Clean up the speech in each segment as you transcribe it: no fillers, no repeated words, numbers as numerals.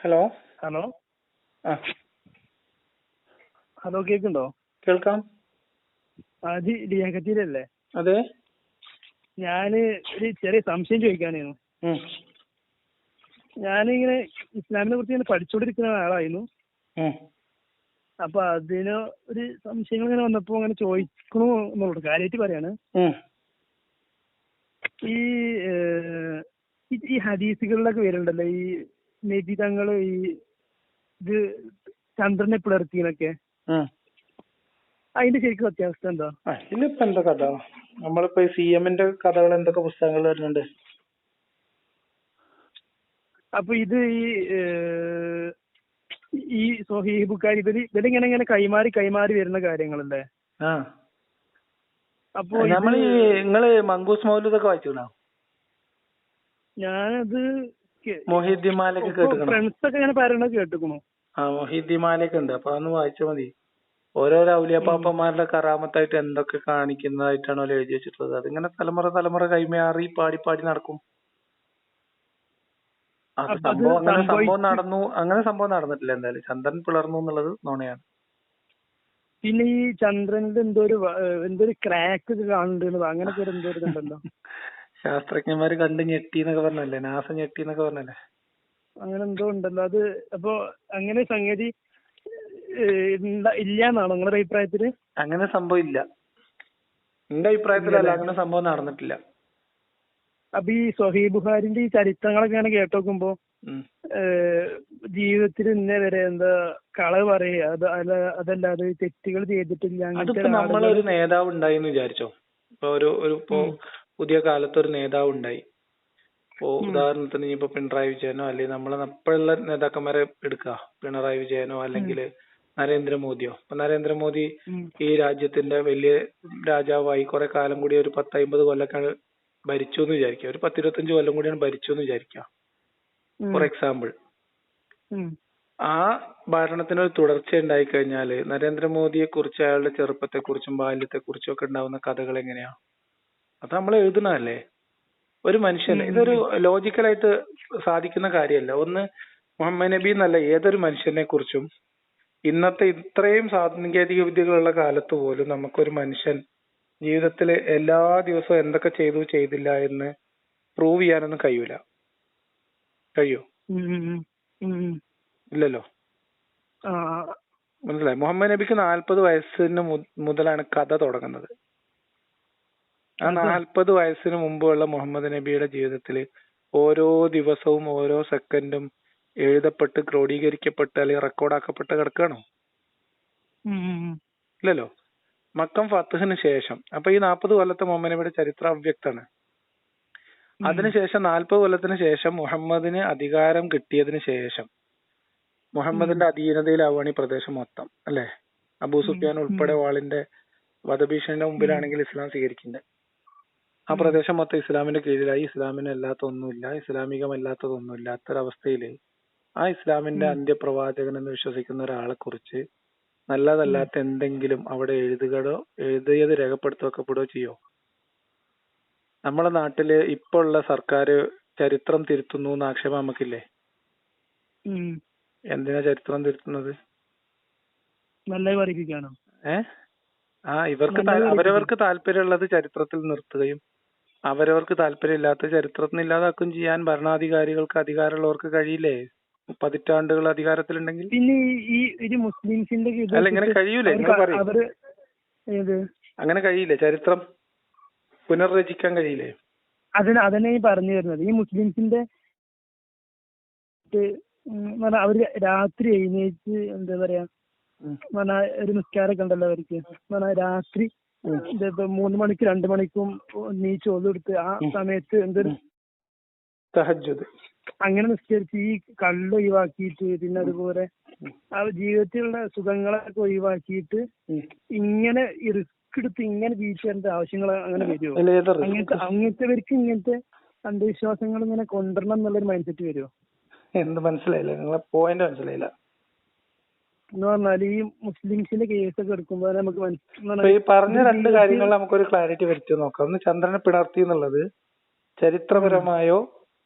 Hello. Hello ആ hello കേൾക്കുന്നുണ്ടോ? കേൾക്കാം. അത് ലിയാഖത്തീരല്ലേ? അതെ. ഞാന് ഒരു ചെറിയ സംശയം ചോദിക്കാനായിരുന്നു. ഉം. ഞാനിങ്ങനെ ഇസ്ലാമിനെ കുറിച്ച് ഇങ്ങനെ പഠിച്ചുകൊണ്ടിരിക്കുന്ന ആളായിരുന്നു. ഉം. അപ്പൊ അതിന് ഒരു സംശയങ്ങൾ ഇങ്ങനെ വന്നപ്പോ അങ്ങനെ ചോദിക്കണു എന്നുള്ളത് കാര്യമായിട്ട് പറയാണ്. ഉം. ഈ ഈ ഹദീസുകളിലൊക്കെ വരുന്നുണ്ടല്ലോ, ഈ നബി തങ്ങള് ഈ ഇത് ചന്ദ്രനെ പിളർത്തിനൊക്കെ, ഉം. അതിന്റെ ശരിക്കും വ്യത്യാസം എന്താ? ഇതിലിപ്പോ എന്താ കഥ? നമ്മളിപ്പോ ഈ CM-ന്റെ കഥകൾ എന്തൊക്കെ പുസ്തകങ്ങൾ വരുന്നുണ്ട്? അപ്പൊ ഇത് ഈ സ്വഹീഹ് ബുഖാരി ഇവരിങ്ങനെ ഇങ്ങനെ കൈമാറി വരുന്ന കാര്യങ്ങളല്ലേ? ആ. അപ്പൊ നമ്മള് നിങ്ങള് മങ്കൂസ് മൗലൂദൊക്കെ വായിച്ചിരുന്നോ? ഞാനത് മൊഹീദ്ദീൻ മാലയൊക്കെ കേട്ടിക്കണോ? ഫ്രണ്ട്സ് ഒക്കെ ഇങ്ങനെ പറയണത് കേട്ടിക്കണു. ആ, മൊഹീദ്ദീൻ മാലയൊക്കെ ഉണ്ട്. അപ്പൊ അതൊന്ന് വായിച്ചാൽ മതി. ഓരോരോ ഔലിയാപ്പാപ്പന്മാരുടെ കറാമത്തായിട്ട് എന്തൊക്കെ കാണിക്കുന്നതായിട്ടാണോ എഴുതി വെച്ചിട്ടുള്ളത്. അതിങ്ങനെ തലമുറ കൈമാറി പാടി പാടി നടക്കും. അത് സംഭവം നടന്നിട്ടില്ല. എന്തായാലും ചന്ദ്രൻ പിളർന്നു എന്നുള്ളത് നുണയാണ്. പിന്നെ ഈ ചന്ദ്രനിൽ എന്തോ ഒരു ക്രാക്ക് കാണുന്നുണ്ട്, അങ്ങനൊക്കെ എന്തോ ഒരു ഇതുണ്ടല്ലോ. ശാസ്ത്രജ്ഞന്മാര് കണ്ട് ഞെട്ടി എന്നൊക്കെ പറഞ്ഞല്ലേ, നാസ ഞെട്ടി എന്നൊക്കെ പറഞ്ഞല്ലേ. അങ്ങനെ എന്തോ ഉണ്ടല്ലോ. അത് അപ്പൊ അങ്ങനെ സംഗതി ഇല്ലാന്നാണോ നിങ്ങളുടെ അഭിപ്രായത്തില്? അങ്ങനെ സംഭവം ഇല്ല. എന്റെ അഭിപ്രായത്തിലല്ല, അങ്ങനെ സംഭവം നടന്നിട്ടില്ല. അപ്പൊ ഈ സ്വഹീഹ് ബുഖാരിന്റെ ഈ ചരിത്രങ്ങളൊക്കെ ഇങ്ങനെ കേട്ട് നോക്കുമ്പോ ജീവിതത്തിൽ ഇന്നേ വരെ എന്താ കളവ് പറയുക, അതല്ലാതെ തെറ്റുകൾ ചെയ്തിട്ടില്ല. അതിപ്പോ നമ്മളൊരു നേതാവ് ഉണ്ടായിന്ന് വിചാരിച്ചോ. ഇപ്പൊ പുതിയ കാലത്ത് ഒരു നേതാവ് ഉണ്ടായി. ഇപ്പോ ഉദാഹരണത്തിന് ഇനിയിപ്പോ പിണറായി വിജയനോ അല്ലെങ്കിൽ നമ്മളെ ഇപ്പോഴുള്ള നേതാക്കന്മാരെ എടുക്കുക. പിണറായി വിജയനോ അല്ലെങ്കിൽ നരേന്ദ്രമോദിയോ. ഇപ്പൊ നരേന്ദ്രമോദി ഈ രാജ്യത്തിന്റെ വലിയ രാജാവായി കുറെ കാലം കൂടി ഒരു 10-50 കൊല്ലൊക്കെ ഭരിച്ചു എന്ന് വിചാരിക്കുക. ഒരു 10-25 കൊല്ലം കൂടിയാണ് ഭരിച്ചു എന്ന് വിചാരിക്കുക, ഫോർ എക്സാമ്പിൾ. ആ ഭരണത്തിനൊരു തുടർച്ച ഉണ്ടായി കഴിഞ്ഞാല് നരേന്ദ്രമോദിയെ കുറിച്ച്, അയാളുടെ ചെറുപ്പത്തെ കുറിച്ചും ബാല്യത്തെ കുറിച്ചും ഒക്കെ ഉണ്ടാവുന്ന കഥകൾ എങ്ങനെയാ? അത് നമ്മൾ എഴുതുന്നതല്ലേ. ഒരു മനുഷ്യന് ഇതൊരു ലോജിക്കലായിട്ട് സാധിക്കുന്ന കാര്യമല്ല. ഒന്ന്, മുഹമ്മദ് നബി എന്നല്ല, ഏതൊരു മനുഷ്യനെ കുറിച്ചും ഇന്നത്തെ ഇത്രയും സാങ്കേതിക വിദ്യകളുള്ള കാലത്ത് പോലും നമുക്കൊരു മനുഷ്യൻ ജീവിതത്തിൽ എല്ലാ ദിവസവും എന്തൊക്കെ ചെയ്തില്ല എന്ന് പ്രൂവ് ചെയ്യാനൊന്നും കഴിയൂല. കഴിയോ? ഇല്ലല്ലോ. മനസ്സിലായി? മുഹമ്മദ് നബിക്ക് 40 വയസ്സിന് മുതലാണ് കഥ തുടങ്ങുന്നത്. ആ 40 വയസ്സിന് മുമ്പുള്ള മുഹമ്മദ് നബിയുടെ ജീവിതത്തിൽ ഓരോ ദിവസവും ഓരോ സെക്കൻഡും എഴുതപ്പെട്ട് ക്രോഡീകരിക്കപ്പെട്ട് അല്ലെങ്കിൽ റെക്കോർഡാക്കപ്പെട്ട് കിടക്കുകയാണോ? ഇല്ലല്ലോ. മക്കം ഫത്ഹിന് ശേഷം, അപ്പൊ ഈ 40 കൊല്ലത്തെ മുഹമ്മദ് നബിയുടെ ചരിത്രം അവ്യക്തമാണ്. അതിനുശേഷം 40 കൊല്ലത്തിന് ശേഷം മുഹമ്മദിന് അധികാരം കിട്ടിയതിന് ശേഷം മുഹമ്മദിന്റെ അധീനതയിലാവുകയാണ് ഈ പ്രദേശം മൊത്തം, അല്ലെ? അബൂ സുഫിയാൻ ഉൾപ്പെടെ വാളിന്റെ വധഭീഷണിന്റെ മുമ്പിലാണെങ്കിൽ ഇസ്ലാം സ്വീകരിക്കുന്നത്. ആ പ്രദേശം മൊത്തം ഇസ്ലാമിന്റെ കീഴിലായി. ഇസ്ലാമിനല്ലാത്തൊന്നുമില്ല, ഇസ്ലാമികമല്ലാത്തതൊന്നുമില്ല. അത്തരവസ്ഥയില് ആ ഇസ്ലാമിന്റെ അന്ത്യപ്രവാചകൻ എന്ന് വിശ്വസിക്കുന്ന ഒരാളെ കുറിച്ച് നല്ലതല്ലാത്ത എന്തെങ്കിലും അവിടെ എഴുതിയത് രേഖപ്പെടുത്തപ്പെടുകയോ ചെയ്യോ? നമ്മളെ നാട്ടില് ഇപ്പൊ ഉള്ള സർക്കാർ ചരിത്രം തിരുത്തുന്നു എന്ന് ആക്ഷേപം നമുക്കില്ലേ? എന്തിനാ ചരിത്രം തിരുത്തുന്നത്? അവരവർക്ക് താല്പര്യമുള്ളത് ചരിത്രത്തിൽ നിർത്തുകയും അവരവർക്ക് താല്പര്യമില്ലാത്ത ചരിത്രത്തിൽ ഇല്ലാതാക്കുകയും ചെയ്യാൻ ഭരണാധികാരികൾക്ക്, അധികാരമുള്ളവർക്ക് കഴിയില്ലേ? പതിറ്റാണ്ടുകൾ അധികാരത്തിലുണ്ടെങ്കിൽ. പിന്നെ ഈ മുസ്ലിംസിന്റെ അല്ല, ഇങ്ങനെ കഴിയൂലേ? നിങ്ങൾ പറയും. അങ്ങനെ കഴിയില്ലേ? ചരിത്രം പുനർരചിക്കാൻ കഴിയില്ലേ? അതന്നെ ഈ പറഞ്ഞു വരുന്നത്. ഈ മുസ്ലിംസിന്റെ അവര് രാത്രി എഴുന്നേറ്റ് എന്താ പറയാ ഒരു നിസ്കാരമൊക്കെ ഉണ്ടല്ലോ അവർക്ക്. രാത്രി 3 മണിക്കും 2 മണിക്കും നീച്ച് ഒന്നെടുത്ത് ആ സമയത്ത് എന്തൊരു തഹജ്ജുദ് അങ്ങനെ നിസ്കരിച്ച് ഈ കള്ള് ഒഴിവാക്കിയിട്ട്, പിന്നെ അതുപോലെ ആ ജീവിതത്തിലുള്ള സുഖങ്ങളൊക്കെ ഒഴിവാക്കിയിട്ട് ഇങ്ങനെ റിസ്ക് എടുത്ത് ഇങ്ങനെ ജീവിച്ചേണ്ട ആവശ്യങ്ങൾ അങ്ങനെ വരുമോ? അങ്ങനത്തെവർക്ക് ഇങ്ങനത്തെ അന്ധവിശ്വാസങ്ങൾ ഇങ്ങനെ കൊണ്ടുവരണം എന്നുള്ളൊരു മൈൻഡ് സെറ്റ് വരുമോ? എന്ത് മനസ്സിലായില്ല? നിങ്ങളെ പോയിന്റ് മനസ്സിലായില്ല. എന്ന് പറഞ്ഞാൽ ഈ മുസ്ലിംസിന്റെ കേസൊക്കെ എടുക്കുമ്പോൾ നമുക്ക് ഈ പറഞ്ഞ 2 കാര്യങ്ങൾ നമുക്കൊരു ക്ലാരിറ്റി വരുത്തി നോക്കാം. ഒന്ന്, ചന്ദ്രനെ പിളർത്തി എന്നുള്ളത് ചരിത്രപരമായോ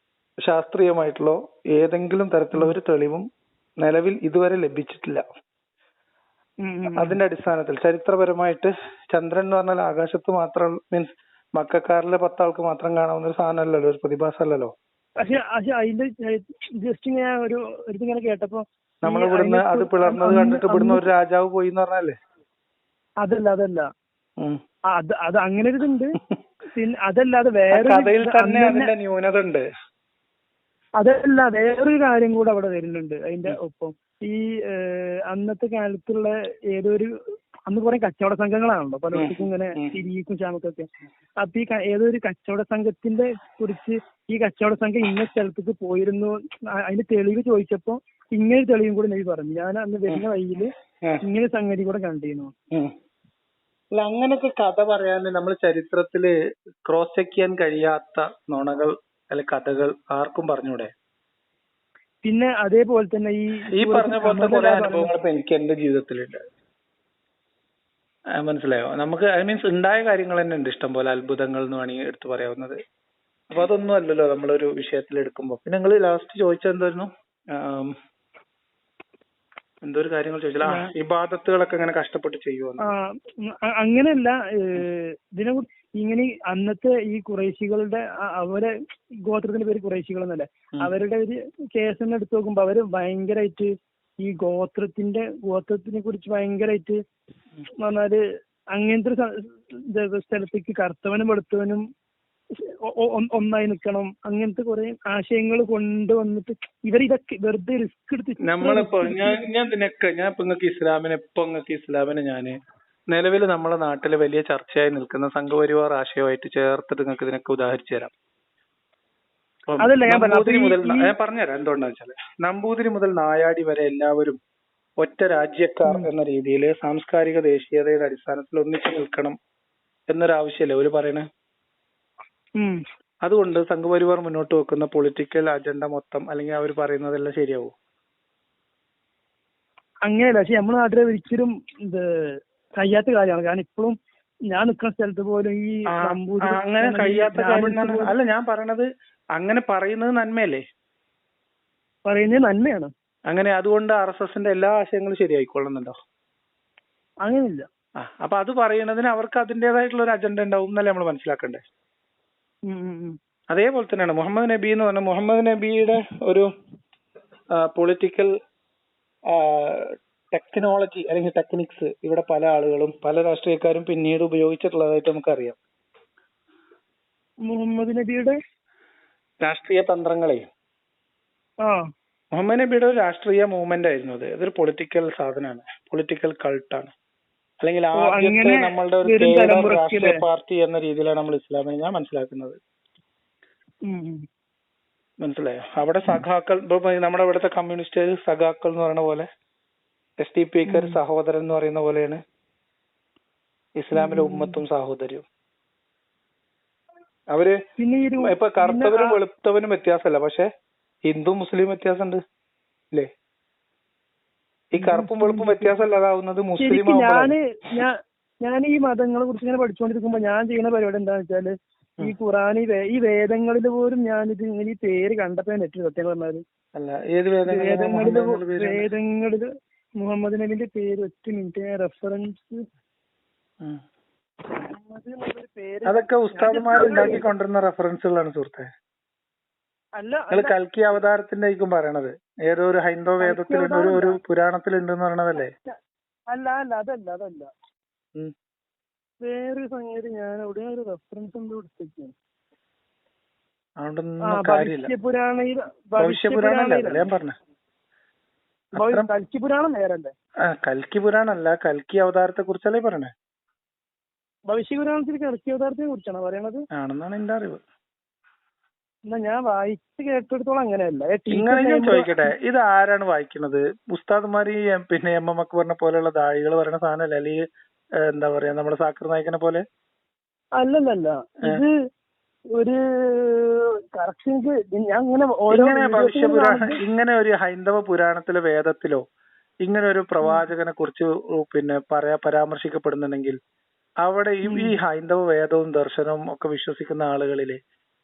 ശാസ്ത്രീയമായിട്ടുള്ള ഏതെങ്കിലും തരത്തിലുള്ള ഒരു തെളിവും നിലവിൽ ഇതുവരെ ലഭിച്ചിട്ടില്ല. അതിന്റെ അടിസ്ഥാനത്തിൽ ചരിത്രപരമായിട്ട് ചന്ദ്രൻ എന്ന് പറഞ്ഞാൽ ആകാശത്ത് മാത്രം മീൻസ് മക്കാരിലെ 10 ആൾക്ക് മാത്രം കാണാവുന്ന ഒരു സാധനമല്ലല്ലോ, ഒരു പ്രതിഭാസമല്ലല്ലോ. പക്ഷെ അതിന്റെ ജസ്റ്റ് ഞാൻ ഇങ്ങനെ കേട്ടപ്പോ നമ്മളിവിടുന്ന് അത് പിളർന്നത് കണ്ടിട്ട് ഇവിടുന്ന് ഒരു രാജാവ് പോയി എന്ന് പറഞ്ഞല്ലേ? അതല്ല അത് അങ്ങനെ ഒരു ഇതുണ്ട്. പിന്നെ അതല്ലാതെ വേറെ കഥയിൽ തന്നെ അതിന്റെ ന്യൂനത ഉണ്ട്. അതല്ല വേറൊരു കാര്യം കൂടെ അവിടെ വരുന്നുണ്ട് അതിന്റെ ഒപ്പം. ഈ അന്നത്തെ കാലത്തുള്ള അന്ന് കുറെ കച്ചവട സംഘങ്ങളാണല്ലോ പലർക്കും ഇങ്ങനെ തിരിക്കും ചാമക്കൊക്കെ. അപ്പൊ ഈ ഏതൊരു കച്ചവട സംഘത്തിന്റെ കുറിച്ച് ഈ കച്ചവട സംഘം ഇന്ന സ്ഥലത്തേക്ക് പോയിരുന്നു അതിന്റെ തെളിവ് ചോദിച്ചപ്പോ ഇങ്ങനെ തെളിവും കൂടി നബി പറഞ്ഞു. ഞാൻ അന്ന് വരുന്ന വഴിയില് ഇങ്ങനെ സംഗതി കൂടെ കണ്ടിരുന്നു. അല്ല, അങ്ങനൊക്കെ കഥ പറയാൻ നമ്മൾ ചരിത്രത്തില് ക്രോസ് ചെക്ക് ചെയ്യാൻ കഴിയാത്ത നുണകൾ അല്ലെ കഥകൾ ആർക്കും പറഞ്ഞൂടെ? പിന്നെ അതേപോലെ തന്നെ ഈ പറഞ്ഞ പോലത്തെ കുറെ അനുഭവങ്ങൾ ഇപ്പൊ എനിക്ക് എന്റെ ജീവിതത്തിലുണ്ട്. മനസ്സിലായോ? നമുക്ക് ഐ മീൻസ് ഉണ്ടായ കാര്യങ്ങൾ തന്നെ ഉണ്ട് ഇഷ്ടം പോലെ, അത്ഭുതങ്ങൾ എന്ന് വേണമെങ്കിൽ എടുത്തു പറയാവുന്നത്. അപ്പൊ അതൊന്നും അല്ലല്ലോ നമ്മളൊരു വിഷയത്തിൽ എടുക്കുമ്പോ. പിന്നെ നിങ്ങൾ ലാസ്റ്റ് ചോദിച്ചത് എന്തായിരുന്നു? എന്തൊരു കാര്യങ്ങൾ ചോദിച്ചാൽ ഇബാദത്തുകളൊക്കെ ഇങ്ങനെ കഷ്ടപ്പെട്ട് ചെയ്യുമോ? അങ്ങനെയല്ല, ഇതിനെ ഇങ്ങനെ അന്നത്തെ ഈ കുറേശികളുടെ അവരെ ഗോത്രത്തിന്റെ പേര് കുറേശികൾ എന്നല്ലേ, അവരുടെ ഒരു കേസ് തന്നെ എടുത്തു നോക്കുമ്പോ അവര് ഭയങ്കരമായിട്ട് ഈ ഗോത്രത്തിനെ കുറിച്ച് ഭയങ്കരമായിട്ട് പറഞ്ഞാല് അങ്ങനത്തെ ഒരു സ്ഥലത്തേക്ക് കറുത്തവനും വെളുത്തവനും ഒന്നായി നിൽക്കണം, അങ്ങനത്തെ കുറെ ആശയങ്ങൾ കൊണ്ടുവന്നിട്ട് ഇവരിതൊക്കെ വെറുതെ റിസ്ക് എടുത്ത് നമ്മളിപ്പോ നിങ്ങൾക്ക് ഇസ്ലാമിനെ ഞാന് നിലവിൽ നമ്മുടെ നാട്ടില് വലിയ ചർച്ചയായി നിൽക്കുന്ന സംഘപരിവാർ ആശയമായിട്ട് ചേർത്തിട്ട് നിങ്ങൾക്ക് ഇതിനൊക്കെ ഉദാഹരിച്ചു തരാം. ഞാൻ പറഞ്ഞുതരാം എന്തുകൊണ്ടാന്ന് വെച്ചാല്, നമ്പൂതിരി മുതൽ നായാടി വരെ എല്ലാവരും ഒറ്റ രാജ്യക്കാർ എന്ന രീതിയിൽ സാംസ്കാരിക ദേശീയതയുടെ അടിസ്ഥാനത്തിൽ ഒന്നിച്ചു നിൽക്കണം എന്നൊരാവശ്യമല്ലേ അവര് പറയണേ. അതുകൊണ്ട് സംഘപരിവാർ മുന്നോട്ട് വെക്കുന്ന പൊളിറ്റിക്കൽ അജണ്ട മൊത്തം അല്ലെങ്കിൽ അവർ പറയുന്നതെല്ലാം ശരിയാവും? അങ്ങനെയല്ല, പക്ഷെ നമ്മുടെ നാട്ടിലെ ഒരിക്കലും കഴിയാത്ത കാര്യമാണ്. കാരണം ഇപ്പോഴും ഞാൻ നിൽക്കുന്ന സ്ഥലത്ത് പോലും ഈ അങ്ങനെ കഴിയാത്ത കാര്യം അല്ല ഞാൻ പറയണത്. അങ്ങനെ പറയുന്നത് നന്മയല്ലേ? പറയുന്നത് നന്മയാണ്. അങ്ങനെ അതുകൊണ്ട് RSSന്റെ എല്ലാ ആശയങ്ങളും ശരിയായിക്കൊള്ളുന്നുണ്ടോ? അങ്ങനെയില്ല. അപ്പൊ അത് പറയുന്നതിന് അവർക്ക് അതിന്റേതായിട്ടുള്ള ഒരു അജണ്ട ഉണ്ടാവും എന്നല്ലേ നമ്മൾ മനസ്സിലാക്കണ്ടേ? അതേപോലെ തന്നെയാണ് മുഹമ്മദ് നബി എന്ന് പറഞ്ഞാൽ മുഹമ്മദ് നബിയുടെ ഒരു പൊളിറ്റിക്കൽ ടെക്നോളജി അല്ലെങ്കിൽ ടെക്നിക്സ് ഇവിടെ പല ആളുകളും പല രാഷ്ട്രീയക്കാരും പിന്നീട് ഉപയോഗിച്ചിട്ടുള്ളതായിട്ട് നമുക്കറിയാം. മുഹമ്മദ് നബിയുടെ രാഷ്ട്രീയ തന്ത്രങ്ങളെ മുഹമ്മദ് നബിയുടെ ഒരു രാഷ്ട്രീയ മൂവ്മെന്റ് ആയിരുന്നു അത്. ഇതൊരു പൊളിറ്റിക്കൽ സാധനമാണ്, പൊളിറ്റിക്കൽ കൾട്ടാണ്. അല്ലെങ്കിൽ ആദ്യത്തെ നമ്മളുടെ ഒരു രാഷ്ട്രീയ പാർട്ടി എന്ന രീതിയിലാണ് നമ്മൾ ഇസ്ലാമിനെ ഞാൻ മനസ്സിലാക്കുന്നത്. മനസ്സിലായോ? അവിടെ സഖാക്കൾ, നമ്മുടെ ഇവിടുത്തെ കമ്മ്യൂണിസ്റ്റ് സഖാക്കൾ എന്ന് പറയുന്ന പോലെ SDPക്കാർ സഹോദരൻ എന്ന് പറയുന്ന പോലെയാണ് ഇസ്ലാമിലെ ഉമ്മത്തും സഹോദര്യവും. അവര് ഇപ്പൊ കറുത്തവരും വെളുത്തവനും വ്യത്യാസമല്ല, പക്ഷെ ഹിന്ദു മുസ്ലിം വ്യത്യാസമുണ്ട് ഇല്ലേ? ഈ കറുപ്പും വെളുപ്പും വ്യത്യാസമല്ലാതാവുന്നത് മുസ്ലിം. ഞാൻ ഈ മതങ്ങളെ കുറിച്ച് ഇങ്ങനെ പഠിച്ചുകൊണ്ടിരിക്കുമ്പോ ഞാൻ ചെയ്യുന്ന പരിപാടി എന്താന്ന് വെച്ചാല് ഈ ഖുറാൻ ഈ വേദങ്ങളിൽ പോലും ഞാനിത് ഇങ്ങനെ ഈ പേര് കണ്ടപ്പോ നെറ്റ് സത്യം പറഞ്ഞാല് വേദങ്ങളില് മുഹമ്മദ് നബിന്റെ പേര് ഒറ്റ മിനിറ്റ് റെഫറൻസ് അതൊക്കെ ഉസ്താദുമാർ ഉണ്ടാക്കിക്കൊണ്ടിരുന്ന റെഫറൻസുകളാണ് സുഹൃത്തെ. അല്ല കൽക്കി അവതാരത്തിന്റെ ആയിരിക്കും പറയണത്. ഏതോ ഒരു ഹൈന്ദവ വേദത്തിലുണ്ട്, ഒരു പുരാണത്തിലുണ്ടെന്ന് പറയണതല്ലേ? അല്ല അതല്ല വേറൊരു സംഗതി ഞാൻ അവിടെ ഒരു റെഫറൻസ് എന്തോ എടുത്തേക്കാണ്. കൽക്കി പുരാണം നേരല്ലേ? കൽക്കി പുരാണല്ല, കൽക്കി അവതാരത്തെ കുറിച്ചല്ലേ പറയണേ? ഭവിഷ്യപുരാണത്തിൽ കൽക്കി അവതാരത്തെ കുറിച്ചാണ് പറയണത് ആണെന്നാണ് എന്റെ അറിവ്. എന്നാ ഞാൻ വായിച്ച് കേട്ടെടുത്തോളം അങ്ങനെയല്ല. ഇങ്ങനെ ഞാൻ ചോദിക്കട്ടെ, ഇത് ആരാണ് വായിക്കുന്നത്? ഉസ്താദ്മാര് പിന്നെ MM അക്ബറിനെ പോലെയുള്ള ദാഴികൾ പറയുന്ന സാധനമല്ലേ? അല്ലെങ്കിൽ എന്താ പറയാ നമ്മുടെ സാക്കിർ നായിക്കിനെ പോലെ? അല്ലല്ല, ഇത് ഒരു കറക്ഷൻ ഞാൻ ഇങ്ങനെ ഒരു ഹൈന്ദവ പുരാണത്തിലെ വേദത്തിലോ ഇങ്ങനെ ഒരു പ്രവാചകനെ കുറിച്ച് പിന്നെ പരാമർശിക്കപ്പെടുന്നുണ്ടെങ്കിൽ അവിടെ ഈ ഹൈന്ദവ വേദവും ദർശനവും ഒക്കെ വിശ്വസിക്കുന്ന ആളുകളില്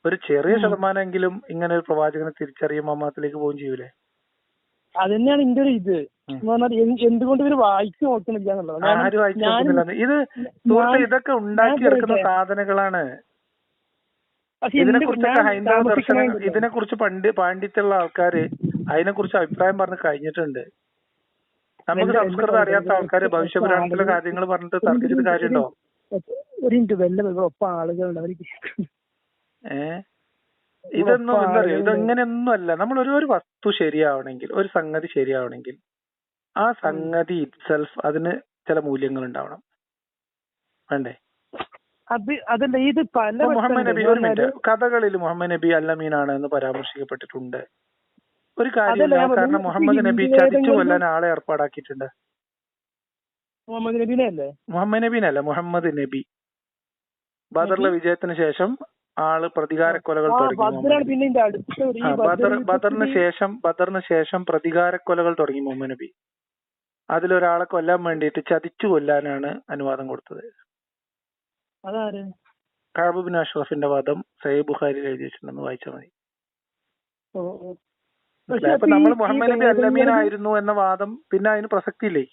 ഒരു ചെറിയ ശതമാനമെങ്കിലും ഇങ്ങനെ ഒരു പ്രവാചകനെ തിരിച്ചറിയും മമ്മത്തിലേക്ക് പോവുകയും ചെയ്യൂലേ? അത് തന്നെയാണ് എന്റെ ഒരു ഇത് എന്ന് പറഞ്ഞാൽ എന്തുകൊണ്ട് ഇവര് വായിച്ചു നോക്കണില്ല എന്നുള്ളത്. ആരും വായിച്ചു നോക്കുന്നില്ല. ഇത് സുഹൃത്തെ ഇതൊക്കെ ഉണ്ടാക്കിയെടുക്കുന്ന സാധനങ്ങളാണ്. ഇതിനെ കുറിച്ചൊക്കെ ഹൈന്ദവ ദർശനം, ഇതിനെ കുറിച്ച് പാണ്ഡിത്യമുള്ള ആൾക്കാര് അതിനെ കുറിച്ച് അഭിപ്രായം പറഞ്ഞ് കഴിഞ്ഞിട്ടുണ്ട്. നമുക്ക് സംസ്കൃതം അറിയാത്ത ആൾക്കാര് ഭവിഷ്യപുരാണത്തിലെ കാര്യങ്ങൾ പറഞ്ഞിട്ട് തർക്കിച്ചിട്ട് കാര്യമുണ്ടോ? ഒരു മിനിറ്റ് വല്ല ഒപ്പം ആളുകളുണ്ട് അവർക്ക്. ഇതൊന്നും എന്താ പറയാ, ഇതങ്ങനെയൊന്നും അല്ല. നമ്മൾ ഒരു വസ്തു ശരിയാവണമെങ്കിൽ, ഒരു സംഗതി ശരിയാവണമെങ്കിൽ ആ സംഗതി ഇറ്റ്സെൽഫ് അതിന് ചില മൂല്യങ്ങൾ ഉണ്ടാവണം, വേണ്ടേ? അതല്ല ഇത് പല മുഹമ്മദ് നബി, ഒരു മിനിറ്റ്, കഥകളിൽ മുഹമ്മദ് നബി അല്ലമീനാണ് എന്ന് പരാമർശിക്കപ്പെട്ടിട്ടുണ്ട്. ഒരു കാര്യമില്ല, കാരണം മുഹമ്മദ് നബി ചതിച്ചു കൊല്ലാൻ ആളെ ഏർപ്പാടാക്കിയിട്ടുണ്ട്. മുഹമ്മദ് നബീനല്ലേ? മുഹമ്മദ് നബീനല്ല, മുഹമ്മദ് നബി. ബദറിലെ വിജയത്തിന് ശേഷം ആള് പ്രതികാര കൊലകൾ തുടങ്ങി. ബദറിന് ശേഷം പ്രതികാര കൊലകൾ തുടങ്ങി മുഹമ്മദ് നബി. അതിലൊരാളെ കൊല്ലാൻ വേണ്ടിയിട്ട് ചതിച്ചു കൊല്ലാനാണ് അനുവാദം കൊടുത്തത്. കഅബ് ബിൻ അഷ്റഫിന്റെ വാദം സഹീഹ് ബുഖാരിയിൽ എഴുതി വെച്ചിട്ടുണ്ടെന്ന് വായിച്ചാൽ മതി. അപ്പൊ നമ്മൾ മുഹമ്മദ് നബി അല്ലമീനായിരുന്നു എന്ന വാദം പിന്നെ അതിന് പ്രസക്തിയില്ലേ?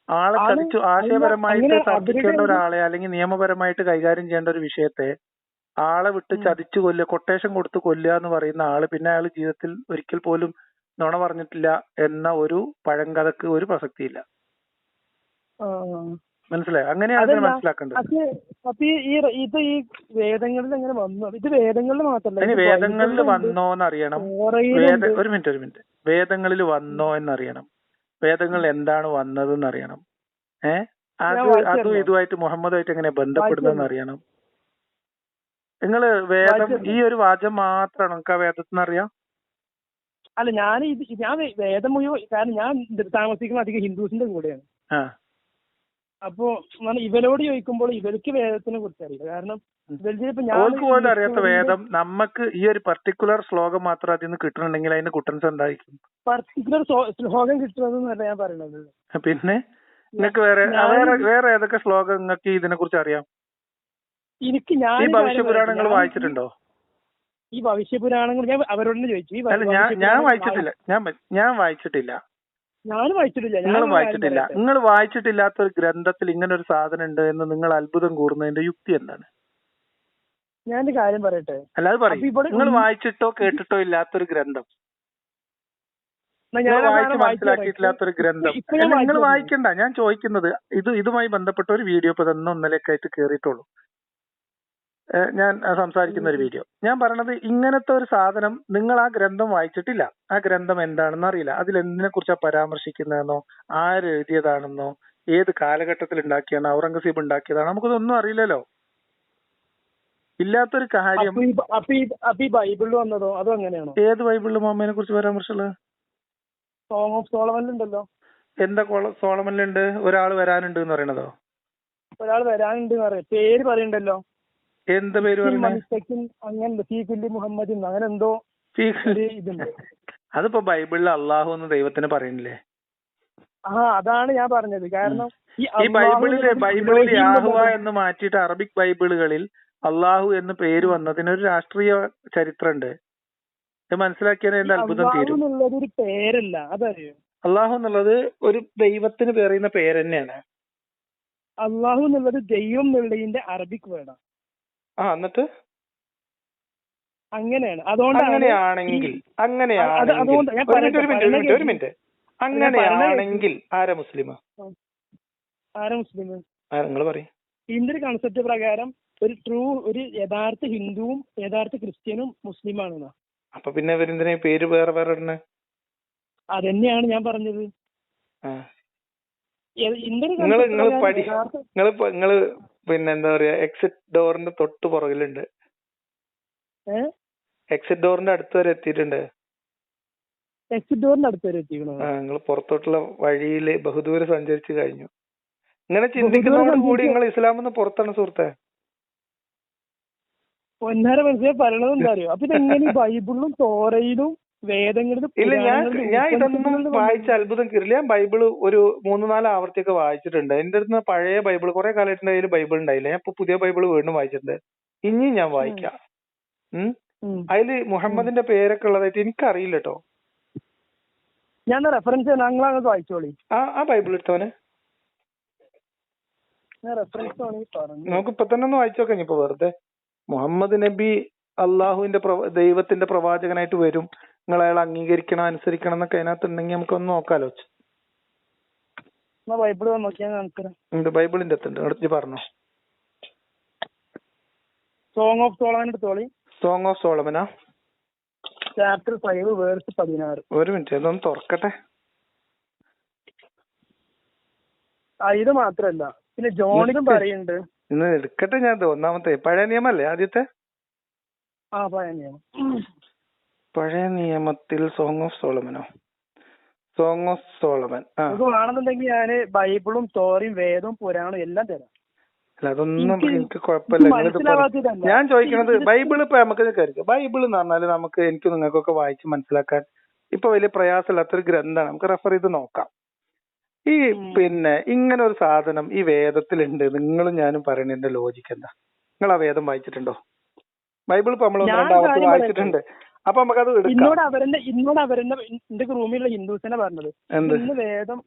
ആളെ ചതിച്ചു, ആശയപരമായിട്ട് തർക്കിക്കേണ്ട ഒരാളെ അല്ലെങ്കിൽ നിയമപരമായിട്ട് കൈകാര്യം ചെയ്യേണ്ട ഒരു വിഷയത്തെ ആളെ വിട്ട് ചതിച്ചു കൊല്ലുക, കൊട്ടേഷൻ കൊടുത്ത് കൊല്ലുക എന്ന് പറയുന്ന ആള് പിന്നെ അയാൾ ജീവിതത്തിൽ ഒരിക്കൽ പോലും നുണ പറഞ്ഞിട്ടില്ല എന്ന ഒരു പഴങ്കഥക്ക് ഒരു പ്രസക്തിയില്ല. മനസ്സിലായോ? അങ്ങനെയാണ് മനസ്സിലാക്കേണ്ടത്. അപ്പൊ ഇത് ഈ വേദങ്ങളിൽ എങ്ങനെ വന്നു? ഇത് വേദങ്ങളിൽ മാത്രമല്ല, ഇനി വേദങ്ങളിൽ വന്നോ എന്നറിയണം. ഒരു മിനിറ്റ്, വേദങ്ങളിൽ വന്നോ എന്നറിയണം. വേദങ്ങൾ എന്താണ് വന്നത് എന്നറിയണം. അതും ഇതുമായിട്ട് മുഹമ്മദുമായിട്ട് എങ്ങനെ ബന്ധപ്പെടുന്നതെന്ന് അറിയണം. നിങ്ങള് വേദം ഈ ഒരു വാചകം മാത്രമാണ് നിങ്ങൾക്ക് ആ വേദത്തിന് അറിയാം? അല്ല, ഞാൻ വേദം മുഴുവൻ, കാരണം ഞാൻ താമസിക്കുന്ന അധികം ഹിന്ദുസിന്റെ കൂടെയാണ്. അപ്പോ ഇവരോട് ചോദിക്കുമ്പോൾ ഇവർക്ക് വേദത്തിനെ കുറിച്ച് അറിയില്ല. കാരണം ഓൾക്ക് പോലും അറിയാത്ത വേദം നമുക്ക് ഈ ഒരു പർട്ടിക്കുലർ ശ്ലോകം മാത്രം അതിൽ നിന്ന് കിട്ടണമെങ്കിൽ അതിന് കുട്ടൻസ് എന്തായിരിക്കും? പർട്ടിക്കുലർ ശ്ലോകം കിട്ടുന്നതെന്നല്ല ഞാൻ പറയുന്നത്. പിന്നെ നിങ്ങൾക്ക് വേറെ ഏതൊക്കെ ശ്ലോകം നിങ്ങൾക്ക് ഇതിനെ കുറിച്ച് അറിയാം? എനിക്ക് ഈ ഭവിഷ്യപുരാണങ്ങൾ വായിച്ചിട്ടുണ്ടോ? ഈ ഭവിഷ്യപുരാണങ്ങൾ ഞാൻ അവരോട് ചോദിച്ചു. ഞാൻ വായിച്ചിട്ടില്ല. ഞാൻ വായിച്ചിട്ടില്ല. ഞാനും വായിച്ചിട്ടില്ല. നിങ്ങൾ വായിച്ചിട്ടില്ലാത്ത ഒരു ഗ്രന്ഥത്തിൽ ഇങ്ങനെ ഒരു സാധനം ഉണ്ട് എന്ന് നിങ്ങൾ അത്ഭുതം കൂറുന്നതിന്റെ യുക്തി എന്താണ്? ഞാനൊരു കാര്യം പറയട്ടെ. അല്ലാതെ പറയും, നിങ്ങൾ വായിച്ചിട്ടോ കേട്ടിട്ടോ ഇല്ലാത്തൊരു ഗ്രന്ഥം, വായിച്ച് മനസ്സിലാക്കിയിട്ടില്ലാത്തൊരു ഗ്രന്ഥം നിങ്ങൾ വായിക്കണ്ട. ഞാൻ ചോദിക്കുന്നത് ഇതുമായി ബന്ധപ്പെട്ട ഒരു വീഡിയോ ഇപ്പൊ ഒന്നൊന്നരയൊക്കെ ആയിട്ട് കേറിയിട്ടുള്ളൂ. ഞാൻ സംസാരിക്കുന്ന ഒരു വീഡിയോ. ഞാൻ പറയണത് ഇങ്ങനത്തെ ഒരു സാധനം നിങ്ങൾ ആ ഗ്രന്ഥം വായിച്ചിട്ടില്ല, ആ ഗ്രന്ഥം എന്താണെന്ന് അറിയില്ല, അതിൽ എന്തിനെ കുറിച്ചാ പരാമർശിക്കുന്നതെന്നോ ആര് എഴുതിയതാണെന്നോ ഏത് കാലഘട്ടത്തിൽ ഉണ്ടാക്കിയാണോ, ഔറംഗസീബ് ഉണ്ടാക്കിയതാണോ, നമുക്കതൊന്നും അറിയില്ലല്ലോ. ഇല്ലാത്തൊരു കാര്യം. ബൈബിളിൽ വന്നതോ അതോ അങ്ങനെയാണോ? ഏത് ബൈബിളിൽ മുഹമ്മദിനെ കുറിച്ച് പരാമർശമുള്ളത്? Song of സോളമനിലുണ്ടല്ലോ. എന്താ സോളമനിലുണ്ട്? ഒരാൾ വരാനുണ്ട് എന്ന് പറയണതോ? ഒരാൾ വരാനുണ്ട് പേര് പറയണ്ടല്ലോ. എന്ത് പേര് പറയുന്നത്? അങ്ങനെ മുഹമ്മദ് അങ്ങനെ എന്തോ ഇതുണ്ട്. അതിപ്പോ ബൈബിളിൽ അള്ളാഹു എന്ന് ദൈവത്തിന് പറയുന്നില്ലേ? അതാണ് ഞാൻ പറഞ്ഞത്. കാരണം ഈ ബൈബിളിൽ യാഹുവ എന്ന് മാറ്റിയിട്ട് അറബിക് ബൈബിളുകളിൽ അള്ളാഹു എന്ന് പേര് വന്നതിനൊരു രാഷ്ട്രീയ ചരിത്രമുണ്ട്. മനസ്സിലാക്കിയാൽ എന്റെ അത്ഭുതം തീരും. ഒരു പേരല്ല, അതറിയോ? അള്ളാഹു എന്നുള്ളത് ഒരു ദൈവത്തിന് പറയുന്ന പേര് തന്നെയാണ്. അള്ളാഹു എന്നുള്ളത് ദൈവം എന്നുള്ളതിന്റെ അറബിക് വേർഡാണ്. എന്നിട്ട് അങ്ങനെയാണ്. അങ്ങനെയാണെങ്കിൽ ആരാ മുസ്ലിം? നിങ്ങൾ പറയും. ഹിന്ദു കൺസെപ്റ്റ് പ്രകാരം ഒരു യഥാർത്ഥ ഹിന്ദുവും യഥാർത്ഥ ക്രിസ്ത്യനും മുസ്ലിമാണെന്നാ. അപ്പൊ പിന്നെ ഇവരെന്തിനാ പേര് വേറെ വേറെ ഇടുന്നെ? അതന്നെയാണ് ഞാൻ പറഞ്ഞത്. നിങ്ങള് പിന്നെ എന്താ പറയാ, എക്സിറ്റ് ഡോറിന്റെ തൊട്ട് പുറകിലുണ്ട്. എക്സിറ്റ് ഡോറിന്റെ അടുത്ത് വരെ എത്തിയിട്ടുണ്ട്. എക്സിറ്റ് ഡോറിന്റെ അടുത്ത് വരെ എത്തിക്കണോ? നിങ്ങൾ പുറത്തോട്ടുള്ള വഴിയില് ബഹുദൂരം സഞ്ചരിച്ചു കഴിഞ്ഞു. ഇങ്ങനെ ചിന്തിക്കുന്നതോട് കൂടി നിങ്ങൾ ഇസ്ലാമിന്ന് പുറത്താണ് സുഹൃത്തെ. ഒന്നര മനസ്സിലായി പറയണത് എന്താ അറിയോ? അപ്പൊ ഇതെങ്ങനെ ബൈബിളിലും തോറയിലും വേദങ്ങളിലും? ഇല്ല, ഞാൻ ഇതൊന്നും വായിച്ച അത്ഭുതം കയറില്ല. ഞാൻ ബൈബിള് ഒരു 3-4 ആവർത്തിയൊക്കെ വായിച്ചിട്ടുണ്ട്. എന്റെ അടുത്ത് പഴയ ബൈബിള് കുറെ കാലമായിട്ട് അതിൽ ബൈബിൾ ഉണ്ടായില്ല. ഞാൻ ഇപ്പൊ പുതിയ ബൈബിള് വീണ്ടും വായിച്ചിട്ടുണ്ട്. ഇനിയും ഞാൻ വായിക്കാം. അതില് മുഹമ്മദിന്റെ പേരൊക്കെ ഉള്ളതായിട്ട് എനിക്കറിയില്ല കേട്ടോ. ഞാൻ റെഫറൻസ് ഞങ്ങളത് വായിച്ചോളി. ആ ബൈബിൾ എടുത്തവന് റെഫറൻസ് നമുക്ക് ഇപ്പൊ തന്നെ ഒന്ന് വായിച്ചു നോക്കാം. ഇപ്പൊ വെറുതെ മുഹമ്മദ് നബി അള്ളാഹുവിന്റെ ദൈവത്തിന്റെ പ്രവാചകനായിട്ട് വരും, നിങ്ങൾ അയാൾ അംഗീകരിക്കണം അനുസരിക്കണം എന്നൊക്കെ അതിനകത്ത് ഉണ്ടെങ്കിൽ നമുക്കൊന്ന് നോക്കാലോ. ബൈബിൾ നോക്കിയാൽ ബൈബിളിന്റെ അകത്തുണ്ട്, അടുത്ത് പറഞ്ഞോ. സോങ് ഓഫ് സോളമൻ എടുത്തോളി. സോങ് ഓഫ് സോളമനാ? Chapter 5 verse 16. ഒരു മിനിറ്റ് അതൊന്ന് തുറക്കട്ടെ. ഇത് മാത്രല്ല, പിന്നെ ജോണിലും പറയുന്നുണ്ട്. ഇന്ന് എടുക്കട്ടെ ഞാൻ. ഒന്നാമത്തെ പഴയ നിയമല്ലേ ആദ്യത്തെ? പഴയ നിയമം. പഴയ നിയമത്തിൽ സോങ് ഓഫ് സോളമനോ? സോങ് ഓഫ് സോളമൻ ആണെന്നുണ്ടെങ്കിൽ ഞാന് ബൈബിളും തോറയും വേദവും പുരാണവും എല്ലാം തരാം. അല്ല അതൊന്നും എനിക്ക് കുഴപ്പമില്ല. ഞാൻ ചോദിക്കണത് ബൈബിൾ ഇപ്പൊ നമുക്ക് കരുതാം. ബൈബിൾ എന്ന് പറഞ്ഞാല് നമുക്ക് എനിക്ക് നിങ്ങൾക്കൊക്കെ വായിച്ച് മനസ്സിലാക്കാൻ ഇപ്പൊ വലിയ പ്രയാസമില്ലാത്തൊരു ഗ്രന്ഥമാണ്. നമുക്ക് റെഫർ ചെയ്ത് നോക്കാം. ഈ പിന്നെ ഇങ്ങനെ ഒരു സാധനം ഈ വേദത്തിലുണ്ട് നിങ്ങളും ഞാനും പറയുന്നതിന്റെ ലോജിക്ക് എന്താ? നിങ്ങൾ ആ വേദം വായിച്ചിട്ടുണ്ടോ? ബൈബിൾ ഇപ്പൊ നമ്മൾ രണ്ടാമത്തെ വായിച്ചിട്ടുണ്ട്. അപ്പൊ നമുക്കത് ഇന്നോട് അവരെന്നെ എന്റെ റൂമിലുള്ള ഹിന്ദുസിനെ പറഞ്ഞത്, ഇന്ന് വേദം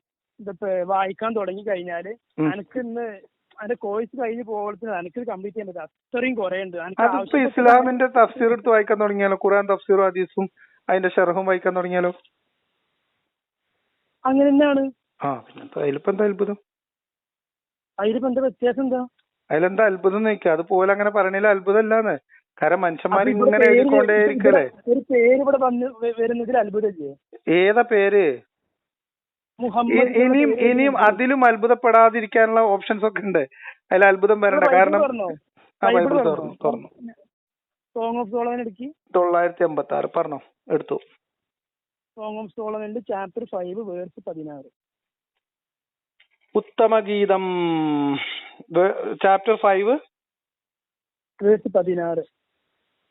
വായിക്കാൻ തുടങ്ങി കഴിഞ്ഞാല് എനിക്ക് ഇന്ന് അതിന്റെ കോഴ്സ് കഴിഞ്ഞ് പോകുമ്പോൾ എനിക്ക് കംപ്ലീറ്റ് ചെയ്യാൻ പറ്റും. അത്രയും കുറെ ഉണ്ട്. അതിപ്പോ ഇസ്ലാമിന്റെ തഫ്സീർ എടുത്ത് വായിക്കാൻ തുടങ്ങിയാലോ? ഖുർആൻ തഫ്സീറും ഹദീസും അതിന്റെ ഷർഹും വായിക്കാൻ തുടങ്ങിയാലോ? അങ്ങനെ തന്നെയാണ്. അതിലിപ്പോ എന്താ അത്ഭുതം? അതിലിപ്പോ എന്താ വ്യത്യാസം എന്താ? അതിലെന്താ അത്ഭുതം നോക്കിയാ? അതുപോലെ അങ്ങനെ പറയണില്ല അത്ഭുതം അല്ലാന്ന്. കാരണം മനുഷ്യന്മാർ ഇങ്ങനെ എഴുതിക്കൊണ്ടേയിരിക്കല്ലേ. ഒരു പേര് ഇവിടെ വന്ന് വരുന്നതിൽ അത്ഭുതമില്ലേ? ഏതാ പേര്? ഇനിയും അതിലും അത്ഭുതപ്പെടാതിരിക്കാനുള്ള ഓപ്ഷൻസ് ഒക്കെ ഉണ്ട്. അതിൽ അത്ഭുതം വരണ്ട. കാരണം തുറന്നു. സോങ് ഓഫ് സോളമൻ 986 പറഞ്ഞോ, എടുത്തു. സോങ് ഓഫ് സോളമന്റെ ചാപ്റ്റർ 5 വേഴ്സ് 16. ഉത്തമഗീതം ചാപ്റ്റർ 5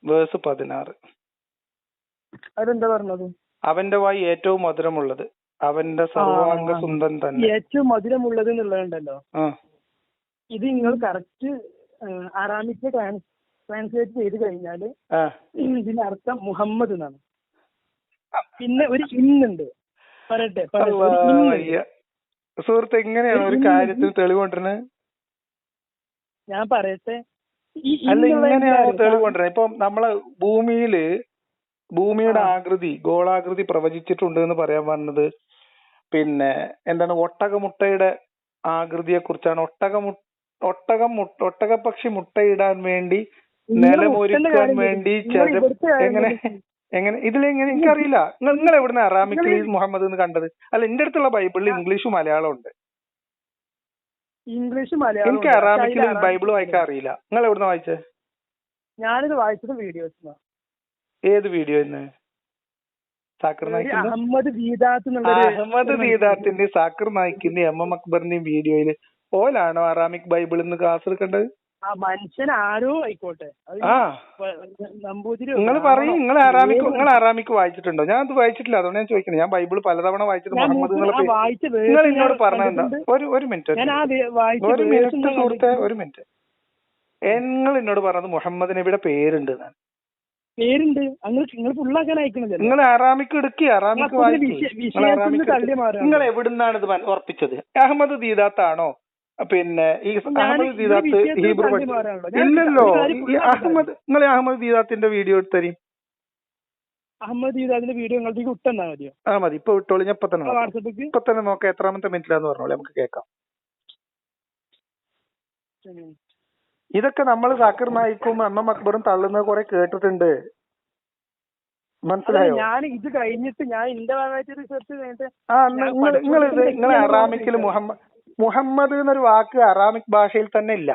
വേഴ്സ് 16. അതെന്താ പറഞ്ഞത്? അവന്റെ വായി ഏറ്റവും മധുരമുള്ളത്, അവന്റെ സർവാംഗ സുന്ദരൻ തന്നെ. ഏറ്റവും മധുരമുള്ളത് എന്നുള്ളതുണ്ടല്ലോ, ഇത് നിങ്ങൾ കറക്റ്റ് അറാമിക്ക് ട്രാൻസ്ലേറ്റ് ചെയ്ത് കഴിഞ്ഞാല് ഇതിന്റെ അർത്ഥം മുഹമ്മദ് എന്നാണ്. പിന്നെ ഒരു ഇന്നുണ്ട്, പറയട്ടെ. സുഹൃത്ത് എങ്ങനെയാണ് ഒരു കാര്യത്തിൽ തെളിവുകൊണ്ടിരുന്നത്? ഞാൻ പറയട്ടെ. അല്ല ഇങ്ങനെയാണോ തെളിവുകൊണ്ടിരുന്നത്? ഇപ്പൊ നമ്മളെ ഭൂമിയുടെ ആകൃതി ഗോളാകൃതി പ്രവചിച്ചിട്ടുണ്ട് എന്ന് പറയാൻ പറഞ്ഞത് പിന്നെ എന്താണ്? ഒട്ടകമുട്ടയുടെ ആകൃതിയെ കുറിച്ചാണ്. ഒട്ടകപ്പക്ഷി മുട്ടയിടാൻ വേണ്ടി നിലമൊരുക്കാൻ വേണ്ടി എങ്ങനെ ഇതിലെങ്ങനെ എനിക്കറിയില്ല. നിങ്ങൾ എവിടുന്ന അറാമിക്കിൽ മുഹമ്മദ് എന്ന് കണ്ടത്? അല്ല എന്റെ അടുത്തുള്ള ബൈബിളിൽ ഇംഗ്ലീഷും മലയാളം ഉണ്ട്. എനിക്ക് അറാമിക്കിൽ ബൈബിൾ വായിക്കാൻ അറിയില്ല. നിങ്ങൾ എവിടുന്ന വായിച്ചത്? ഞാനിത് വായിച്ചത് വീഡിയോസ്. ഏത് വീഡിയോ? അഹമ്മദ് ദീദാത്തിന്റെ സാക്കിർ നായിക്കിന്റെ എം അക്ബറിന്റെയും വീഡിയോയില് ഓലാണോ അറാമിക് ബൈബിൾ എന്ന് ക്ലാസ് എടുക്കേണ്ടത്? മനുഷ്യൻ ആരോ ആയിക്കോട്ടെ. നിങ്ങൾ പറയും നിങ്ങൾ അറാമിക് വായിച്ചിട്ടുണ്ടോ? ഞാൻ അത് വായിച്ചിട്ടില്ല, അതുകൊണ്ട് ഞാൻ ചോദിക്കുന്നത്. ഞാൻ ബൈബിൾ പലതവണ വായിച്ചത് മുഹമ്മദ് എന്നുള്ള നിങ്ങൾ എന്നോട് പറഞ്ഞെന്താ? ഒരു മിനിറ്റ് സുഹൃത്തെ, ഒരു മിനിറ്റ്. നിങ്ങൾ എന്നോട് പറഞ്ഞത് മുഹമ്മദ് നബിയുടെ പേരുണ്ട്. പേരുണ്ട്, നിങ്ങൾ ഫുള്ളാക്കാൻ അയക്കണത്. നിങ്ങൾ അറാമിക് എടുക്കുക, അറാമിക് നിങ്ങൾ എവിടുന്നാണ് ഇത് ഉറപ്പിച്ചത്? അഹമ്മദ് ദീദാത്താണോ? പിന്നെ ഈ അഹമ്മദ് ദീദാത്ത് ഹീബ്രു ഇല്ലല്ലോ. നിങ്ങൾ അഹമ്മദ് ദീദാത്തിന്റെ വീഡിയോ എടുത്തരും. അഹമ്മദ് ദീദാത്തിന്റെ വീഡിയോ നിങ്ങൾക്ക് വിട്ടെന്നാ മതിയോ? മതി, ഇപ്പൊ വിട്ടോളൂ. ഞാൻ ഇപ്പൊ തന്നെ നോക്കാം എത്രാമത്തെ മിനിറ്റിലാന്ന് പറഞ്ഞോളൂ, നമുക്ക് കേൾക്കാം. ഇതൊക്കെ നമ്മൾ സാക്കിർ നായിക്കും എം അക്ബറും തള്ളുന്നത് കുറെ കേട്ടിട്ടുണ്ട്, മനസ്സിലായോ? ഞാൻ ഇത് കഴിഞ്ഞിട്ട് ഞാൻ എന്റെ ഭാഗമായിട്ട് റിസർച്ച് കഴിഞ്ഞിട്ട് നിങ്ങൾ അറാമിക്കിൽ മുഹമ്മദ് എന്നൊരു വാക്ക് അറാമിക് ഭാഷയിൽ തന്നെ ഇല്ല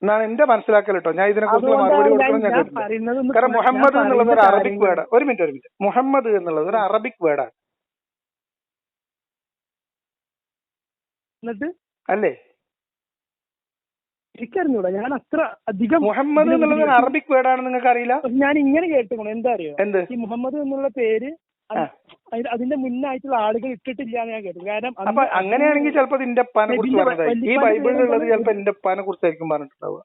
എന്നാണ് എന്റെ മനസ്സിലാക്കൽ കേട്ടോ. ഞാൻ ഇതിനെ കുറിച്ചുള്ള മറുപടി കൊടുക്കണം ഞാൻ കേട്ടില്ല. കാരണം മുഹമ്മദ് എന്നുള്ളത് ഒരു അറബിക് വേർഡ്. ഒരു മിനിറ്റ്. മുഹമ്മദ് എന്നുള്ളത് ഒരു അറബിക് വേർഡാണ് അല്ലേ? എനിക്കറിഞ്ഞൂടാ, ഞാൻ അത്ര അധികം. മുഹമ്മദ് എന്നുള്ളത് ഒരു അറബിക് വേർഡാണെന്ന് നിങ്ങൾക്ക് അറിയില്ല? ഞാൻ ഇങ്ങനെ കേട്ടുപോണു. എന്താ അറിയോ, ഈ മുഹമ്മദ് എന്നുള്ള പേര് അതിന്റെ മുന്നായിട്ടുള്ള ആളുകൾ ഇട്ടിട്ടില്ല എന്ന് ഞാൻ കേട്ടു. കാരണം അപ്പൊ അങ്ങനെയാണെങ്കിൽ ചിലപ്പോ ഇതിന്റെ ഉപ്പാനെ കുറിച്ച് പറഞ്ഞതായി. ഈ ബൈബിളിലുള്ളത് ചിലപ്പോ എന്റെ ഉപ്പാനെ കുറിച്ചായിരിക്കും പറഞ്ഞിട്ടുണ്ടാവുക.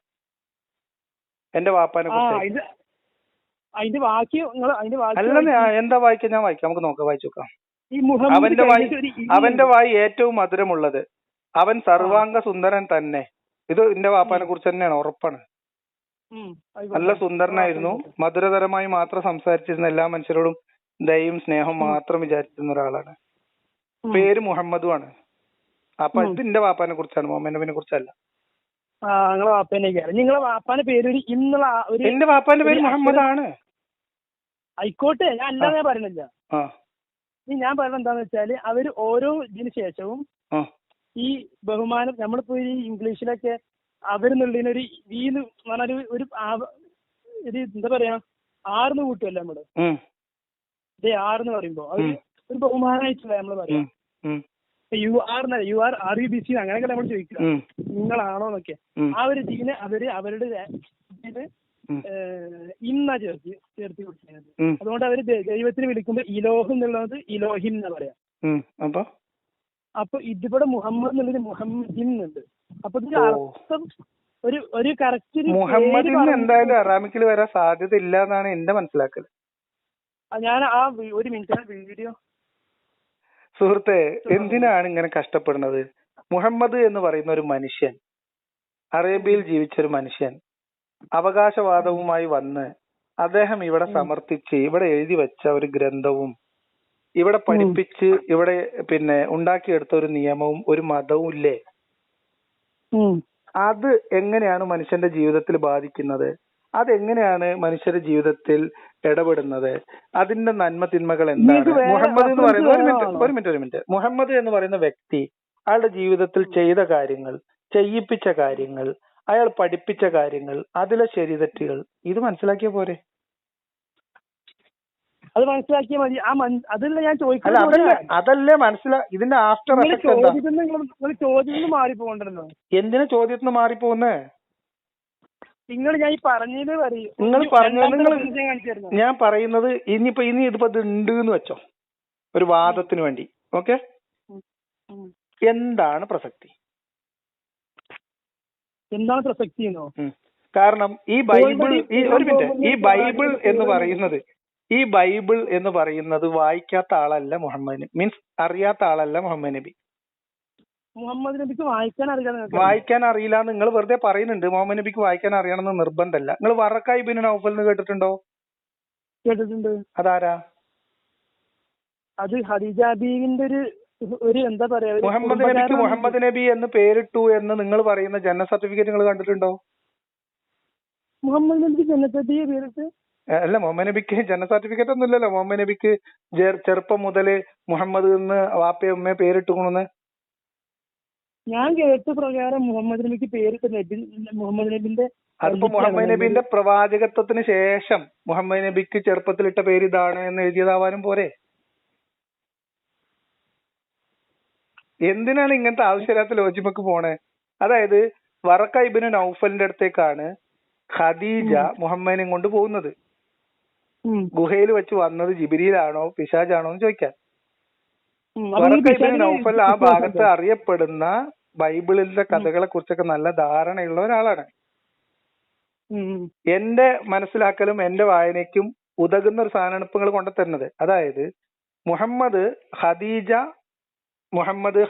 എന്റെ വാപ്പാനെ കുറിച്ച്. അതിന്റെ ബാക്കി അല്ലെന്ന് എന്താ വായിക്കാം, ഞാൻ വായിക്കാം, നമുക്ക് നോക്കാം, വായിച്ചു നോക്കാം. ഈ മുഹമ്മദ് അവന്റെ വായി ഏറ്റവും മധുരമുള്ളത്, അവൻ സർവാംഗ സുന്ദരൻ തന്നെ. ഇത് എന്റെ വാപ്പാനെ കുറിച്ച് തന്നെയാണ്, ഉറപ്പാണ്. നല്ല സുന്ദരനായിരുന്നു, മധുരതരമായി മാത്രം സംസാരിച്ചിരുന്ന, എല്ലാ മനുഷ്യരോടും ദയയും സ്നേഹവും മാത്രം വിചാരിച്ചിരുന്ന ഒരാളാണ്. പേര് മുഹമ്മദും ആണ്. അപ്പൊ ഇത് എന്റെ വാപ്പാനെ കുറിച്ചാണ്, മുഹമ്മദ് നബിനെ കുറിച്ചല്ല. നിങ്ങളെ വാപ്പാന്റെ പേര് എന്റെ വാപ്പാന്റെ പേര് മുഹമ്മദ് ആണ്. ആയിക്കോട്ടെ, ഞാൻ അല്ലാതെ പറയുന്നില്ല. ഞാൻ പറയുന്നത് എന്താന്ന് വെച്ചാല് അവര് ഓരോ ഇതിന് ശേഷവും ഈ ബഹുമാനം, നമ്മളിപ്പോ ഈ ഇംഗ്ലീഷിലൊക്കെ അവരെന്നുള്ളതിനൊരു വീന്ന് പറഞ്ഞാൽ ഒരു എന്താ പറയാ, ആർന്ന് കൂട്ടുമല്ലോ നമ്മള്. ഇതേ ആർന്ന് പറയുമ്പോ അവര് ഒരു ബഹുമാനമായിട്ടില്ല നമ്മള് പറയാം. You are you B C അങ്ങനെയൊക്കെ നമ്മൾ ചോദിക്കുക, നിങ്ങളാണോ എന്നൊക്കെ. ആ ഒരു ഇതിനെ അവരുടെ ഇതിന് ഇന്നാ ചേർത്തി കൊടുക്കുന്നത്. അതുകൊണ്ട് അവര് ദൈവത്തിന് വിളിക്കുമ്പോ ഇലോഹ് എന്നുള്ളത് ഇലോഹിം എന്നാ പറയാ. അപ്പൊ ഇതിവിടെ മുഹമ്മദ് എന്നുള്ളത് മുഹമ്മദിൻ ഉണ്ട്. അപ്പൊ ഇതിന്റെ അർത്ഥം ഒരു കറക്റ്റ് മുഹമ്മദിന് എന്തായാലും അറാമിക്കിൽ വരാൻ സാധ്യത ഇല്ല എന്നാണ് എന്റെ മനസ്സിലാക്കൽ. ഞാൻ ആ ഒരു മിനിറ്റ് വീഡിയോ. സുഹൃത്തെ, എന്തിനാണ് ഇങ്ങനെ കഷ്ടപ്പെടുന്നത്? മുഹമ്മദ് എന്ന് പറയുന്ന ഒരു മനുഷ്യൻ, അറേബ്യയിൽ ജീവിച്ചൊരു മനുഷ്യൻ, അവകാശവാദവുമായി വന്ന് അദ്ദേഹം ഇവിടെ സമർത്ഥിച്ച് ഇവിടെ എഴുതി വെച്ച ഒരു ഗ്രന്ഥവും ഇവിടെ പഠിപ്പിച്ച് ഇവിടെ ഉണ്ടാക്കിയെടുത്ത ഒരു നിയമവും ഒരു മതവും ഇല്ലേ? അത് എങ്ങനെയാണ് മനുഷ്യന്റെ ജീവിതത്തിൽ ബാധിക്കുന്നത്? അതെങ്ങനെയാണ് മനുഷ്യരുടെ ജീവിതത്തിൽ ഇടപെടുന്നത്? അതിന്റെ നന്മ തിന്മകൾ എന്താണ്? മുഹമ്മദ് എന്ന് പറയുന്ന ഒരു മിനിറ്റ് മുഹമ്മദ് എന്ന് പറയുന്ന വ്യക്തി അയാളുടെ ജീവിതത്തിൽ ചെയ്ത കാര്യങ്ങൾ, ചെയ്യിപ്പിച്ച കാര്യങ്ങൾ, അയാൾ പഠിപ്പിച്ച കാര്യങ്ങൾ, അതിലെ ശരി തെറ്റുകൾ, ഇത് മനസ്സിലാക്കിയ പോരെ? അത് മനസ്സിലാക്കിയാൽ മതി. അതല്ല ഞാൻ ചോദിക്കുന്നത്. അതല്ലേ ഇതിന്റെ ആഫ്റ്റർ എഫക്ട് എന്താ? ചോദ്യത്തിൽ മാറിപ്പോകണ്ടല്ലോ. എന്തിനാ ചോദ്യത്തിന് മാറിപ്പോകുന്നേ? ഞാൻ ഈ പറഞ്ഞത് ഞാൻ പറയുന്നത് ഇനി ഇതിപ്പോ ഇത് ഉണ്ട് എന്ന് വെച്ചോ, ഒരു വാദത്തിന് വേണ്ടി. ഓക്കെ, എന്താണ് പ്രസക്തി? കാരണം ഈ ബൈബിൾ എന്ന് പറയുന്നത് വായിക്കാത്ത ആളല്ല മുഹമ്മദ്, മീൻസ് അറിയാത്ത ആളല്ല മുഹമ്മദ് നബി. മുഹമ്മദ് നബിക്ക് വായിക്കാൻ അറിയില്ല നിങ്ങൾ വെറുതെ പറയുന്നുണ്ട്. മുഹമ്മദ് നബിക്ക് വായിക്കാൻ അറിയണമെന്ന് നിർബന്ധമല്ല. നിങ്ങൾ വറക്ക ഇബ്നു നൗഫൽ എന്ന് കേട്ടിട്ടുണ്ടോ? കേട്ടിട്ടുണ്ട്. അതാരാ? അത് ഖദീജ ബീവിന്റെ ഒരു എന്താ പറയാ, മുഹമ്മദ് നബി എന്ന് പേരിട്ടു എന്ന് നിങ്ങൾ പറയുന്ന ജനന സർട്ടിഫിക്കറ്റ് നിങ്ങൾ കണ്ടിട്ടുണ്ടോ? മുഹമ്മദ് നബിക്ക് ജനനത്തീ പേരിട്ട് അല്ല, മുഹമ്മദ് നബിക്ക് ജനന സർട്ടിഫിക്കറ്റ് ഒന്നും ഇല്ലല്ലോ. മുഹമ്മദ് നബിക്ക് ചെറുപ്പം മുതല് മുഹമ്മദ് എന്ന് വാപ്പയും ഉമ്മയെ പേരിട്ടുകൊണ്ടെന്ന് ഞാൻ കേട്ട പ്രകാരം മുഹമ്മദ് നബിക്ക് പേരിട്ട് മുഹമ്മദ് നബിന്റെ അതിപ്പോ മുഹമ്മദ് നബിന്റെ പ്രവാചകത്വത്തിന് ശേഷം മുഹമ്മദ് നബിക്ക് ചെറുപ്പത്തിലിട്ട പേര് ഇതാണ് എന്ന് എഴുതിയതാവാനും പോരെ? എന്തിനാണ് ഇങ്ങനത്തെ ആവശ്യമില്ലാത്ത ലോജിമക്ക് പോണേ? അതായത് വറക്ക ഇബ്നു നൗഫലിന്റെ അടുത്തേക്കാണ് ഖദീജ മുഹമ്മദിനെ കൊണ്ട് പോകുന്നത്. ഗുഹയിൽ വെച്ച് വന്നത് ജിബ്രീലാണോ പിശാചാണോ എന്ന് ചോദിക്കാൻ. വറക്ക ഇബ്നു നൗഫൽ ആ ഭാഗത്ത് അറിയപ്പെടുന്ന ബൈബിളിലെ കഥകളെ കുറിച്ചൊക്കെ നല്ല ധാരണയുള്ള ഒരാളാണ്. എന്റെ മനസ്സിലാക്കലും എന്റെ വായനയ്ക്കും ഉതകുന്ന ഒരു സാധനമാണ് ഇപ്പൊ നിങ്ങൾ കൊണ്ടുതരുന്നത്. അതായത് മുഹമ്മദ്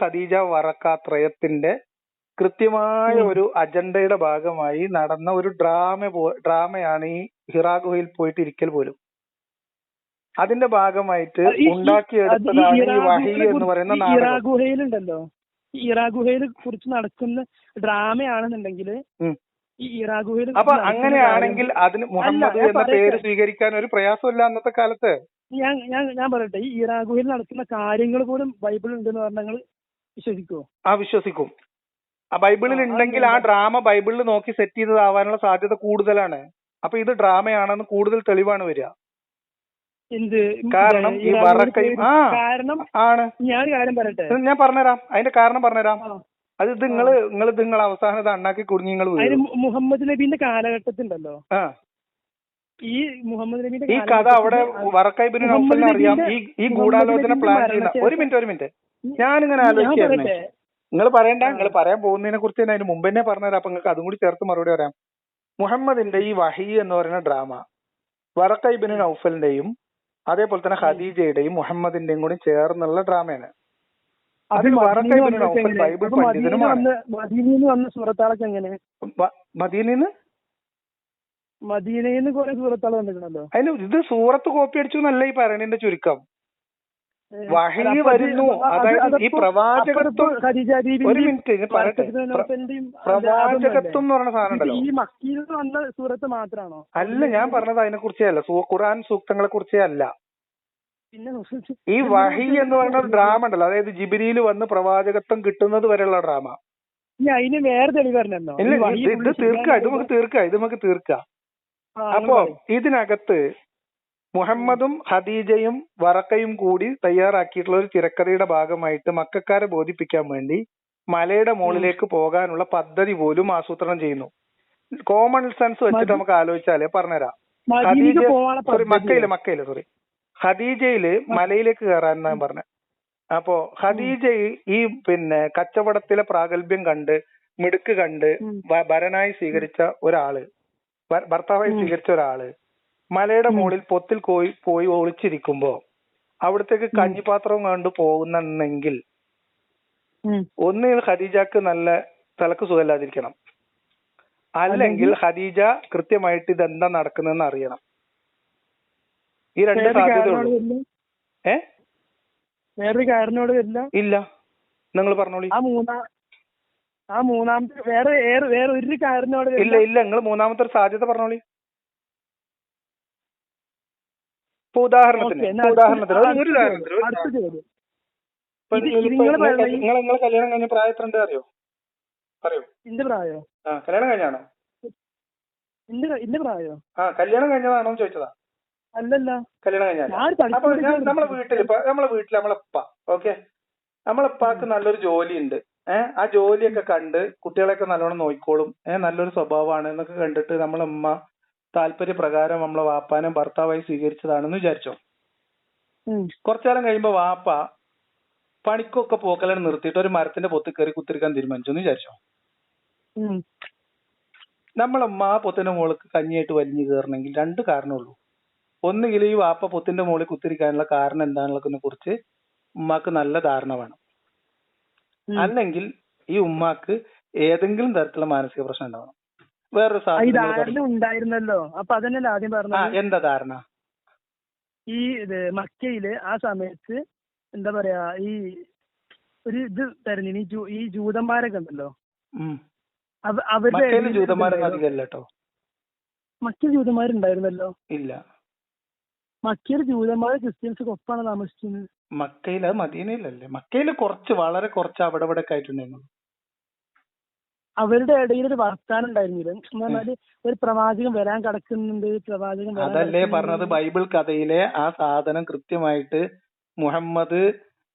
ഖദീജ വറക്ക ത്രയത്തിന്റെ കൃത്യമായ ഒരു അജണ്ടയുടെ ഭാഗമായി നടന്ന ഒരു ഡ്രാമയാണ് ഈ ഹിറാ ഗുഹയിൽ പോയിട്ട് ഇരിക്കൽ പോലും. അതിന്റെ ഭാഗമായിട്ട് ഉണ്ടാക്കിയെടുത്തതാണ് ഈ വഹി എന്ന് പറയുന്ന നാടകം. ഇറാ ഗുഹയിൽ കുറിച്ച് നടക്കുന്ന ഡ്രാമയാണെന്നുണ്ടെങ്കിൽ ഈ ഇറാ ഗുഹയിൽ അപ്പൊ അങ്ങനെയാണെങ്കിൽ അതിന് മുഹമ്മദ് എന്ന പേര് സ്വീകരിക്കാൻ ഒരു പ്രയാസമില്ല അന്നത്തെ കാലത്ത്. ഞാൻ പറയട്ടെ, ഈ ഇറാ ഗുഹയിൽ നടക്കുന്ന കാര്യങ്ങൾ പോലും ബൈബിളിൽ ഉണ്ടെന്ന് പറഞ്ഞാൽ നിങ്ങൾ വിശ്വസിക്കുമോ? വിശ്വസിക്കും. ആ ബൈബിളിൽ ഉണ്ടെങ്കിൽ ആ ഡ്രാമ ബൈബിളിൽ നോക്കി സെറ്റ് ചെയ്തതാവാനുള്ള സാധ്യത കൂടുതലാണ്. അപ്പൊ ഇത് ഡ്രാമയാണെന്ന് കൂടുതൽ തെളിവാണ് വരിക. കാരണം ഈ വറക്കയും ആണ്. ഞാൻ പറഞ്ഞുതരാം, അതിന്റെ കാരണം പറഞ്ഞുതരാം. അത് നിങ്ങൾ അവസാനത്തെ അണ്ണാക്കി കുടുങ്ങി നിങ്ങൾ മുഹമ്മദ് നബിന്റെ കാലഘട്ടത്തിലുണ്ടല്ലോ, ഈ മുഹമ്മദ് നബിന്റെ ഈ കഥ അവിടെ വറക്ക ഇബ്നു നൗഫലിനെ അറിയാം. ഈ ഗൂഢാലോചന പ്ലാൻ ചെയ്യുന്ന ഒരു മിനിറ്റ് ഞാനിങ്ങനെ ആലോചിക്കായിരുന്നു. നിങ്ങൾ പറയണ്ട, നിങ്ങൾ പറയാൻ പോകുന്നതിനെ കുറിച്ച് തന്നെ അതിന് മുമ്പ് തന്നെ പറഞ്ഞുതരാം. അപ്പൊ നിങ്ങൾക്ക് അതും കൂടി ചേർത്ത് മറുപടി പറയാം. മുഹമ്മദിന്റെ ഈ വഹി എന്ന് പറയുന്ന ഡ്രാമ വറഖ ഇബ്നു നൗഫലിന്റെയും അതേപോലെ തന്നെ ഖദീജയുടെയും മുഹമ്മദിന്റെയും കൂടി ചേർന്നുള്ള ഡ്രാമയാണ്. അതിൽ വറഖ ഇബ്നു നൗഫൽ ബൈബിൾ പണ്ഡിതനുമാണ്. മദീനയിൽ വന്ന സൂറത്താളൊക്കെ എങ്ങനെ? മദീനയിൽ കുറെ സൂറത്താൾ വന്നിട്ടുണ്ടല്ലോ. അതിന് ഇത് സൂറത്ത് കോപ്പി അടിച്ചു എന്നല്ല ഈ പറയണതിന്റെ ചുരുക്കം. വഹി വരുന്നു, അതായത് ഈ പ്രവാചകത്വം. ഒരു മിനിറ്റ് പറയട്ടെ. പ്രവാചകത്വം എന്ന് പറയുന്ന സാധനം ഉണ്ടല്ലോ, ഈ മക്കയിൽ വന്ന സൂറത്ത് മാത്രമാണോ? അല്ല, ഞാൻ പറഞ്ഞത് അതിനെ കുറിച്ചേ അല്ല, ഖുർആൻ സൂക്തങ്ങളെ കുറിച്ചേ അല്ല. ഈ വഹി എന്ന് പറയുന്ന ഒരു ഡ്രാമ ഉണ്ടല്ലോ, അതായത് ജിബ്രീൽ വന്ന് പ്രവാചകത്വം കിട്ടുന്നത് വരെയുള്ള ഡ്രാമ. അതിന് വേറെ തെളിവ് പറഞ്ഞോ? ഇത് നമുക്ക് തീർക്കാം. അപ്പോ ഇതിനകത്ത് മുഹമ്മദും ഖദീജയും വറക്കയും കൂടി തയ്യാറാക്കിയിട്ടുള്ള ഒരു തിരക്കഥയുടെ ഭാഗമായിട്ട് മക്കക്കാരെ ബോധിപ്പിക്കാൻ വേണ്ടി മലയുടെ മുകളിലേക്ക് പോകാനുള്ള പദ്ധതി പോലും ആസൂത്രണം ചെയ്യുന്നു. കോമൺ സെൻസ് വെച്ചിട്ട് നമുക്ക് ആലോചിച്ചാലേ പറഞ്ഞുതരാം. ഖദീജയില് മലയിലേക്ക് കയറാൻ ഞാൻ പറഞ്ഞ. അപ്പോ ഖദീജ ഈ കച്ചവടത്തിലെ പ്രാഗൽഭ്യം കണ്ട്, മിടുക്ക് കണ്ട് ഭരനായി സ്വീകരിച്ച ഒരാള്, ഭർത്താവായി സ്വീകരിച്ച ഒരാള് മലയുടെ മുകളിൽ പൊത്തിൽ പോയി ഒളിച്ചിരിക്കുമ്പോ അവിടത്തേക്ക് കഞ്ഞിപ്പാത്രവും കണ്ടു പോകുന്നെങ്കിൽ ഒന്നുകിൽ ഖദീജക്ക് നല്ല തലക്ക് സുഖമില്ലാതിരിക്കണം, അല്ലെങ്കിൽ ഖദീജ കൃത്യമായിട്ട് ഇതെന്താ നടക്കുന്നതെന്ന് അറിയണം. ഈ രണ്ട് സാധ്യതയുള്ളൂ. വേറൊരു കാരണോട് വരില്ല. ഇല്ല, നിങ്ങൾ പറഞ്ഞോളി. ആ മൂന്നാമത്തെ വേറെ ഒരു കാരണോട് ഇല്ല. നിങ്ങൾ മൂന്നാമത്തെ ഒരു സാധ്യത പറഞ്ഞോളി. ഉദാഹരണത്തിന് നിങ്ങളെ കല്യാണം കഴിഞ്ഞ പ്രായത്തിലുണ്ട് അറിയോ? എന്റെ പ്രായോ? കല്യാണം കഴിഞ്ഞാണോ? എന്റെ പ്രായോ? കല്യാണം കഴിഞ്ഞതാണോ ചോദിച്ചതാ. അല്ലല്ല, കല്യാണം കഴിഞ്ഞാൽ. അപ്പൊ നമ്മളെ വീട്ടിൽ നമ്മളെപ്പ നമ്മളെപ്പാക്ക് നല്ലൊരു ജോലി ഉണ്ട്. ആ ജോലിയൊക്കെ കണ്ട് കുട്ടികളെയൊക്കെ നല്ലോണം നോക്കിക്കോളും, നല്ലൊരു സ്വഭാവമാണ് എന്നൊക്കെ കണ്ടിട്ട് നമ്മളമ്മ താല്പര്യപ്രകാരം നമ്മളെ വാപ്പാനെ ഭർത്താവായി സ്വീകരിച്ചതാണെന്ന് വിചാരിച്ചോ. കുറച്ചുകാലം കഴിയുമ്പോ വാപ്പ പണിക്കൊക്കെ പോക്കലാണ് നിർത്തിയിട്ട് ഒരു മരത്തിന്റെ പൊത്ത് കയറി കുത്തിരിക്കാൻ തീരുമാനിച്ചു എന്ന് വിചാരിച്ചോ. നമ്മളമ്മ ആ പൊത്തിന്റെ മുകളിൽ കഞ്ഞിയായിട്ട് വലിഞ്ഞു കയറണമെങ്കിൽ രണ്ട് കാരണമുള്ളൂ. ഒന്നുകിൽ ഈ വാപ്പ പൊത്തിന്റെ മുകളിൽ കുത്തിരിക്കാനുള്ള കാരണം എന്താണെന്നതിനെ കുറിച്ച് ഉമ്മാക്ക് നല്ല ധാരണ വേണം, അല്ലെങ്കിൽ ഈ ഉമ്മാക്ക് ഏതെങ്കിലും തരത്തിലുള്ള മാനസിക പ്രശ്നം ഉണ്ടാവണം. വേറൊരു സാധനം ഉണ്ടായിരുന്നല്ലോ. അപ്പൊ അതന്നെയല്ല ആദ്യം പറഞ്ഞത്. എന്താ ധാരണ? ഈ മക്കയില് ആ സമയത്ത് എന്താ പറയാ, ഈ ഒരു ഇത് തരുന്നു, ഈ ജൂതന്മാരൊക്കെ ഉണ്ടല്ലോ, അവരുടെ ജൂതന്മാരൊന്നും അധികമല്ല കേട്ടോ. മക്കയിൽ ജൂതന്മാരുണ്ടായിരുന്നല്ലോ. ഇല്ല, മക്കയിൽ ജൂതന്മാര് ക്രിസ്ത്യൻസ് ഒപ്പാണ് താമസിക്കുന്നത്. മക്കയിൽ, അത് മദീനയിലല്ലേ. മക്കയിൽ വളരെ കുറച്ച് അവിടെ ഇവിടെ ഒക്കെ ആയിട്ടുണ്ടായിരുന്നു. അവരുടെ ഇടയിൽ ഒരു വർത്താനം ഉണ്ടായിരുന്നില്ല. എന്നാൽ ഒരു പ്രവാചകൻ വരാൻ കിടക്കുന്നുണ്ട്, പ്രവാചകൻ. അതല്ലേ പറഞ്ഞത്, ബൈബിൾ കഥയിലെ ആ സാധനം കൃത്യമായിട്ട് മുഹമ്മദ്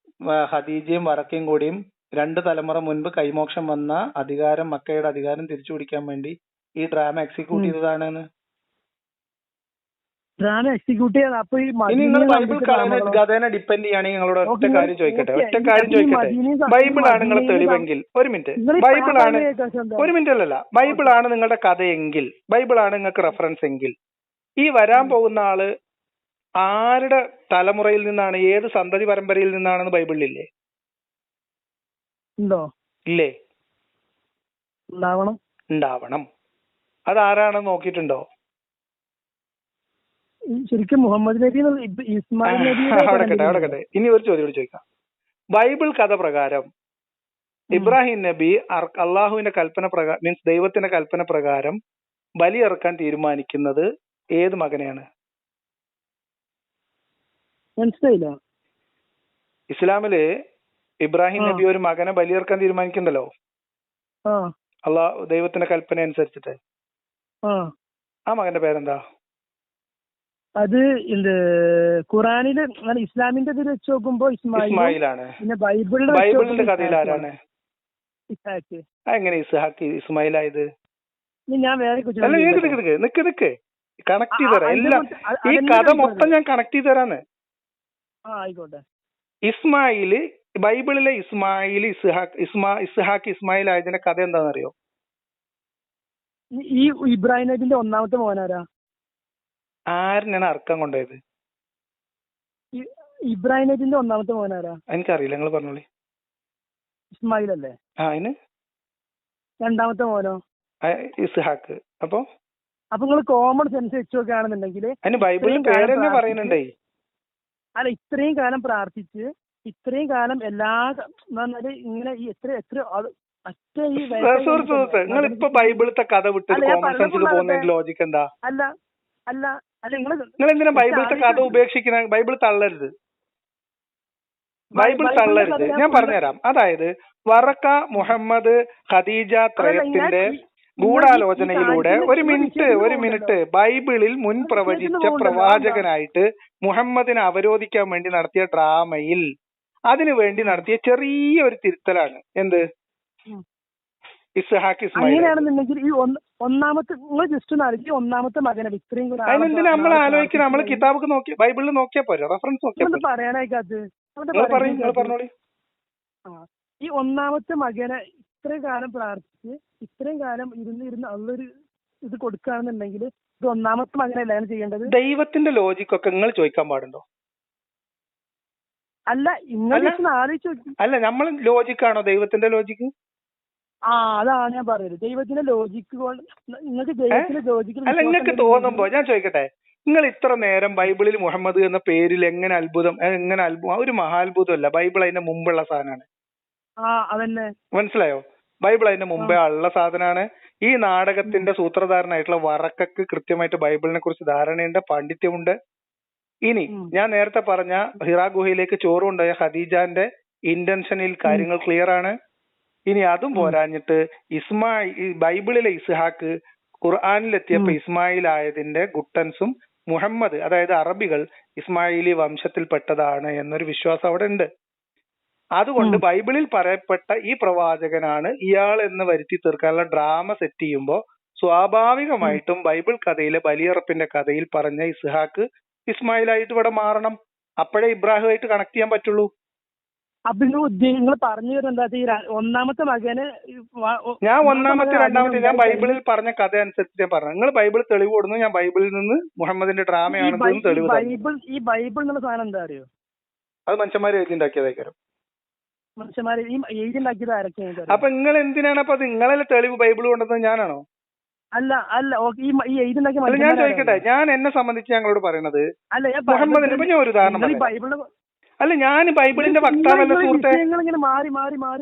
ഖദീജയും വറക്കയും കൂടിയും 2 തലമുറ മുൻപ് കൈമോക്ഷം വന്ന അധികാരം, മക്കയുടെ അധികാരം തിരിച്ചു പിടിക്കാൻ വേണ്ടി ഈ ഡ്രാമ എക്സിക്യൂട്ട് ചെയ്തതാണെന്ന്. ഡ്രാമ എക്സിക്യൂട്ട് ചെയ്യാൻ. അപ്പൊ നിങ്ങൾ ബൈബിൾ കഥനെ ഡിപ്പെൻഡ് ചെയ്യുകയാണെങ്കിൽ നിങ്ങളോട് ഒറ്റ കാര്യം ചോദിക്കട്ടെ. ബൈബിളാണ് നിങ്ങളെ തെളിവെങ്കിൽ, ഒരു മിനിറ്റ്, അല്ലല്ല, ബൈബിളാണ് നിങ്ങളുടെ കഥയെങ്കിൽ, ബൈബിളാണ് നിങ്ങൾക്ക് റെഫറൻസ് എങ്കിൽ, ഈ വരാൻ പോകുന്ന ആള് ആരുടെ തലമുറയിൽ നിന്നാണ്, ഏത് സന്തതി പരമ്പരയിൽ നിന്നാണെന്ന് ബൈബിളിലില്ലേ? ഇല്ലേ? ഉണ്ടാവണം. അതാരാണെന്ന് നോക്കിയിട്ടുണ്ടോ? ശരിക്കും മുഹമ്മദ് നബി, ഇസ്മായിൽ നബി. അവിടെ ഇനി ഒരു ചോദ്യം കൂടി ചോദിക്കാം. ബൈബിൾ കഥ പ്രകാരം ഇബ്രാഹിം നബി അള്ളാഹുവിന്റെ കൽപ്പന പ്രകാരം, മീൻസ് ദൈവത്തിന്റെ കൽപ്പന പ്രകാരം ബലിയിറക്കാൻ തീരുമാനിക്കുന്നത് ഏത് മകനെയാണ്? മനസ്സിലായില്ല. ഇസ്ലാമില് ഇബ്രാഹിം നബി ഒരു മകനെ ബലിയിറക്കാൻ തീരുമാനിക്കണ്ടല്ലോ, ദൈവത്തിന്റെ കൽപ്പന അനുസരിച്ചിട്ട്. ആ മകന്റെ പേരെന്താ? അത് ഖുറാനില്, ഇസ്ലാമിന്റെ ഇതിൽ വെച്ച് നോക്കുമ്പോ ഇസ്മായിലാണ്. പിന്നെ ബൈബിളിന്റെ കഥയിൽ ആരാണ്? ഇസ്ഹാക്ക്. എങ്ങനെ ഇസ്ഹാക്ക് ഇസ്മായിലായത്? ഞാൻ വേറെ നിക്ക് കണക്ട് ചെയ്ത് തരാം. എല്ലാം ഈ കഥ മൊത്തം ഞാൻ കണക്ട് ചെയ്ത് തരാന്ന്. ആയിക്കോട്ടെ. ഇസ്മായില്, ബൈബിളിലെ ഇസ്മായിൽ, ഇസ്ഹാക്ക് ഇസ്മായിൽ ആയതിന്റെ കഥ എന്താണെന്നറിയോ? ഈ ഇബ്രാഹിം നബിന്റെ ഒന്നാമത്തെ മോനാരാ? ആരിനാണ് അർക്കം കൊണ്ടുപോയത്? ഇബ്രാഹിം നബിന്റെ ഒന്നാമത്തെ മോനാരാ? എനിക്കറിയില്ല, നിങ്ങൾ പറഞ്ഞോളി. ഇസ്മായിൽ അല്ലേ? അതിന് രണ്ടാമത്തെ മോനോ? ഇസ്ഹാക്ക്. അപ്പൊ നിങ്ങൾ കോമൺ സെൻസ് വെച്ച് നോക്കുകയാണെന്നുണ്ടെങ്കിൽ അതിന് ബൈബിളിൽ പേര് തന്നെ പറയുന്നുണ്ടേ. അല്ല, ഇത്രയും കാലം പ്രാർത്ഥിച്ച് ഇത്രയും കാലം എല്ലാ ഇങ്ങനെ ഈ എത്ര നിങ്ങൾ ഇപ്പൊ ബൈബിളത്തെ കഥ വിട്ട് കോമൺ സെൻസിൽ പോകുന്നതിന്റെ ലോജിക്ക് എന്താ? അല്ല അല്ല അല്ല നിങ്ങൾ എന്തിനാ ബൈബിളത്തെ കഥ ഉപേക്ഷിക്കുന്ന? Bible തള്ളരുത്, Bible തള്ളരുത്. ഞാൻ പറഞ്ഞുതരാം. അതായത് വറക്ക മുഹമ്മദ് ഖദീജ ത്രയത്തിന്റെ ഗൂഢാലോചനയിലൂടെ ഒരു മിനിറ്റ് ബൈബിളിൽ മുൻ പ്രവചിച്ച പ്രവാചകനായിട്ട് മുഹമ്മദിനെ അവരോധിക്കാൻ വേണ്ടി നടത്തിയ ഡ്രാമയിൽ അതിനു വേണ്ടി നടത്തിയ ചെറിയൊരു തിരുത്തലാണ് എന്ത്? ഇസ്ഹാഖ് ഇസ്മായിൽ. അങ്ങനെയാണെന്നുണ്ടെങ്കിൽ ഈ ഒന്നാമത്തെ ജസ്റ്റ് ഈ ഒന്നാമത്തെ മകനെ ഇത്രയും കൂടെ അതിനെന്തിനാ നമ്മൾ ആലോചിക്കണം? നമ്മൾ കിതാബ് നോക്കി ബൈബിളിൽ നോക്കിയാ പോരെ, റെഫറൻസ് നോക്കിയാൽ പറയാനായിക്കത് പറഞ്ഞോളി. ഈ ഒന്നാമത്തെ മകനെ ഇത്രയും കാലം പ്രാർത്ഥിച്ച് ഇത്രയും കാലം ഇരുന്ന് അള്ളൊരു ഇത് കൊടുക്കുകയാണെന്നുണ്ടെങ്കിൽ ഇത് ഒന്നാമത്തെ മകനല്ല ചെയ്യേണ്ടത്. ദൈവത്തിന്റെ ലോജിക്കൊക്കെ നിങ്ങൾ ചോദിക്കാൻ പാടുണ്ടോ? അല്ല, ഇങ്ങനെ ആലോചിച്ച് നോക്കി. അല്ല, നമ്മൾ ലോജിക്കാണോ ദൈവത്തിന്റെ ലോജിക്ക്? അതാണ് ഞാൻ പറയുന്നത്. ദൈവത്തിന്റെ ലോജിക്ക് നിങ്ങൾക്ക് ദൈവത്തിന്റെ ലോജിക്ക് അല്ല, നിങ്ങൾക്ക് തോന്നുമ്പോ ഞാൻ ചോദിക്കട്ടെ, നിങ്ങൾ ഇത്ര നേരം ബൈബിളിൽ മുഹമ്മദ് എന്ന പേരിൽ എങ്ങനെ അത്ഭുതം ഒരു മഹാത്ഭുതമല്ല. ബൈബിൾ അതിന്റെ മുമ്പുള്ള സാധനമാണ്. അതന്നെ, മനസ്സിലായോ? ബൈബിൾ അതിന്റെ മുമ്പേ ഉള്ള സാധനമാണ്. ഈ നാടകത്തിന്റെ സൂത്രധാരനായിട്ടുള്ള വറക്കക്ക് കൃത്യമായിട്ട് ബൈബിളിനെ കുറിച്ച് ധാരണയുണ്ട്, പാണ്ഡിത്യമുണ്ട്. ഇനി ഞാൻ നേരത്തെ പറഞ്ഞ ഹിറാ ഗുഹയിലേക്ക് ചോറ് കൊണ്ടുപോയ ഖദീജാന്റെ ഇന്റൻഷനിൽ കാര്യങ്ങൾ ക്ലിയർ ആണ്. ഇനി അതും പോരാഞ്ഞിട്ട് ബൈബിളിലെ ഇസ്ഹാക്ക് ഖുർആനിലെത്തിയപ്പോ ഇസ്മായിൽ ആയതിന്റെ ഗുട്ടൻസും മുഹമ്മദ്, അതായത് അറബികൾ ഇസ്മായിലി വംശത്തിൽപ്പെട്ടതാണ് എന്നൊരു വിശ്വാസം അവിടെ ഉണ്ട്. അതുകൊണ്ട് ബൈബിളിൽ പറയപ്പെട്ട ഈ പ്രവാചകനാണ് ഇയാൾ എന്ന് വരുത്തി തീർക്കാനുള്ള ഡ്രാമ സെറ്റ് ചെയ്യുമ്പോൾ സ്വാഭാവികമായിട്ടും ബൈബിൾ കഥയിലെ ബലിയറപ്പിന്റെ കഥയിൽ പറഞ്ഞ ഇസ്ഹാക്ക് ഇസ്മായിലായിട്ട് ഇവിടെ മാറണം. അപ്പോഴേ ഇബ്രാഹിമായിട്ട് കണക്ട് ചെയ്യാൻ പറ്റുള്ളൂ. നിങ്ങൾ പറഞ്ഞു വരുന്നത് ഒന്നാമത്തെ മകന് ഞാൻ ഒന്നാമത്തെ രണ്ടാമത്തെ ഞാൻ ബൈബിളിൽ പറഞ്ഞ കഥ അനുസരിച്ച് ഞാൻ പറഞ്ഞു. നിങ്ങൾ ബൈബിൾ തെളിവ് കൊടുന്നു, ഞാൻ ബൈബിളിൽ നിന്ന് മുഹമ്മദിന്റെ ഡ്രാമയാണെന്ന് തെളിവ്. ഈ ബൈബിൾ എന്നുള്ള സാധനം എന്താ അറിയോ? അത് മനുഷ്യന്മാരെ എഴുതിണ്ടാക്കിയതായിരിക്കും. മനുഷ്യന്മാരെ എഴുതിണ്ടാക്കിയത് ആരൊക്കെയാണ്? അപ്പൊ നിങ്ങൾ എന്തിനാണ് അപ്പൊ നിങ്ങളെ തെളിവ് ബൈബിൾ കൊണ്ടുവന്നത്? ഞാനാണോ? അല്ല ഈ എഴുതിണ്ടാക്കിയ ഞാൻ ചോദിക്കട്ടെ, ഞാൻ എന്നെ സംബന്ധിച്ച് ഞങ്ങളോട് പറയണത് മുഹമ്മദിന്റെ ഇപ്പൊ ഞാൻ ഒരു ഉദാഹരണം അല്ല, ഞാൻ ബൈബിളിന്റെ വക്താവല്ല സുഹൃത്തെ.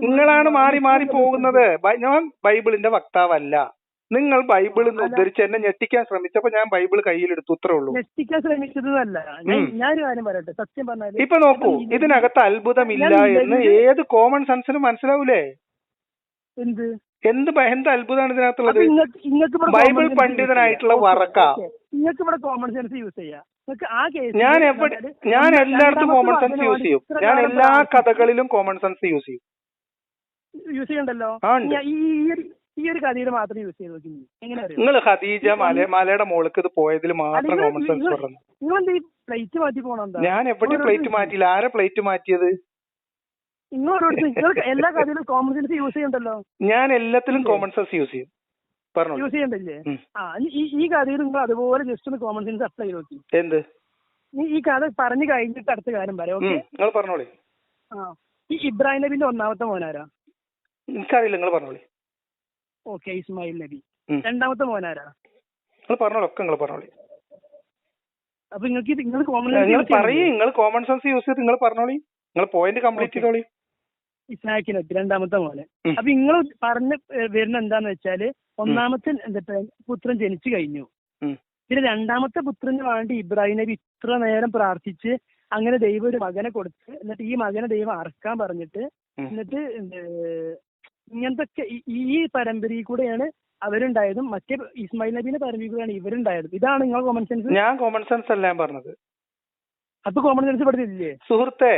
നിങ്ങളാണ് മാറി മാറി പോകുന്നത്. ഞാൻ ബൈബിളിന്റെ വക്താവല്ല. നിങ്ങൾ ബൈബിളിൽ നിന്ന് ഉദ്ധരിച്ച് എന്നെ ഞെട്ടിക്കാൻ ശ്രമിച്ചപ്പോ ഞാൻ ബൈബിൾ കയ്യിലെടുത്തു, ഇത്രേ ഉള്ളൂ. ഞെട്ടിക്കാൻ ശ്രമിച്ചതല്ല. ഞാനൊരു കാര്യം പറയട്ടെ, സത്യം പറഞ്ഞാൽ ഇപ്പൊ നോക്കൂ, ഇതിനകത്ത് അത്ഭുതമില്ല എന്ന് ഏത് കോമൺ സെൻസിനും മനസ്സിലാവൂലേ? എന്ത് അത്ഭുതമാണ് ഇതിനകത്തുള്ളത്? ബൈബിൾ പണ്ഡിതനായിട്ടുള്ള വറക്ക നിങ്ങൾക്ക് ഇവിടെ കോമൺ സെൻസ് യൂസ് ചെയ്യാം. ഞാൻ എല്ലായിടത്തും കോമൺ സെൻസ് യൂസ് ചെയ്യും. ഞാൻ എല്ലാ കഥകളിലും കോമൺ സെൻസ് യൂസ് ചെയ്യണ്ടല്ലോ. ഈ ഒരു കഥയിൽ മാത്രം യൂസ് ചെയ്ത് നോക്കി. നിങ്ങൾ ഖദീജ മലയുടെ മോൾക്ക് ഇത് പോയതിൽ മാത്രം കോമൺ സെൻസ് പറഞ്ഞു. നിങ്ങൾ പ്ലേറ്റ് മാറ്റി പോകണം. ഞാൻ എവിടെ പ്ലേറ്റ് മാറ്റിയില്ല. ആരെ പ്ലേറ്റ് മാറ്റിയത്? എല്ലാ കഥയിലും കോമൺ സെൻസ് യൂസ് ചെയ്യണ്ടല്ലോ. ഞാൻ എല്ലാത്തിലും കോമൺ സെൻസ് യൂസ് ചെയ്യും. യൂസ് ചെയ്യണ്ടല്ലേ? ഈ കഥയിൽ നിങ്ങൾ അതുപോലെ ജസ്റ്റ് ഒന്ന് കോമൺ സെൻസ് അപ്ലൈ ചെയ്ത് നോക്കി. എന്ത്? ഈ കഥ പറഞ്ഞു കഴിഞ്ഞിട്ട് അടുത്ത കാര്യം പറയാം. ഓക്കെ, നിങ്ങൾ പറഞ്ഞോളി. ഈ ഇബ്രാഹിം നബിന്റെ ഒന്നാമത്തെ മോനാരാ? എനിക്കറിയില്ല, നിങ്ങൾ പറഞ്ഞോളി. ഓക്കെ, ഇസ്മായിൽ നബി. രണ്ടാമത്തെ മോനാരാ? നിങ്ങൾ പറഞ്ഞോളൂ, ഒക്കെ നിങ്ങൾ പറഞ്ഞോളി. അപ്പൊ നിങ്ങൾ കോമൺ സെൻസ് യൂസ് ചെയ്ത് നിങ്ങൾ പറഞ്ഞോളി. നിങ്ങൾ പോയിന്റ് കംപ്ലീറ്റ് ചെയ്തോളി. ഇസ്ഹാഖ് നബി രണ്ടാമത്തെ മോനെ. അപ്പൊ നിങ്ങൾ പറഞ്ഞ് വരുന്ന എന്താന്ന് വെച്ചാല് ഒന്നാമത്തെ പുത്രൻ ജനിച്ചു കഴിഞ്ഞു. പിന്നെ രണ്ടാമത്തെ പുത്രന് വേണ്ടി ഇബ്രാഹിം നബി ഇത്ര നേരം പ്രാർത്ഥിച്ച് അങ്ങനെ ദൈവം ഒരു മകനെ കൊടുത്ത് എന്നിട്ട് ഈ മകനെ ദൈവം അറക്കാൻ പറഞ്ഞിട്ട് എന്നിട്ട് ഇങ്ങനത്തെ ഈ പരമ്പരയിൽ കൂടെയാണ് അവരുണ്ടായതും മറ്റേ ഇസ്മായിൽ നബീന്റെ പരമ്പരയിൽ കൂടെയാണ് ഇവരുണ്ടായതും. ഇതാണ് നിങ്ങൾ കോമൺ സെൻസ്? ഞാൻ കോമൺ സെൻസ് അല്ല ഞാൻ പറഞ്ഞത്. അപ്പൊ കോമൺ സെൻസ് പഠിച്ചില്ലേ സുഹൃത്തെ?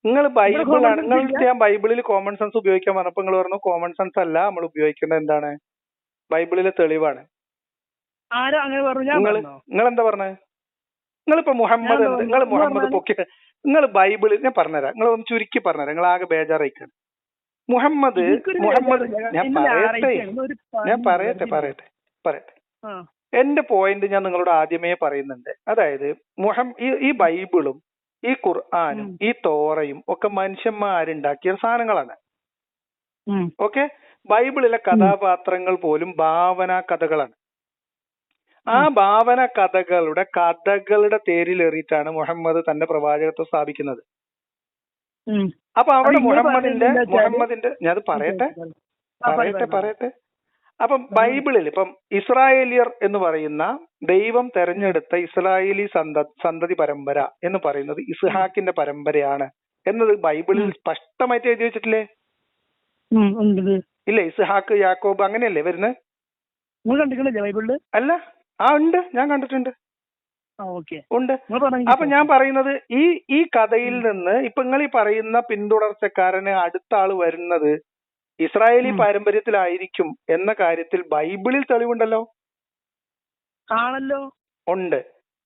നിങ്ങൾ ബൈബിളാണ് ഞാൻ ബൈബിളിൽ കോമൺ സെൻസ് ഉപയോഗിക്കാൻ പറഞ്ഞപ്പോ നിങ്ങൾ പറഞ്ഞു കോമൺ സെൻസ് അല്ല നമ്മൾ ഉപയോഗിക്കേണ്ടത് എന്താണ്? ബൈബിളിലെ തെളിവാണ്. ആരാ അങ്ങനെ പറഞ്ഞു? നിങ്ങൾ എന്താ പറഞ്ഞത്? നിങ്ങളിപ്പോ മുഹമ്മദ് പൊക്കി നിങ്ങൾ ബൈബിളിൽ ഞാൻ പറഞ്ഞുതരാം. നിങ്ങൾ ഒന്ന് ചുരുക്കി പറഞ്ഞുതരാം. നിങ്ങൾ ആകെ ബേജാറായിക്കാണ്. മുഹമ്മദ് ഞാൻ പറയട്ടെ പറയട്ടെ. ആ എന്റെ പോയിന്റ് ഞാൻ നിങ്ങളോട് ആദ്യമേ പറയുന്നുണ്ട്. അതായത് ഈ ബൈബിളും ഈ ഖുർആനും ഈ തോറയും ഒക്കെ മനുഷ്യന്മാരുണ്ടാക്കിയ സാധനങ്ങളാണ്. ഓക്കെ, ബൈബിളിലെ കഥാപാത്രങ്ങൾ പോലും ഭാവന കഥകളാണ്. ആ ഭാവന കഥകളുടെ തേരിലേറിയിട്ടാണ് മുഹമ്മദ് തന്റെ പ്രവാചകത്വം സ്ഥാപിക്കുന്നത്. അപ്പൊ അവിടെ മുഹമ്മദിന്റെ ഞാൻ പറയട്ടെ. അപ്പം ബൈബിളിൽ ഇപ്പം ഇസ്രായേലിയർ എന്ന് പറയുന്ന ദൈവം തെരഞ്ഞെടുത്ത ഇസ്രായേലി സന്തതി പരമ്പര എന്ന് പറയുന്നത് ഇസ്ഹാക്കിന്റെ പരമ്പരയാണ് എന്നത് ബൈബിളിൽ സ്പഷ്ടമായിട്ട് എഴുതി വെച്ചിട്ടില്ലേ? ഇല്ലേ? ഇസ്ഹാക്ക്, യാക്കോബ് അങ്ങനെയല്ലേ വരുന്നത്? അല്ല, ഉണ്ട്, ഞാൻ കണ്ടിട്ടുണ്ട്, ഉണ്ട്. അപ്പൊ ഞാൻ പറയുന്നത് ഈ കഥയിൽ നിന്ന് ഇപ്പൊ നിങ്ങൾ ഈ പറയുന്ന പിന്തുടർച്ചക്കാരന് അടുത്ത ആള് വരുന്നത് ഇസ്രായേലി പാരമ്പര്യത്തിലായിരിക്കും എന്ന കാര്യത്തിൽ ബൈബിളിൽ തെളിവുണ്ടല്ലോ. ഉണ്ട്.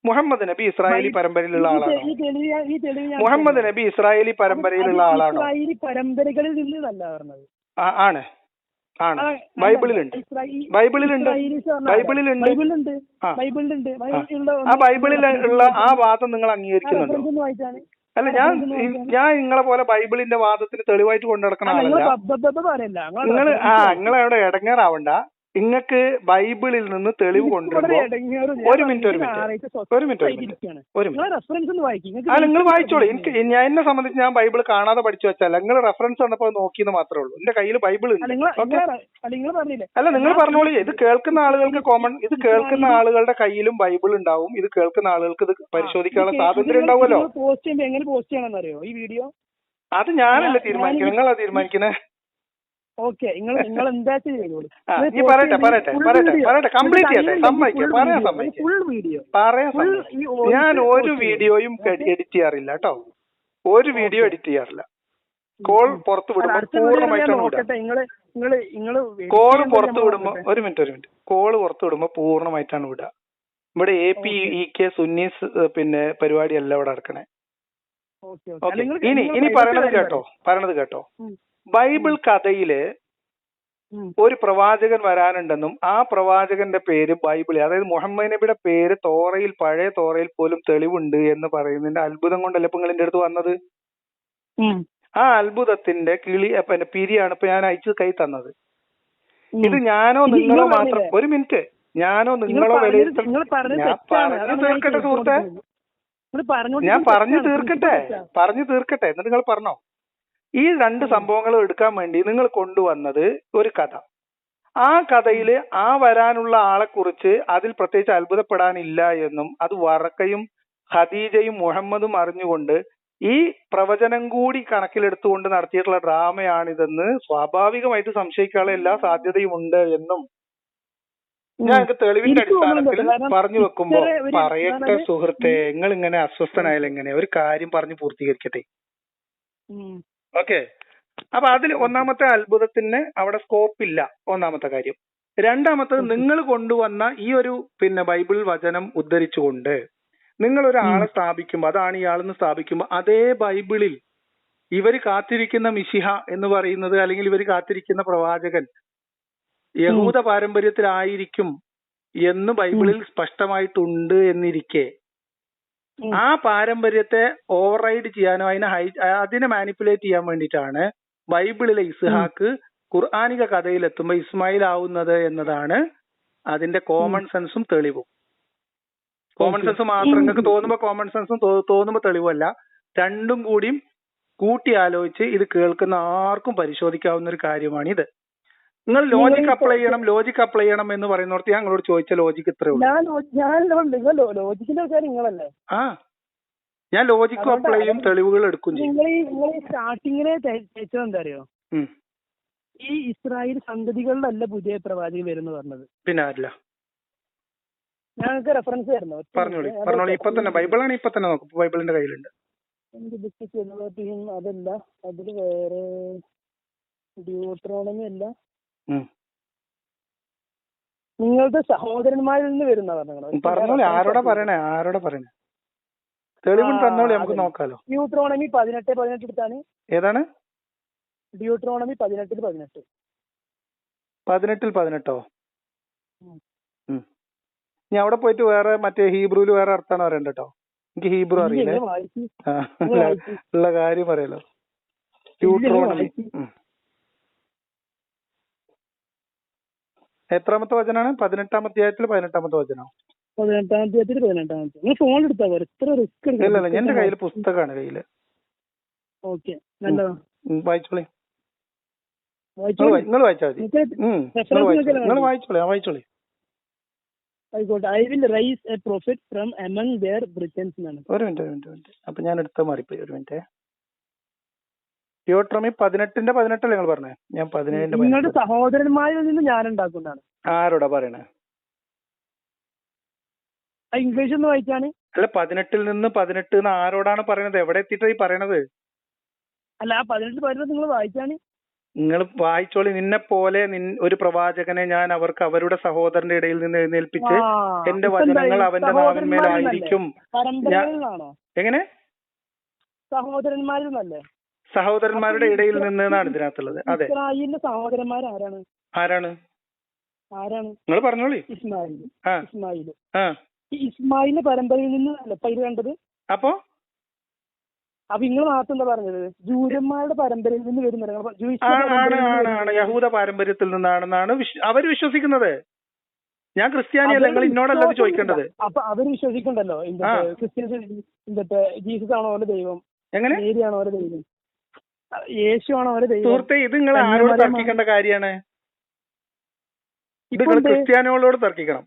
മുഹമ്മദ് നബി ഇസ്രായേലി പരമ്പരയിലുള്ള ആളാണോ? മുഹമ്മദ് നബി ഇസ്രായേലി പരമ്പരയിലുള്ള ആളാണോ? ആണ്. ബൈബിളിലുണ്ട്. ആ ബൈബിളിലുള്ള ആ വാദം നിങ്ങൾ അംഗീകരിക്കുന്നുണ്ടോ? അല്ല, ഞാൻ നിങ്ങളെ പോലെ ബൈബിളിന്റെ വാദത്തിന് തെളിവായിട്ട് കൊണ്ടു നടക്കുന്ന ആളല്ല. നിങ്ങളവിടെ ഇടങ്ങേറാവണ്ട. നിങ്ങൾക്ക് ബൈബിളിൽ നിന്ന് തെളിവ് കൊണ്ടുവരുമ്പോ ഒരു മിനിറ്റ് അല്ല, നിങ്ങൾ വായിച്ചോളൂ. എന്നെ സംബന്ധിച്ച് ഞാൻ ബൈബിൾ കാണാതെ പഠിച്ചു വെച്ചല്ല. നിങ്ങൾ റെഫറൻസ് കണ്ടപ്പോ നോക്കിയെന്ന് മാത്രമേ ഉള്ളൂ. എന്റെ കയ്യിൽ ബൈബിൾ ഉണ്ട്. അല്ല, നിങ്ങൾ പറഞ്ഞോളൂ. ഇത് കേൾക്കുന്ന ആളുകൾക്ക് ഇത് കേൾക്കുന്ന ആളുകളുടെ കയ്യിലും ബൈബിൾ ഉണ്ടാവും. ഇത് കേൾക്കുന്ന ആളുകൾക്ക് ഇത് പരിശോധിക്കാനുള്ള സ്വാതന്ത്ര്യം ഉണ്ടാവുമല്ലോ. അത് ഞാനല്ല തീരുമാനിക്കുന്നത്, നിങ്ങളാ തീരുമാനിക്കുന്നത്. ഞാൻ ഒരു വീഡിയോയും എഡിറ്റ് ചെയ്യാറില്ല കേട്ടോ. ഒരു വീഡിയോ എഡിറ്റ് ചെയ്യാറില്ല. കോൾ പുറത്തു വിടുമ്പോ പൂർണ്ണമായിട്ടാണ് വിടുക. കോള് പുറത്തു വിടുമ്പോ ഒരു മിനിറ്റ് കോള് പുറത്തു വിടുമ്പോ പൂർണ്ണമായിട്ടാണ് വിടുക. ഇവിടെ APEK സുന്നീസ് പിന്നെ പരിപാടിയല്ല ഇവിടെ നടക്കണേ. ഇനി പറയണത് കേട്ടോ. ബൈബിൾ കഥയില് ഒരു പ്രവാചകൻ വരാനുണ്ടെന്നും ആ പ്രവാചകന്റെ പേര് ബൈബിളിൽ, അതായത് മുഹമ്മദ് നബിയുടെ പേര് പഴയ തോറയിൽ പോലും തെളിവുണ്ട് എന്ന് പറയുന്നതിന്റെ അത്ഭുതം കൊണ്ടല്ലേ ഇപ്പൊ നിങ്ങൾ എന്റെ അടുത്ത് വന്നത്? ആ അത്ഭുതത്തിന്റെ പിരിയാണ് ഇപ്പൊ ഞാൻ അയച്ചു കൈ തന്നത്. ഇത് ഞാനോ നിങ്ങളോ മാത്രം, ഒരു മിനിറ്റ്, ഞാനോ നിങ്ങളോ പറഞ്ഞു തീർക്കട്ടെ സുഹൃത്തെ, ഞാൻ പറഞ്ഞു തീർക്കട്ടെ എന്നിട്ട് നിങ്ങൾ പറഞ്ഞോ. ഈ രണ്ട് സംഭവങ്ങളും എടുക്കാൻ വേണ്ടി നിങ്ങൾ കൊണ്ടുവന്നത് ഒരു കഥ. ആ കഥയിൽ ആ വരാനുള്ള ആളെ കുറിച്ച് അതിൽ പ്രത്യേകിച്ച് അത്ഭുതപ്പെടാനില്ല എന്നും അത് വറക്കയും ഖദീജയും മുഹമ്മദും അറിഞ്ഞുകൊണ്ട് ഈ പ്രവചനം കൂടി കണക്കിലെടുത്തുകൊണ്ട് നടത്തിയിട്ടുള്ള ഡ്രാമയാണിതെന്ന് സ്വാഭാവികമായിട്ട് സംശയിക്കാനുള്ള എല്ലാ സാധ്യതയും ഉണ്ട് എന്നും ഞാൻ തെളിവിന്റെ അടിസ്ഥാനത്തിൽ പറഞ്ഞു വെക്കുമ്പോ പറയട്ടെ സുഹൃത്തെ, നിങ്ങൾ ഇങ്ങനെ അസ്വസ്ഥനായാലും എങ്ങനെ? ഒരു കാര്യം പറഞ്ഞു പൂർത്തീകരിക്കട്ടെ. ഓക്കെ, അപ്പൊ അതിൽ ഒന്നാമത്തെ അത്ഭുതത്തിന് അവിടെ സ്കോപ്പ് ഇല്ല, ഒന്നാമത്തെ കാര്യം. രണ്ടാമത്തത്, നിങ്ങൾ കൊണ്ടുവന്ന ഈ ഒരു ബൈബിൾ വചനം ഉദ്ധരിച്ചുകൊണ്ട് നിങ്ങൾ ഒരാളെ സ്ഥാപിക്കുമ്പോ, അതാണ് ഇയാളെന്ന് സ്ഥാപിക്കുമ്പോ, അതേ ബൈബിളിൽ ഇവര് കാത്തിരിക്കുന്ന മിശിഹ എന്ന് പറയുന്നത്, അല്ലെങ്കിൽ ഇവര് കാത്തിരിക്കുന്ന പ്രവാചകൻ യഹൂദ പാരമ്പര്യത്തിലായിരിക്കും എന്ന് ബൈബിളിൽ സ്പഷ്ടമായിട്ടുണ്ട് എന്നിരിക്കെ ആ പാരമ്പര്യത്തെ ഓവർറൈഡ് ചെയ്യാനോ അതിനെ മാനിപ്പുലേറ്റ് ചെയ്യാൻ വേണ്ടിയിട്ടാണ് ബൈബിളിലെ ഇസ്ഹാക്ക് ഖുർആനിക കഥയിലെത്തുമ്പോ ഇസ്മായിൽ ആവുന്നത് എന്നതാണ് അതിന്റെ കോമൺ സെൻസും തെളിവും. കോമൺ സെൻസ് മാത്രം നിങ്ങൾക്ക് തോന്നുമ്പോ കോമൺ സെൻസും തോന്നുമ്പോ തെളിവല്ല, രണ്ടും കൂടിയും കൂട്ടി ആലോചിച്ച് ഇത് കേൾക്കുന്ന ആർക്കും പരിശോധിക്കാവുന്ന ഒരു കാര്യമാണിത്. നിങ്ങൾ ലോജിക് അപ്ലൈ ചെയ്യണം എന്ന് പറയുന്നോർത്ത് ഞാൻ നിങ്ങളോട് ചോദിച്ച ലോജിക്ക് ഇത്രേ ഉള്ളൂ. ആ, ഞാൻ ലോജിക്കും അപ്ലൈ ചെയ്യും, തെളിവുകൾ എടുക്കും ചെയ്യും. സ്റ്റാർട്ടിങ്ങിലെ എന്താ ഈ ഇസ്രായേൽ സന്തതികളിലല്ല പുതിയ പ്രവാചകൻ വരുന്നു പറഞ്ഞത്. പിന്നെ ആരില്ല? ഞങ്ങൾക്ക് റെഫറൻസ് തരുന്നു. പറഞ്ഞോളൂ. ഇപ്പൊ തന്നെ ബൈബിളാണ്, ഇപ്പൊ തന്നെ നോക്കും, ബൈബിളിന്റെ കയ്യിലുണ്ട്. അതല്ല, അതില് വേറെ ഡ്യൂട്രോണമി അല്ല, നിങ്ങളുടെ സഹോദരന്മാരിൽ നിന്ന് വരുന്ന പറഞ്ഞോളൂ. ആരോടാ പറയണേ? തെളിവും തന്നോളൂ, നമുക്ക് നോക്കാലോ. ഡ്യൂട്രോണമി 18:18 എടുത്താണ്. ഏതാണ്? ഡ്യൂട്രോണമി 18:18. 18:18. ഇനി അവിടെ പോയിട്ട് വേറെ മറ്റേ ഹീബ്രുവിൽ വേറെ അർത്ഥമാണ് പറയണ്ട കേട്ടോ. എനിക്ക് ഹീബ്രു അറിയില്ലേ. ഉള്ള കാര്യം പറയല്ലോ. ട്യൂട്രോണമി എത്രാമത്തെ വചനാണ്? 18-ാം അധ്യായത്തിൽ 18-ാമത്തെ വചനം. 18-ാം അധ്യായത്തിൽ 18-ാമത്തെ. ഫോൺ എടുത്താ പോലെ ഇത്ര റിസ്ക് എടുക്കാം. ഇല്ല എന്റെ കയ്യിൽ പുസ്തകമാണ് കയ്യില്. ഓക്കെ, നല്ലതാ. വായിച്ചോളി, നിങ്ങൾ വായിച്ചാൽ മതി. നിങ്ങൾ വായിച്ചോളി. ആയിക്കോട്ടെ. I will raise a prophet from among their brethren എന്നാണ്. ഒരു മിനിറ്റ്. അപ്പൊ ഞാൻ എടുത്ത മാറിപ്പോയി. ഒരു മിനിറ്റ്. ഡിയോട്രോമി 18-18 നിങ്ങൾ പറഞ്ഞേ. ഞാൻ 17. നിങ്ങളുടെ സഹോദരന്മാരിൽ നിന്ന് ഞാൻ ഉണ്ടാക്കുന്നതാണ്. ആരോടാ പറയണേ? ഇംഗ്ലീഷ് ഒന്ന് വായിച്ചാണ്. അല്ല, 18 നിന്ന് 18 ആരോടാണ് പറയണത്? എവിടെ എത്തിയിട്ടാ ഈ പറയണത്? അല്ല, ആ 18 നിങ്ങൾ വായിച്ചാണ്. നിങ്ങൾ വായിച്ചോളി. നിന്നെ പോലെ ഒരു പ്രവാചകനെ ഞാൻ അവർക്ക് അവരുടെ സഹോദരന്റെ ഇടയിൽ നിന്ന് എഴുന്നേൽപ്പിച്ച് എന്റെ വചനങ്ങൾ അവന്റെ നാവിന്മേലായിരിക്കും. എങ്ങനെ? സഹോദരന്മാരിൽ നിന്നല്ലേ? സഹോദരന്മാരുടെ ഇടയിൽ നിന്നാണ് ഇതിനകത്തുള്ളത്. അതെ. ഇസ്രായേലിന്റെ സഹോദരന്മാർ ആരാണ്? നിങ്ങൾ പറഞ്ഞോളി. ഇസ്മായിൽ. ഈ ഇസ്മായിലിന്റെ പരമ്പരയിൽ നിന്നല്ല ഇപ്പൊ ഇത് കണ്ടത്. അപ്പൊ നിങ്ങൾ മാത്രം എന്താ പറഞ്ഞത്? ജൂതന്മാരുടെ പരമ്പരയിൽ നിന്ന് വരുന്നത്. യഹൂദ പാരമ്പര്യത്തിൽ നിന്നാണെന്നാണ് അവര് വിശ്വസിക്കുന്നത്. ഞാൻ ക്രിസ്ത്യാനിയല്ല. നിങ്ങൾ ഇന്നോടല്ല ചോദിക്കേണ്ടത്. അപ്പൊ അവര് വിശ്വസിക്കണ്ടല്ലോ. ക്രിസ്ത്യൻസ് ജീസസ് ആണോ അവരുടെ ദൈവം? എങ്ങനെ? മേരിയാണോ അവരുടെ ദൈവം? യേശു ആണോ അവരുടെ ദൈവം? സുഹൃത്തെ, ഇത് നിങ്ങൾ ആരോട് തർക്കിക്കേണ്ട കാര്യമാണ്? ഇത് നിങ്ങൾ ക്രിസ്ത്യാനികളോട് തർക്കിക്കണം.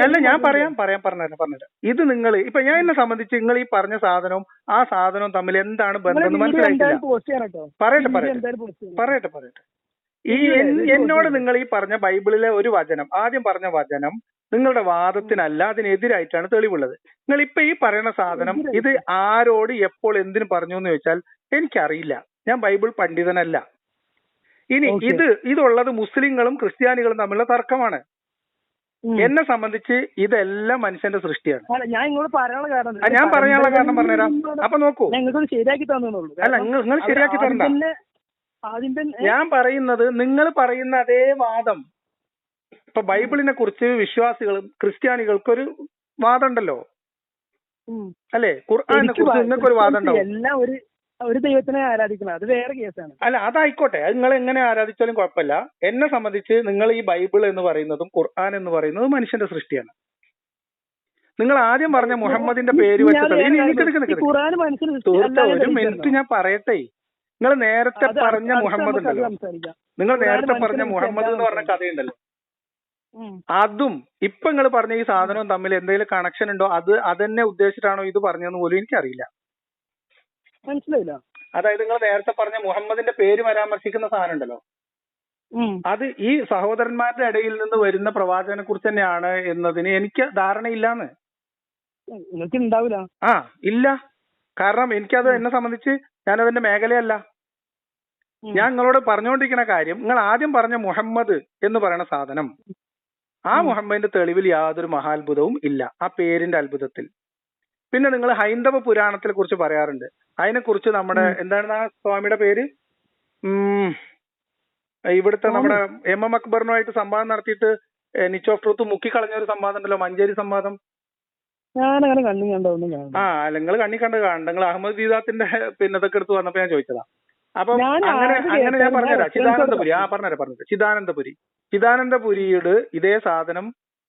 അല്ല, ഞാൻ പറഞ്ഞുതരാം. ഇത് നിങ്ങൾ ഇപ്പൊ ഞാൻ എന്നെ സംബന്ധിച്ച് നിങ്ങൾ ഈ പറഞ്ഞ സാധനവും ആ സാധനവും തമ്മിൽ എന്താണ് ബന്ധം എന്ന് മനസ്സിലായിട്ടില്ല. പറയട്ടെ. ഈ എന്നോട് നിങ്ങൾ ഈ പറഞ്ഞ ബൈബിളിലെ ഒരു വചനം, ആദ്യം പറഞ്ഞ വചനം നിങ്ങളുടെ വാദത്തിനല്ല, അതിനെതിരായിട്ടാണ് തെളിവുള്ളത്. നിങ്ങൾ ഇപ്പൊ ഈ പറയുന്ന സാധനം ഇത് ആരോട് എപ്പോൾ എന്തിനു പറഞ്ഞു എന്ന് ചോദിച്ചാൽ എനിക്കറിയില്ല. ഞാൻ ബൈബിൾ പണ്ഡിതനല്ല. ഇനി ഇതുള്ളത് മുസ്ലിങ്ങളും ക്രിസ്ത്യാനികളും തമ്മിലുള്ള തർക്കമാണ്. എന്നെ സംബന്ധിച്ച് ഇതെല്ലാം മനുഷ്യന്റെ സൃഷ്ടിയാണ്. ഞാൻ പറയാനുള്ള കാരണം പറഞ്ഞുതരാം. അപ്പൊ നോക്കൂ. അല്ല, നിങ്ങൾ ശരിയാക്കി തരണ്ട. ഞാൻ പറയുന്നത് നിങ്ങൾ പറയുന്ന അതേ വാദം. ഇപ്പൊ ബൈബിളിനെ കുറിച്ച് വിശ്വാസികളും ക്രിസ്ത്യാനികൾക്കൊരു വാദം ഉണ്ടല്ലോ, അല്ലെ? ഖുർആനെ കുറിച്ച് നിങ്ങൾക്കൊരു വാദം ഉണ്ടാവും. ഒരു ദൈവത്തിനെ ആരാധിക്കണം, അത് വേറെ കേസാണ്. അല്ല, അതായിക്കോട്ടെ. അത് നിങ്ങൾ എങ്ങനെ ആരാധിച്ചാലും കുഴപ്പമില്ല. എന്നെ സംബന്ധിച്ച് നിങ്ങൾ ഈ ബൈബിൾ എന്ന് പറയുന്നതും ഖുർആൻ എന്ന് പറയുന്നതും മനുഷ്യന്റെ സൃഷ്ടിയാണ്. നിങ്ങൾ ആദ്യം പറഞ്ഞ മുഹമ്മദിന്റെ പേര് വെച്ചിട്ടുള്ള ഒരു മിനിറ്റ് ഞാൻ പറയട്ടെ. നിങ്ങൾ നേരത്തെ പറഞ്ഞ മുഹമ്മദ് ഉണ്ടല്ലോ, നിങ്ങൾ നേരത്തെ പറഞ്ഞ മുഹമ്മദ് എന്ന് പറഞ്ഞ കഥയുണ്ടല്ലോ, അതും ഇപ്പൊ നിങ്ങൾ പറഞ്ഞ ഈ സാധനവും തമ്മിൽ എന്തെങ്കിലും കണക്ഷൻ ഉണ്ടോ? അതെന്നെ ഉദ്ദേശിച്ചിട്ടാണോ ഇത് പറഞ്ഞതെന്ന് പോലും എനിക്കറിയില്ല. മനസ്സിലായില്ല. അതായത് നിങ്ങൾ നേരത്തെ പറഞ്ഞ മുഹമ്മദിന്റെ പേര് പരാമർശിക്കുന്ന സാധനം ഉണ്ടല്ലോ, അത് ഈ സഹോദരന്മാരുടെ ഇടയിൽ നിന്ന് വരുന്ന പ്രവാചകനെ കുറിച്ച് തന്നെയാണ് എന്നതിന് എനിക്ക് ധാരണയില്ലാന്ന്. നിങ്ങൾക്ക് ഉണ്ടാവില്ല. ഇല്ല. കാരണം എനിക്കത് എന്നെ സംബന്ധിച്ച് ഞാനതിന്റെ മേഖലയല്ല. ഞാൻ നിങ്ങളോട് പറഞ്ഞുകൊണ്ടിരിക്കുന്ന കാര്യം, നിങ്ങൾ ആദ്യം പറഞ്ഞ മുഹമ്മദ് എന്ന് പറയുന്ന സാധനം, ആ മുഹമ്മദിന്റെ തെളിവിൽ യാതൊരു മഹാത്ഭുതവും ഇല്ല, ആ പേരിന്റെ അത്ഭുതത്തിൽ. പിന്നെ നിങ്ങൾ ഹൈന്ദവ പുരാണത്തെ കുറിച്ച് പറയാറുണ്ട്. അതിനെക്കുറിച്ച് നമ്മുടെ എന്താണ് ആ സ്വാമിയുടെ പേര്, ഇവിടുത്തെ നമ്മുടെ MM അക്ബറിനുമായിട്ട് സംവാദം നടത്തിയിട്ട് നിച്ച് ഓഫ് ട്രൂത്ത് മുക്കിക്കളഞ്ഞ ഒരു സംവാദം ഉണ്ടല്ലോ, മഞ്ചേരി സംവാദം. നിങ്ങൾ കണ്ണി കണ്ട് കാണണ്ട. നിങ്ങൾ അഹമ്മദ് ദീദാത്തിന്റെ പിന്നെ ഇതൊക്കെ എടുത്ത് വന്നപ്പോ ഞാൻ ചോദിച്ചതാ. അപ്പം അങ്ങനെ ഞാൻ പറഞ്ഞുതരാം. പറഞ്ഞുതരാം. ചിദാനന്ദപുരിയുടെ ഇതേ സാധനം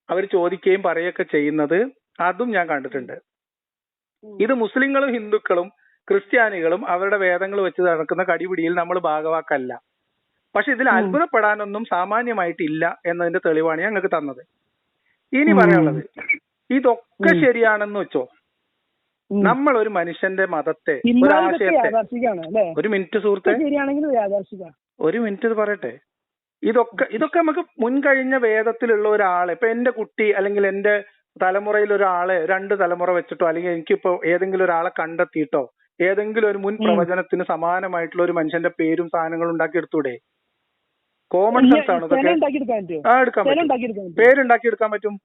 അവർ ചോദിക്കുകയും പറയുകയൊക്കെ ചെയ്യുന്നത് അതും ഞാൻ കണ്ടിട്ടുണ്ട്. ഇത് മുസ്ലിങ്ങളും ഹിന്ദുക്കളും ക്രിസ്ത്യാനികളും അവരുടെ വേദങ്ങൾ വെച്ച് നടക്കുന്ന കടിപിടിയിൽ നമ്മൾ ഭാഗവാക്കല്ല. പക്ഷെ ഇതിൽ അത്ഭുതപ്പെടാനൊന്നും സാമാന്യമായിട്ടില്ല എന്നതിന്റെ തെളിവാണ് ഞങ്ങൾക്ക് തന്നത്. ഇനി പറയാനുള്ളത്, ഇതൊക്കെ ശരിയാണെന്ന് വെച്ചോ, നമ്മൾ ഒരു മനുഷ്യന്റെ മതത്തെ, ഒരു ആശയത്തെ, ഒരു മിനിറ്റ് സുഹൃത്തെ, ഒരു മിനിറ്റ് ഇത് പറയട്ടെ. ഇതൊക്കെ നമുക്ക് മുൻകഴിഞ്ഞ വേദത്തിലുള്ള ഒരാളെ, ഇപ്പൊ എന്റെ കുട്ടി അല്ലെങ്കിൽ എന്റെ തലമുറയിൽ ഒരാളെ 2 തലമുറ വെച്ചിട്ടോ അല്ലെങ്കിൽ എനിക്കിപ്പോ ഏതെങ്കിലും ഒരാളെ കണ്ടെത്തിയിട്ടോ ഏതെങ്കിലും ഒരു മുൻ പ്രവചനത്തിന് സമാനമായിട്ടുള്ള ഒരു മനുഷ്യന്റെ പേരും സാധനങ്ങളും ഉണ്ടാക്കിയെടുത്തൂടെ? കോമൺ സെൻസ് ആണ് ഇതൊക്കെ. എടുക്കാൻ പറ്റും. പേരുണ്ടാക്കിയെടുക്കാൻ പറ്റും.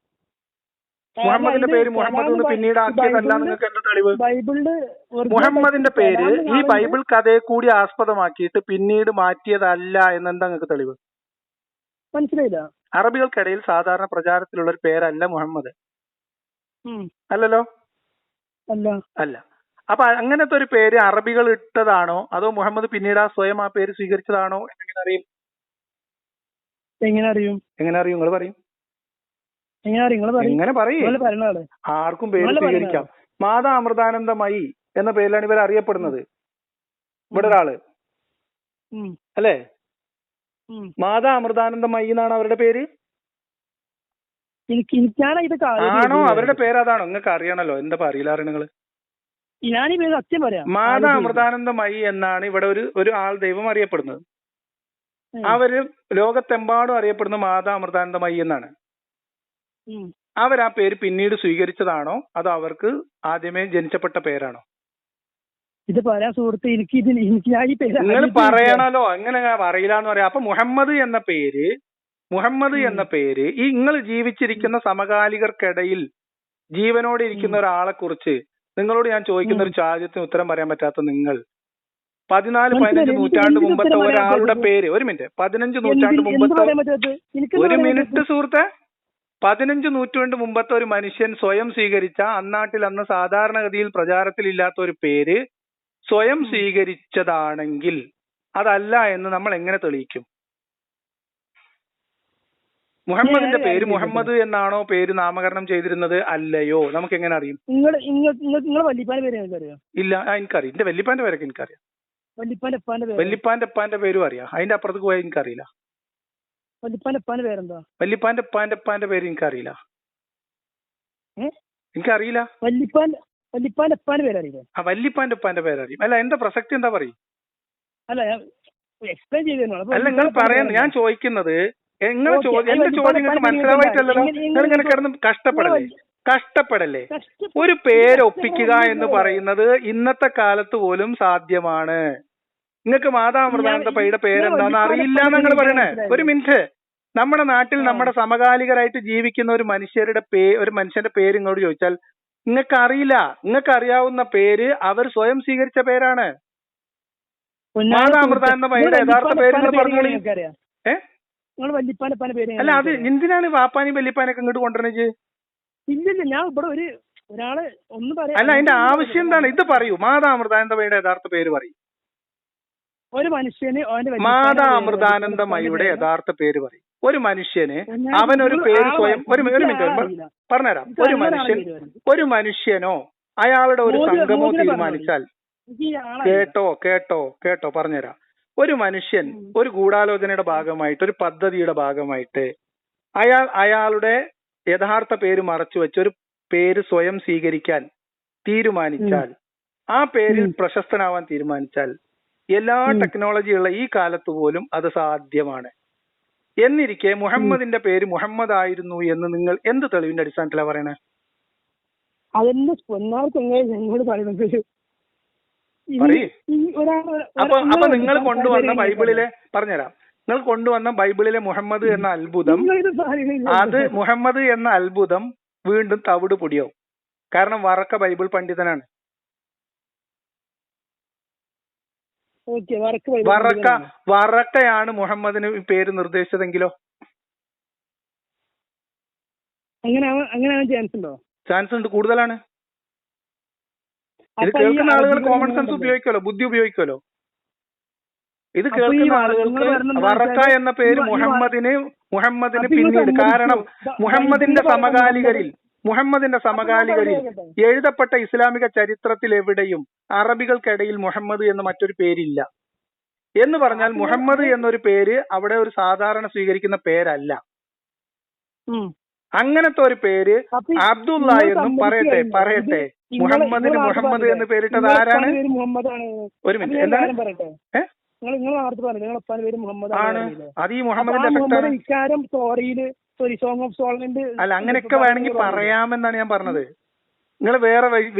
മുഹമ്മദിന്റെ പേര് മുഹമ്മദ് എന്ന് പിന്നീട് ആക്കിയതല്ല. നിങ്ങൾക്ക് എന്താ തെളിവ്? മുഹമ്മദിന്റെ പേര് ഈ ബൈബിൾ കഥയെ കൂടി ആസ്പദമാക്കിയിട്ട് പിന്നീട് മാറ്റിയതല്ല എന്നെന്താ നിങ്ങൾക്ക് തെളിവ്? മനസ്സിലായില്ല. അറബികൾക്കിടയിൽ സാധാരണ പ്രചാരത്തിലുള്ള ഒരു പേരല്ല മുഹമ്മദ്. ഉം. അല്ലല്ലോ? അല്ല. അല്ല. അപ്പൊ അങ്ങനത്തെ ഒരു പേര് അറബികൾ ഇട്ടതാണോ അതോ മുഹമ്മദ് പിന്നീട് സ്വയം ആ പേര് സ്വീകരിച്ചതാണോ എന്നെങ്ങനെ അറിയും? എങ്ങനെ അറിയും? നിങ്ങൾ പറയും. എങ്ങനെ പറയും? ആർക്കും പേര് സ്വീകരിക്കാം. മാതാ അമൃതാനന്ദമയി എന്ന പേരിലാണ് ഇവർ അറിയപ്പെടുന്നത്. ഇവിടെ ഒരാള് അല്ലേ, മാതാ അമൃതാനന്ദമയി എന്നാണ് അവരുടെ പേര്. ആണോ? അവരുടെ പേര് അതാണോ? നിങ്ങൾക്ക് അറിയണല്ലോ. എന്താ അറിയില്ല നിങ്ങള്? സത്യം പറയാം, മാതാ അമൃതാനന്ദമയി എന്നാണ് ഇവിടെ ഒരു ആൾ ദൈവം അറിയപ്പെടുന്നത്. അവര് ലോകത്തെമ്പാടും അറിയപ്പെടുന്ന മാതാ അമൃതാനന്ദമയി എന്നാണ്. അവർ ആ പേര് പിന്നീട് സ്വീകരിച്ചതാണോ അതോ അവർക്ക് ആദ്യമേ ജനിച്ചപ്പെട്ട പേരാണോ? ഇത് പറയാൻ സുഹൃത്ത്, നിങ്ങൾ പറയണല്ലോ. എങ്ങനെ അറിയില്ല എന്ന് പറയാം. അപ്പൊ മുഹമ്മദ് എന്ന പേര് ഈ നിങ്ങൾ ജീവിച്ചിരിക്കുന്ന സമകാലികർക്കിടയിൽ ജീവനോടെ ഇരിക്കുന്ന ഒരാളെ കുറിച്ച് നിങ്ങളോട് ഞാൻ ചോദിക്കുന്ന ഒരു ചോദ്യത്തിന് ഉത്തരം പറയാൻ പറ്റാത്ത നിങ്ങൾ 14-15 നൂറ്റാണ്ട് മുമ്പത്തെ ഒരാളുടെ പേര്, ഒരു മിനിറ്റ്, 15 നൂറ്റാണ്ട് മുമ്പത്തെ, ഒരു മിനിറ്റ് സുഹൃത്തെ, 15 നൂറ്റാണ്ട് മുമ്പത്തെ ഒരു മനുഷ്യൻ സ്വയം സ്വീകരിച്ച അന്നാട്ടിൽ അന്ന് സാധാരണഗതിയിൽ പ്രചാരത്തിലില്ലാത്ത ഒരു പേര് സ്വയം സ്വീകരിച്ചതാണെങ്കിൽ അതല്ല എന്ന് നമ്മൾ എങ്ങനെ തെളിയിക്കും? മുഹമ്മദിന്റെ പേര് മുഹമ്മദ് എന്നാണോ പേര് നാമകരണം ചെയ്തിരുന്നത് അല്ലയോ? നമുക്ക് എങ്ങനെ അറിയും? ഇല്ല, എനിക്കറിയാം. എന്റെ വല്യപ്പാന്റെ പേരൊക്കെ എനിക്കറിയാം. വല്യപ്പാന്റെ ഉപ്പാന്റെ പേരും അറിയാം. അതിന്റെ അപ്പുറത്തേക്ക് പോയാൽ എനിക്കറിയില്ല. വല്യപ്പാന്റെ ഉപ്പാന്റെ പേര് എനിക്കറിയില്ല. എനിക്കറിയില്ല. വല്യപ്പാന്റെ ഉപ്പാന്റെ പേരറിയും. അല്ല, എന്താ പ്രസക്തി എന്താ പറയും? അല്ല, നിങ്ങൾ പറയാൻ ഞാൻ ചോദിക്കുന്നത്, എന്റെ ചോദ്യം നിങ്ങൾക്ക് മനസ്സിലാവായിട്ടല്ലോ. നിങ്ങൾ ഇങ്ങനെ കിടന്ന് കഷ്ടപ്പെടല്ലേ. ഒരു പേര് ഒപ്പിക്കുക എന്ന് പറയുന്നത് ഇന്നത്തെ കാലത്ത് പോലും സാധ്യമാണ്. നിങ്ങൾക്ക് മാതാ അമൃതാനന്ദമയിയുടെ പേരെന്താന്ന് അറിയില്ല നിങ്ങൾ പറയണേ. ഒരു മിനിറ്റ്, നമ്മുടെ നാട്ടിൽ നമ്മുടെ സമകാലികരായിട്ട് ജീവിക്കുന്ന ഒരു മനുഷ്യന്റെ പേര് ഇങ്ങോട്ട് ചോദിച്ചാൽ നിങ്ങൾക്ക് അറിയില്ല. നിങ്ങൾക്ക് അറിയാവുന്ന പേര് അവർ സ്വയം സ്വീകരിച്ച പേരാണ്. മാതാ അമൃതാനന്ദമയിയുടെ യഥാർത്ഥ പേര് നിങ്ങൾ പറഞ്ഞോളി. അല്ല, അത് എന്തിനാണ് വാപ്പാനെയും വല്യപ്പാനൊക്കെ ഇങ്ങോട്ട് കൊണ്ടുവരണത്? അല്ല, അതിന്റെ ആവശ്യം എന്താണ്? ഇത് പറയൂ. മാതാ അമൃതാനന്ദമയിയുടെ യഥാർത്ഥ പേര് പറയൂ. മാതാ അമൃതാനന്ദമയിയുടെ യഥാർത്ഥ പേര് പറയും. ഒരു മനുഷ്യന് അവനൊരു പേര് സ്വയം, ഒരു മിനിറ്റ് പറഞ്ഞുതരാം. ഒരു മനുഷ്യനോ അയാളുടെ ഒരു സംഘമോ തീരുമാനിച്ചാൽ, കേട്ടോ പറഞ്ഞുതരാം. ഒരു മനുഷ്യൻ ഒരു ഗൂഢാലോചനയുടെ ഭാഗമായിട്ട്, ഒരു പദ്ധതിയുടെ ഭാഗമായിട്ട് അയാളുടെ യഥാർത്ഥ പേര് മറച്ചു വെച്ച് ഒരു പേര് സ്വയം സ്വീകരിക്കാൻ തീരുമാനിച്ചാൽ, ആ പേരിൽ പ്രശസ്തനാവാൻ തീരുമാനിച്ചാൽ, എല്ലാ ടെക്നോളജിയുള്ള ഈ കാലത്ത് പോലും അത് സാധ്യമാണ്. എന്നിരിക്കെ മുഹമ്മദിന്റെ പേര് മുഹമ്മദ് ആയിരുന്നു എന്ന് നിങ്ങൾ എന്ത് തെളിവിന്റെ അടിസ്ഥാനത്തിലാണ് പറയണേ? അപ്പൊ നിങ്ങൾ കൊണ്ടുവന്ന ബൈബിളിലെ, പറഞ്ഞുതരാം, നിങ്ങൾ കൊണ്ടുവന്ന ബൈബിളിലെ മുഹമ്മദ് എന്ന അത്ഭുതം, അത് മുഹമ്മദ് എന്ന അത്ഭുതം വീണ്ടും തവിട് പൊടിയാവും. കാരണം വറക്ക ബൈബിൾ പണ്ഡിതനാണ്. വറക്കയാണ് മുഹമ്മദിന് പേര് നിർദ്ദേശിച്ചതെങ്കിലോ? ചാൻസ് ഉണ്ട്, കൂടുതലാണ്. ഇത് കേൾക്കുന്ന ആളുകൾ കോമൺ സെൻസ് ഉപയോഗിക്കുമല്ലോ, ബുദ്ധി ഉപയോഗിക്കുമല്ലോ. ഇത് കേൾക്കുന്ന ആളുകൾക്ക് വറക്ക എന്ന പേര് മുഹമ്മദിന് പിന്നീട്, കാരണം മുഹമ്മദിന്റെ സമകാലികരിൽ എഴുതപ്പെട്ട ഇസ്ലാമിക ചരിത്രത്തിൽ എവിടെയും അറബികൾക്കിടയിൽ മുഹമ്മദ് എന്ന് മറ്റൊരു പേരില്ല. എന്ന് പറഞ്ഞാൽ മുഹമ്മദ് എന്നൊരു പേര് അവിടെ ഒരു സാധാരണ സ്വീകരിക്കുന്ന പേരല്ല. അങ്ങനത്തെ ഒരു പേര് അബ്ദുള്ള എന്നും പറയട്ടെ. മുഹമ്മദിന് മുഹമ്മദ് എന്ന് പേരിട്ടത് ആരാണ്? ഒരു മിനിറ്റ്, എന്താണ്? ആണ്. അത് ഈ മുഹമ്മദിന്റെ എഫക്റ്റാണ്. അല്ല, അങ്ങനെയൊക്കെ വേണമെങ്കിൽ പറയാമെന്നാണ് ഞാൻ പറഞ്ഞത്. നിങ്ങൾ വേറെ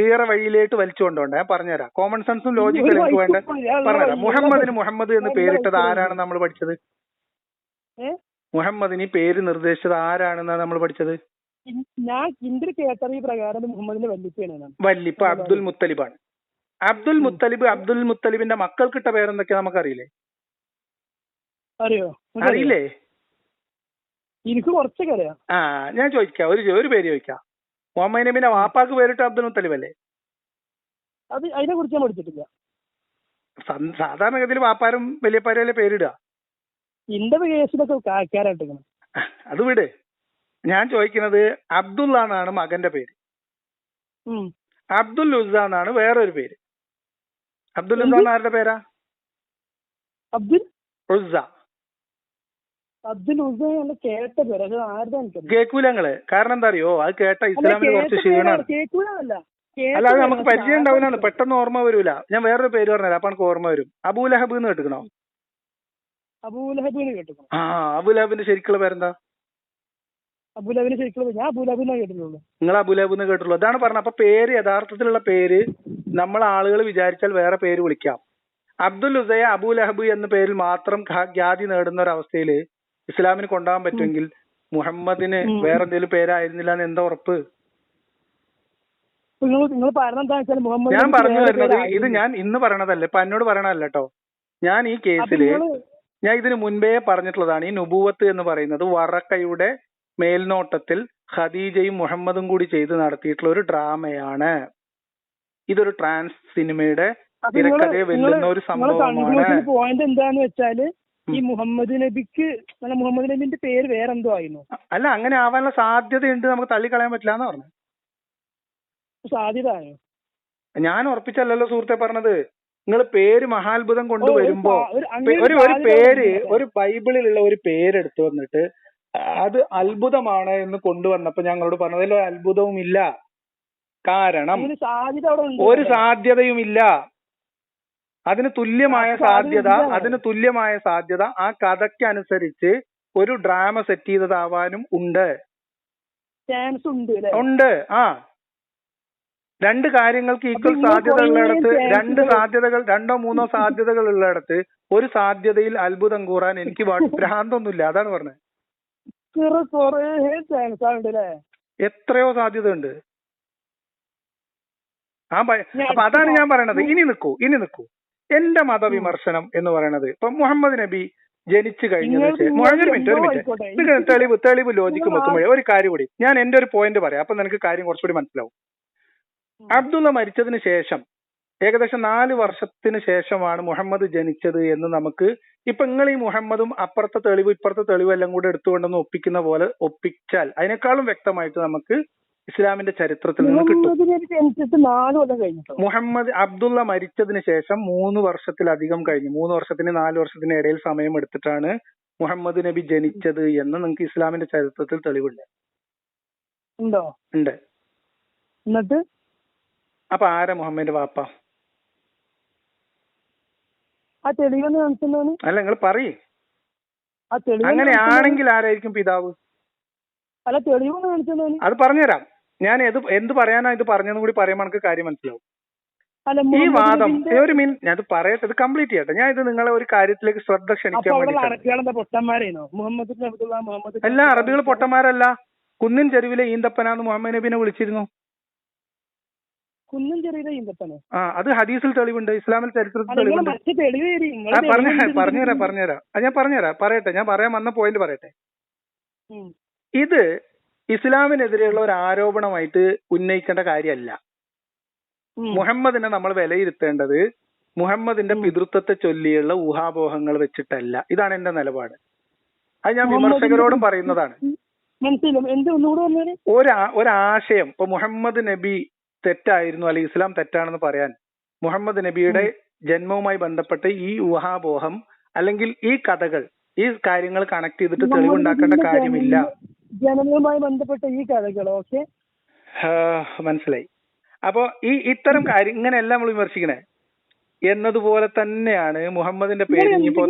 വഴിയിലേക്ക് വലിച്ചു കൊണ്ടോണ്ട. ഞാൻ പറഞ്ഞുതരാം. കോമൺ സെൻസും ലോജിക്കും എനിക്ക് വേണ്ട. പറഞ്ഞുതരാം. മുഹമ്മദിന് മുഹമ്മദ് എന്ന് പേരിട്ടത് ആരാണെന്ന് നമ്മൾ പഠിച്ചത്? മുഹമ്മദിന് പേര് നിർദ്ദേശിച്ചത് ആരാണെന്നാണ് നമ്മൾ പഠിച്ചത്? വല്ലിപ്പ അബ്ദുൽ മുത്തലിബാണ്. അബ്ദുൽ മുത്തലിബിന്റെ മക്കൾക്കിട്ട പേരെന്തൊക്കെയാ നമുക്കറിയില്ലേ? അറിയില്ലേ? എനിക്ക് കുറച്ചൊക്കെ അറിയാം. ആ ഞാൻ ചോദിക്കാം, ഒരു പേര് ചോദിക്കാം. മുഹമ്മദ് നബിന്റെ വാപ്പാക്ക് പേരിട്ട് അബ്ദുൽ മുത്തലിബ് അല്ലേ? അത് അതിനെ കുറിച്ച് ഞാൻ പഠിച്ചിട്ടില്ല. സാധാരണഗതിയിൽ വാപ്പാരും വലിയപ്പാരും അല്ലേ പേരിടുക. എന്റെ കേസിലൊക്കെ കാക്കാരായിട്ടിരിക്കണം. അത് വിട്. ഞാൻ ചോദിക്കുന്നത് അബ്ദുള്ള എന്നാണ് മകന്റെ പേര്, അബ്ദുൽ ഉസ്സ എന്നാണ് വേറൊരു പേര്. അബ്ദുൽ ഉസ്സ എന്ന ആരുടെ പേരാ? അബ്ദുൽ ഉസ്സ. അബ്ദുൽ ഉസ്സ നല്ല കേട്ട പേര്, അത് ആരുടെ കേൾക്കൂല നിങ്ങള്. കാരണം എന്താ അറിയോ, അത് കേട്ട ഇസ്ലാമിന് കുറച്ച് ക്ഷീണമാണ്. കേൾക്കൂലല്ല, അല്ലാതെ നമുക്ക് പരിചയം ഉണ്ടാവില്ലാണ്, പെട്ടെന്ന് ഓർമ്മ വരൂല. ഞാൻ വേറൊരു പേര് പറഞ്ഞുതരാം, അപ്പൊ എനിക്ക് ഓർമ്മ വരും. അബൂലഹബ് എന്ന് കേട്ടിക്കണോ? അബൂലഹബിനെ കേട്ടോ? ആ, അബൂലഹബിന്റെ ശരിക്കുള്ള പേരെന്താ? അബൂലഹബിനെ ശരിക്കുള്ള ഞാൻ അബൂലഹബിനെ കേട്ടിട്ടുള്ളൂ. നിങ്ങൾ അബൂലഹബ് എന്ന് കേട്ടുള്ളൂ, അതാണ് പറഞ്ഞത്. അപ്പൊ പേര്, യഥാർത്ഥത്തിലുള്ള പേര് നമ്മൾ ആളുകൾ വിചാരിച്ചാൽ വേറെ പേര് വിളിക്കാം. അബ്ദുൽ ഉസയ അബൂലഹബ് എന്ന പേരിൽ മാത്രം ഖ്യാതി നേടുന്ന ഒരു അവസ്ഥയിൽ ഇസ്ലാമിന് കൊണ്ടുപോകാൻ പറ്റുമെങ്കിൽ മുഹമ്മദിന് വേറെ എന്തെങ്കിലും പേരായിരുന്നില്ല എന്ന് എന്താ ഉറപ്പ്? ഞാൻ പറഞ്ഞു വരുന്നത്, ഇത് ഞാൻ ഇന്ന് പറയണതല്ല, ഇപ്പൊ എന്നോട് പറയണതല്ല കേട്ടോ. ഞാൻ ഈ കേസില് ഞാൻ ഇതിന് മുൻപേ പറഞ്ഞിട്ടുള്ളതാണ്. ഈ നുബൂവത്ത് എന്ന് പറയുന്നത് വറക്കയുടെ മേൽനോട്ടത്തിൽ ഖദീജയും മുഹമ്മദും കൂടി ചെയ്ത് നടത്തിയിട്ടുള്ള ഒരു ഡ്രാമയാണ്. ഇതൊരു ട്രാൻസ് സിനിമയുടെ തിരക്കഥയെ വെല്ലുന്ന ഒരു സംഭവമാണ്. പോയിന്റ് എന്താന്ന് വെച്ചാല്, ഈ മുഹമ്മദ് നബിന്റെ പേര് വേറെന്തോ ആയിരുന്നു. അല്ല, അങ്ങനെ ആവാനുള്ള സാധ്യതയുണ്ട്, നമുക്ക് തള്ളിക്കളയാൻ പറ്റില്ല എന്ന് പറഞ്ഞു. സാധ്യത ഞാൻ ഉറപ്പിച്ചല്ലോ സുഹൃത്തെ പറഞ്ഞത്. നിങ്ങൾ പേര് മഹാത്ഭുതം കൊണ്ടുവരുമ്പോ ഒരു പേര്, ഒരു ബൈബിളിലുള്ള ഒരു പേരെടുത്തു വന്നിട്ട് അത് അത്ഭുതമാണ് എന്ന് കൊണ്ടുവന്നപ്പോ ഞങ്ങളോട് പറഞ്ഞതിൽ ഒരു അത്ഭുതവും ഇല്ല. കാരണം ഒരു സാധ്യതയുമില്ല. അതിന് തുല്യമായ സാധ്യത ആ കഥയ്ക്ക് അനുസരിച്ച് ഒരു ഡ്രാമ സെറ്റ് ചെയ്തതാവാനും ഉണ്ട്. ഉണ്ട്. ആ, രണ്ട് കാര്യങ്ങൾക്ക് ഈക്വൽ സാധ്യത ഉള്ളിടത്ത്, രണ്ടോ മൂന്നോ സാധ്യതകൾ ഉള്ളിടത്ത് ഒരു സാധ്യതയിൽ അത്ഭുതം കൂറാൻ എനിക്ക് ഭ്രാന്തൊന്നുമില്ല. അതാണ് പറഞ്ഞത്. എത്രയോ സാധ്യത ഉണ്ട്. അപ്പൊ അതാണ് ഞാൻ പറയണത്. ഇനി നിൽക്കൂ. എന്റെ മതവിമർശനം എന്ന് പറയണത്, ഇപ്പൊ മുഹമ്മദ് നബി ജനിച്ചു കഴിഞ്ഞത്, ഒരു മിനിറ്റ് തെളിവ് ലോജിക്ക് വെക്കുമ്പോഴേ ഒരു കാര്യം കൂടി ഞാൻ എന്റെ ഒരു പോയിന്റ് പറയാം, അപ്പൊ നിനക്ക് കാര്യം കുറച്ചുകൂടി മനസ്സിലാവും. അബ്ദുള്ള മരിച്ചതിന് ശേഷം ഏകദേശം 4 വർഷത്തിന് ശേഷമാണ് മുഹമ്മദ് ജനിച്ചത് എന്ന് നമുക്ക് ഇപ്പൊ നിങ്ങൾ ഈ മുഹമ്മദും അപ്പുറത്തെ തെളിവ് ഇപ്പുറത്തെ തെളിവ് എല്ലാം കൂടെ എടുത്തുകൊണ്ടൊന്ന് ഒപ്പിക്കുന്ന പോലെ ഒപ്പിച്ചാൽ അതിനേക്കാളും വ്യക്തമായിട്ട് നമുക്ക് ഇസ്ലാമിന്റെ ചരിത്രത്തിൽ നിന്ന് കിട്ടും. മുഹമ്മദ് അബ്ദുള്ള മരിച്ചതിന് ശേഷം 3 വർഷത്തിലധികം കഴിഞ്ഞു. 3 വർഷത്തിന് 4 വർഷത്തിന് ഇടയിൽ സമയം എടുത്തിട്ടാണ് മുഹമ്മദ് നബി ജനിച്ചത് എന്ന് നിങ്ങൾക്ക് ഇസ്ലാമിന്റെ ചരിത്രത്തിൽ തെളിവുണ്ട്. ഉണ്ട്. എന്നിട്ട് അപ്പൊ ആരാ മുഹമ്മദിന്റെ വാപ്പ? അല്ല, നിങ്ങൾ പറയ്. അങ്ങനെയാണെങ്കിൽ ആരായിരിക്കും പിതാവ്? അത് പറഞ്ഞുതരാം. ഞാൻ എന്ത് പറയാനാ ഇത് പറഞ്ഞെന്നും കൂടി പറയുമ്പോൾ നമുക്ക് കാര്യം മനസ്സിലാവും. ഈ വാദം ഒരു മിനിറ്റ് ഞാൻ പറയട്ടെ, ഇത് കംപ്ലീറ്റ് ചെയ്യട്ടെ. ഞാൻ ഇത് നിങ്ങളെ ഒരു കാര്യത്തിലേക്ക് ശ്രദ്ധ ക്ഷണിക്കാൻ വേണ്ടി. എല്ലാ അറബികൾ പൊട്ടന്മാരല്ല. കുന്നിൻ ചെരുവിലെ ഈന്തപ്പനാന്ന് മുഹമ്മദ് നബിനെ വിളിച്ചിരുന്നു. ആ, അത് ഹദീസിൽ തെളിവുണ്ട്, ഇസ്ലാമിൽ ചരിത്രത്തിൽ തെളിവുണ്ട്. പറഞ്ഞുതരാം. പറയട്ടെ, ഞാൻ പറയാൻ വന്ന പോയിന്റ് പറയട്ടെ. ഇത് ഇസ്ലാമിനെതിരെയുള്ള ഒരു ആരോപണമായിട്ട് ഉന്നയിക്കേണ്ട കാര്യമല്ല. മുഹമ്മദിനെ നമ്മൾ വിലയിരുത്തേണ്ടത് മുഹമ്മദിന്റെ പിതൃത്വത്തെ ചൊല്ലിയുള്ള ഊഹാപോഹങ്ങൾ വെച്ചിട്ടല്ല. ഇതാണ് എന്റെ നിലപാട്. അത് ഞാൻ വിമർശകരോടും പറയുന്നതാണ്. ഒരാശയം ഇപ്പൊ മുഹമ്മദ് നബി തെറ്റായിരുന്നു അല്ലെങ്കിൽ ഇസ്ലാം തെറ്റാണെന്ന് പറയാൻ മുഹമ്മദ് നബിയുടെ ജന്മവുമായി ബന്ധപ്പെട്ട് ഈ ഊഹാപോഹം അല്ലെങ്കിൽ ഈ കഥകൾ, ഈ കാര്യങ്ങൾ കണക്ട് ചെയ്തിട്ട് തെളിവുണ്ടാക്കേണ്ട കാര്യമില്ല. ജനങ്ങളുമായി ബന്ധപ്പെട്ട ഈ കഥകളൊക്കെ മനസ്സിലായി. അപ്പൊ ഇത്തരം കാര്യം ഇങ്ങനെയല്ല നമ്മൾ വിമർശിക്കണേ എന്നതുപോലെ തന്നെയാണ് മുഹമ്മദിന്റെ പേര്. ഇനിയിപ്പോ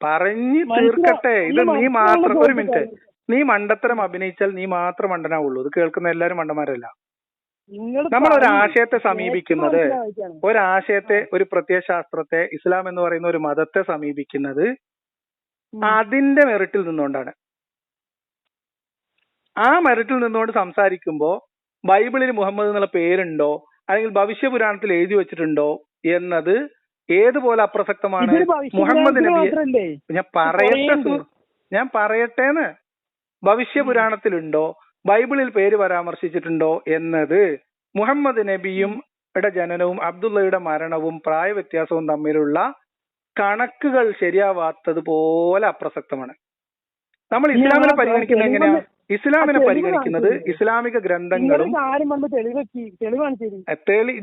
പറഞ്ഞു തീർക്കട്ടെ. ഇത് നീ മാത്രം, ഒരു മിനിറ്റ്, നീ മണ്ടത്തരം അഭിനയിച്ചാൽ നീ മാത്രം മണ്ടനാവുള്ളൂ. ഇത് കേൾക്കുന്ന എല്ലാവരും മണ്ടന്മാരല്ല. നമ്മൾ ഒരാശയത്തെ സമീപിക്കുന്നത്, ഒരാശയത്തെ, ഒരു പ്രത്യയശാസ്ത്രത്തെ, ഇസ്ലാം എന്ന് പറയുന്ന ഒരു മതത്തെ സമീപിക്കുന്നത് അതിന്റെ മെറിറ്റിൽ നിന്നുകൊണ്ടാണ്. ആ മെറിറ്റിൽ നിന്നുകൊണ്ട് സംസാരിക്കുമ്പോ ബൈബിളിൽ മുഹമ്മദ് എന്നുള്ള പേരുണ്ടോ അല്ലെങ്കിൽ ഭവിഷ്യപുരാണത്തിൽ എഴുതി വെച്ചിട്ടുണ്ടോ എന്നത് ഏതുപോലെ അപ്രസക്തമാണ്. മുഹമ്മദ് നബി, ഞാൻ പറയട്ടേന്ന്, ഭവിഷ്യ പുരാണത്തിലുണ്ടോ, ബൈബിളിൽ പേര് പരാമർശിച്ചിട്ടുണ്ടോ എന്നത് മുഹമ്മദ് നബിയും ജനനവും അബ്ദുള്ളയുടെ മരണവും പ്രായ വ്യത്യാസവും തമ്മിലുള്ള കണക്കുകൾ ശരിയാവാത്തത് പോലെ അപ്രസക്തമാണ്. നമ്മൾ ഇസ്ലാമിനെ പരിഗണിക്കുന്നത് എങ്ങനെയാ? ഇസ്ലാമിനെ പരിഗണിക്കുന്നത് ഇസ്ലാമിക ഗ്രന്ഥങ്ങളും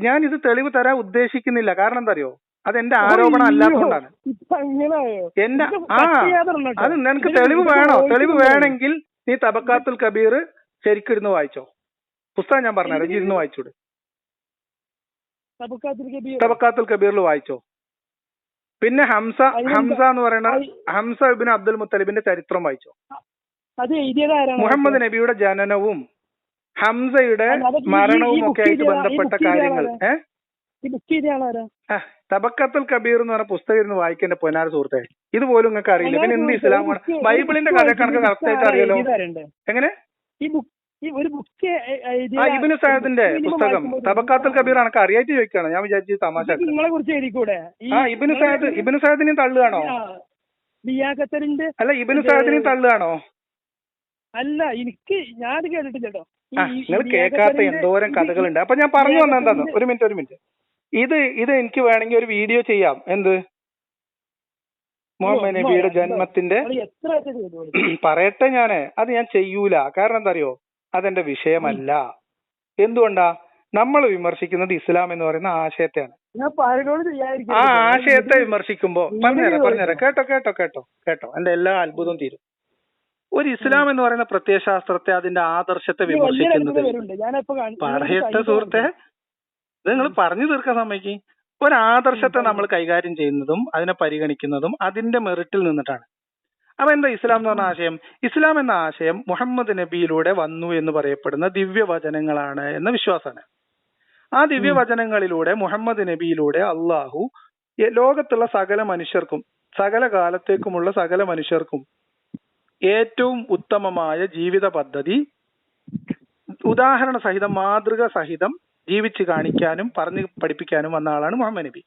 ഞാൻ ഇത് തെളിവ് തരാൻ ഉദ്ദേശിക്കുന്നില്ല. കാരണം എന്താ അറിയോ, അതെന്റെ ആരോപണം അല്ലാത്തതുകൊണ്ടാണ്. എന്റെ അത് നിനക്ക് തെളിവ് വേണോ? തെളിവ് വേണമെങ്കിൽ നീ തബക്കാത്തുൽ കബീർ ശരിക്കിരുന്ന് വായിച്ചോ. പുസ്തകം ഞാൻ പറഞ്ഞുതരാം, ഇരുന്ന് വായിച്ചോട്. തബക്കാത്തുൽ കബീറിൽ വായിച്ചോ. പിന്നെ ഹംസ എന്ന് പറയുന്ന ഹംസ ഇബ്നു അബ്ദുൽ മുത്തലിബിന്റെ ചരിത്രം വായിച്ചോ. മുഹമ്മദ് നബിയുടെ ജനനവും ഹംസയുടെ മരണവും ഒക്കെ ആയിട്ട് ബന്ധപ്പെട്ട കാര്യങ്ങൾ തബക്കത്തുൽ കബീർ എന്ന് പറഞ്ഞ പുസ്തകം ഇരുന്ന് വായിക്കേണ്ട പൊന്നാര സുഹൃത്തെ. ഇതുപോലും നിങ്ങൾക്ക് അറിയില്ല. പിന്നെ എന്ത് ഇസ്ലാമാണ്? ബൈബിളിന്റെ കഥക്കണക്ക് കറക്റ്റ് ആയിട്ട് അറിയാലോ. എങ്ങനെ? ഇബ്നു സഅദിന്റെ പുസ്തകം തബക്കാത്തുൽ കബീർ കണക്ക് അറിയായിട്ട് ചോദിക്കാണ്. ഞാൻ വിചാരിച്ചു തമാശ. ഇബ്നു സഅദിനെയും തള്ളുകയാണോ? അല്ല, ഇബ്നു സഅദിനെയും തള്ളുകയാണോ? അല്ല, എനിക്ക് ഞാൻ കേട്ടിട്ടില്ലട്ടോ. നിങ്ങൾ കേൾക്കാത്ത എന്തോരം കഥകളുണ്ട്. അപ്പൊ ഞാൻ പറഞ്ഞു വന്നെന്താന്ന്, ഒരു മിനിറ്റ്. ഇത് എനിക്ക് വേണമെങ്കിൽ ഒരു വീഡിയോ ചെയ്യാം. എന്ത് മുഹമ്മദ് നബിയുടെ ജന്മത്തിന്റെ പറയട്ടെ ഞാന്. അത് ഞാൻ ചെയ്യൂല. കാരണം എന്താ അറിയോ, അതെന്റെ വിഷയമല്ല. എന്തുകൊണ്ടാ? നമ്മൾ വിമർശിക്കുന്നത് ഇസ്ലാം എന്ന് പറയുന്ന ആശയത്തെയാണ്. ആ ആശയത്തെ വിമർശിക്കുമ്പോ പറഞ്ഞുതരാം. കേട്ടോ എന്റെ എല്ലാ അത്ഭുതവും തീരും. ഒരു ഇസ്ലാം എന്ന് പറയുന്ന പ്രത്യയശാസ്ത്രത്തെ, അതിന്റെ ആദർശത്തെ വിമർശിക്കുന്നത്, പറയട്ടെ സുഹൃത്തെ, ഇത് നിങ്ങൾ പറഞ്ഞു തീർക്കാൻ സമ്മതിക്കും. ഒരു ആദർശത്തെ നമ്മൾ കൈകാര്യം ചെയ്യുന്നതും അതിനെ പരിഗണിക്കുന്നതും അതിന്റെ മെറിറ്റിൽ നിന്നിട്ടാണ്. അപ്പൊ എന്താ ഇസ്ലാം എന്ന് പറഞ്ഞ ആശയം? ഇസ്ലാം എന്ന ആശയം മുഹമ്മദ് നബിയിലൂടെ വന്നു എന്ന് പറയപ്പെടുന്ന ദിവ്യവചനങ്ങളാണ് എന്ന വിശ്വാസമാണ്. ആ ദിവ്യവചനങ്ങളിലൂടെ മുഹമ്മദ് നബിയിലൂടെ അള്ളാഹു ലോകത്തുള്ള സകല മനുഷ്യർക്കും, സകല കാലത്തേക്കുമുള്ള സകല മനുഷ്യർക്കും ഏറ്റവും ഉത്തമമായ ജീവിത പദ്ധതി ഉദാഹരണ സഹിതം, മാതൃക സഹിതം ജീവിച്ച് കാണിക്കാനും പറഞ്ഞു പഠിപ്പിക്കാനും വന്ന ആളാണ് മുഹമ്മദ് നബി.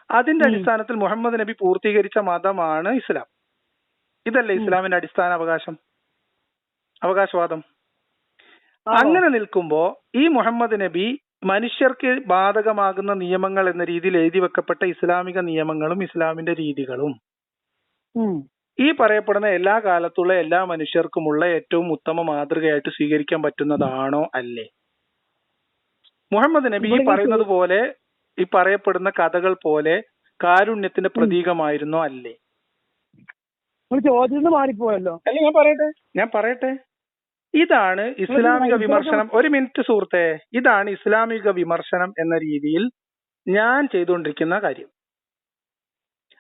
അതിന്റെ അടിസ്ഥാനത്തിൽ മുഹമ്മദ് നബി പൂർത്തീകരിച്ച മതമാണ് ഇസ്ലാം. ഇതല്ലേ ഇസ്ലാമിന്റെ അടിസ്ഥാന അവകാശവാദം? അങ്ങനെ നിൽക്കുമ്പോ ഈ മുഹമ്മദ് നബി മനുഷ്യർക്ക് ബാധകമാകുന്ന നിയമങ്ങൾ എന്ന രീതിയിൽ എഴുതി വെക്കപ്പെട്ട ഇസ്ലാമിക നിയമങ്ങളും ഇസ്ലാമിന്റെ രീതികളും ഈ പറയപ്പെടുന്ന എല്ലാ കാലത്തുള്ള എല്ലാ മനുഷ്യർക്കുമുള്ള ഏറ്റവും ഉത്തമ മാതൃകയായിട്ട് സ്വീകരിക്കാൻ പറ്റുന്നതാണോ അല്ലേ? മുഹമ്മദ് നബി ഈ പറയുന്നത് പോലെ, ഈ പറയപ്പെടുന്ന കഥകൾ പോലെ കാരുണ്യത്തിന്റെ പ്രതീകമായിരുന്നോ അല്ലേ? മാറിപ്പോയല്ലോ. അല്ല, ഞാൻ പറയട്ടെ. ഇതാണ് ഇസ്ലാമിക വിമർശനം. ഒരു മിനിറ്റ് സുഹൃത്തെ, ഇതാണ് ഇസ്ലാമിക വിമർശനം എന്ന രീതിയിൽ ഞാൻ ചെയ്തുകൊണ്ടിരിക്കുന്ന കാര്യം.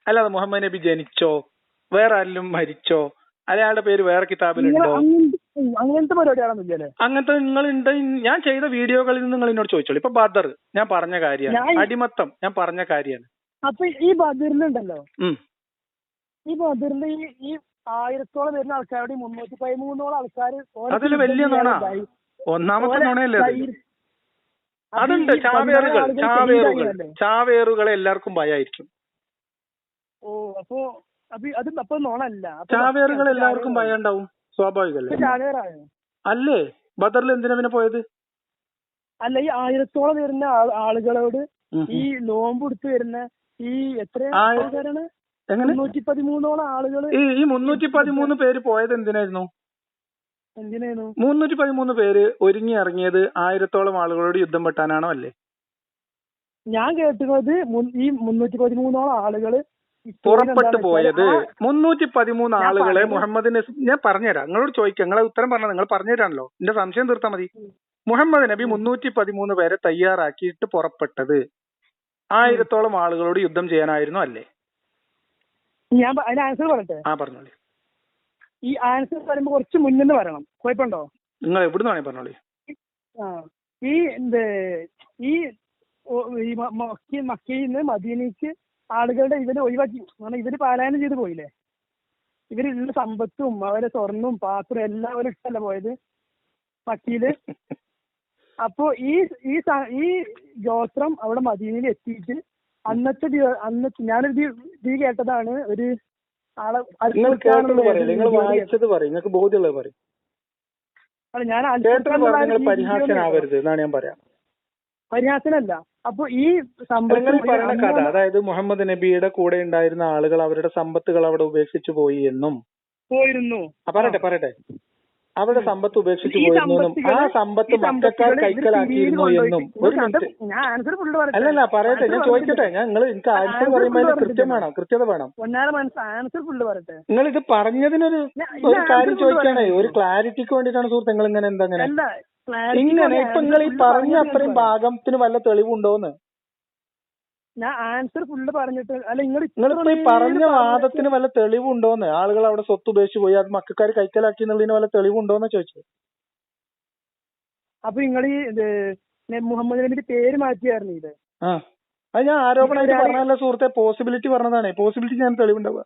അല്ലാതെ മുഹമ്മദ് നബി ജനിച്ചോ, വേറെ ആരെങ്കിലും മരിച്ചോ, അയാളുടെ പേര് വേറെ കിതാബിലുണ്ടോ, അങ്ങനത്തെ നിങ്ങളുണ്ട്. ഞാൻ ചെയ്ത വീഡിയോകളിൽ നിന്ന് നിങ്ങൾ എന്നോട് ചോദിച്ചോളൂ. ഇപ്പൊ ബദർ ഞാൻ പറഞ്ഞ കാര്യമാണ്, അടിമത്തം ഞാൻ പറഞ്ഞ കാര്യമാണ്. അപ്പൊ ഈ ബദറിലുണ്ടല്ലോ, ഈ ബദറിൽ ഈ 1000-ഓളം വരുന്ന ആൾക്കാരുടെ 313 ആൾക്കാർ അതിൽ വലിയ നുണ, ഒന്നാമത്തെ നുണയല്ലേ അതുണ്ട്. ചാവേറുകളെ എല്ലാവർക്കും ഭയമായിരിക്കും. ഓ, അപ്പൊ നോണല്ല. ചാവേറുകൾ എല്ലാവർക്കും ഭയം ഉണ്ടാവും, സ്വാഭാവികല്ലേ? അല്ലേ? ബദറിൽ എന്തിനാ പിന്നെ പോയത്? അല്ല, ഈ 1000-ഓളം വരുന്ന ആളുകളോട് ഈ നോമ്പ് എടുത്ത് വരുന്ന ഈ എത്ര ആൾക്കാരാണ്? 313-ഓളം ആളുകൾ. ഈ 313 പേര് പോയത് എന്തിനായിരുന്നു? 313 പേര് ഒരുങ്ങി ഇറങ്ങിയത് 1000-ഓളം ആളുകളോട് യുദ്ധം വെട്ടാനാണോ അല്ലേ? ഞാൻ കേട്ടുന്നത് ഈ 313-ഓളം ആളുകള് പുറപ്പെട്ടു പോയത് 313 ആളുകളെ മുഹമ്മദിന്, ഞാൻ പറഞ്ഞുതരാം, നിങ്ങളോട് ചോദിക്കാം, നിങ്ങളെ ഉത്തരം പറഞ്ഞാൽ നിങ്ങൾ പറഞ്ഞുതരാണല്ലോ, എന്റെ സംശയം തീർത്താൽ മതി. മുഹമ്മദ് നബി 313 പേരെ തയ്യാറാക്കിയിട്ട് പുറപ്പെട്ടത് 1000-ഓളം ആളുകളോട് യുദ്ധം ചെയ്യാനായിരുന്നു അല്ലേ? ഞാൻ അതിന് ആൻസർ പറയട്ടെ. പറഞ്ഞോളി. ഈ ആൻസർ പറയുമ്പോ കുറച്ച് മുന്നിന്ന് പറയണം, കുഴപ്പമുണ്ടോ? നിങ്ങൾ എവിടുന്ന് വേണേ പറഞ്ഞോളി. മക്കയിൽ നിന്ന് മദീനയ്ക്ക് ആളുകളുടെ ഇവര് ഒഴിവാക്കി, ഇവര് പാലായനം ചെയ്ത് പോയില്ലേ, ഇവരുള്ള സമ്പത്തും അവരെ സ്വർണ്ണവും പാത്രം എല്ലാം അവര് ഇട്ടല്ല പോയത് മക്കയില്. അപ്പോ ഈ ഗോത്രം അവിടെ മദീനയിൽ എത്തിയിട്ട് അന്നത്തെ ഞാനൊരു ഇത് കേട്ടതാണ്, ഒരു ആളെ നിങ്ങൾ വായിച്ചത് പറയും, നിങ്ങൾക്ക് ബോധ്യമുള്ളത് പറയും. അല്ല ഞാൻ നിങ്ങൾ പരിഹാസനാവരുത് എന്നാണ് ഞാൻ പറയാം. പരിഹാസനല്ല. അപ്പൊ ഈ നിങ്ങൾ പറയുന്ന കഥ, അതായത് മുഹമ്മദ് നബിയുടെ കൂടെ ഉണ്ടായിരുന്ന ആളുകൾ അവരുടെ സമ്പത്തുകൾ അവിടെ ഉപേക്ഷിച്ചു പോയി എന്നും പോയിരുന്നു. പറയട്ടെ അവരുടെ സമ്പത്ത് ഉപേക്ഷിച്ചു പോയിരുന്നു എന്നും ആ സമ്പത്ത് മക്കാർ കൈക്കലാക്കിയിരുന്നു എന്നും. ഒരു മിനിറ്റ്, അല്ലല്ല പറയട്ടെ, ഞാൻ ചോദിക്കട്ടെ. എനിക്ക് ആൻസർ പറയുമ്പോൾ അതിന് കൃത്യത വേണം. നിങ്ങൾ ഇത് പറഞ്ഞതിനൊരു കാര്യം ചോദിക്കാനേ, ഒരു ക്ലാരിറ്റിക്ക് വേണ്ടിയിട്ടാണ് സുഹൃത്ത്. നിങ്ങൾ ഇങ്ങനെ എന്താ ഇങ്ങനെ ഇപ്പൊ നിങ്ങൾ ഈ പറഞ്ഞ അത്രയും ഭാഗത്തിന് വല്ല തെളിവുണ്ടോന്ന്? ഞാൻ ആൻസർ ഫുള്ള് പറഞ്ഞിട്ട് അല്ല, നിങ്ങളിപ്പോ ഈ പറഞ്ഞ വാദത്തിന് വല്ല തെളിവുണ്ടോന്ന്? ആളുകൾ അവിടെ സ്വത്ത് ഉപേക്ഷിച്ചു പോയി, അത് മക്കാർ കൈക്കലാക്കി എന്നുള്ളതിന് വല്ല തെളിവുണ്ടോന്ന് ചോദിച്ചത്. അപ്പൊ നിങ്ങൾ ഈ മുഹമ്മദ് നബിയുടെ പേര് മാറ്റിയായിരുന്നു ഇത്. അത് ഞാൻ ആരോപണമായിട്ട് പറഞ്ഞല്ല സുഹൃത്തെ, പോസിബിലിറ്റി പറഞ്ഞതാണ്. പോസിബിലിറ്റി ഞാൻ തെളിവുണ്ടാവുക.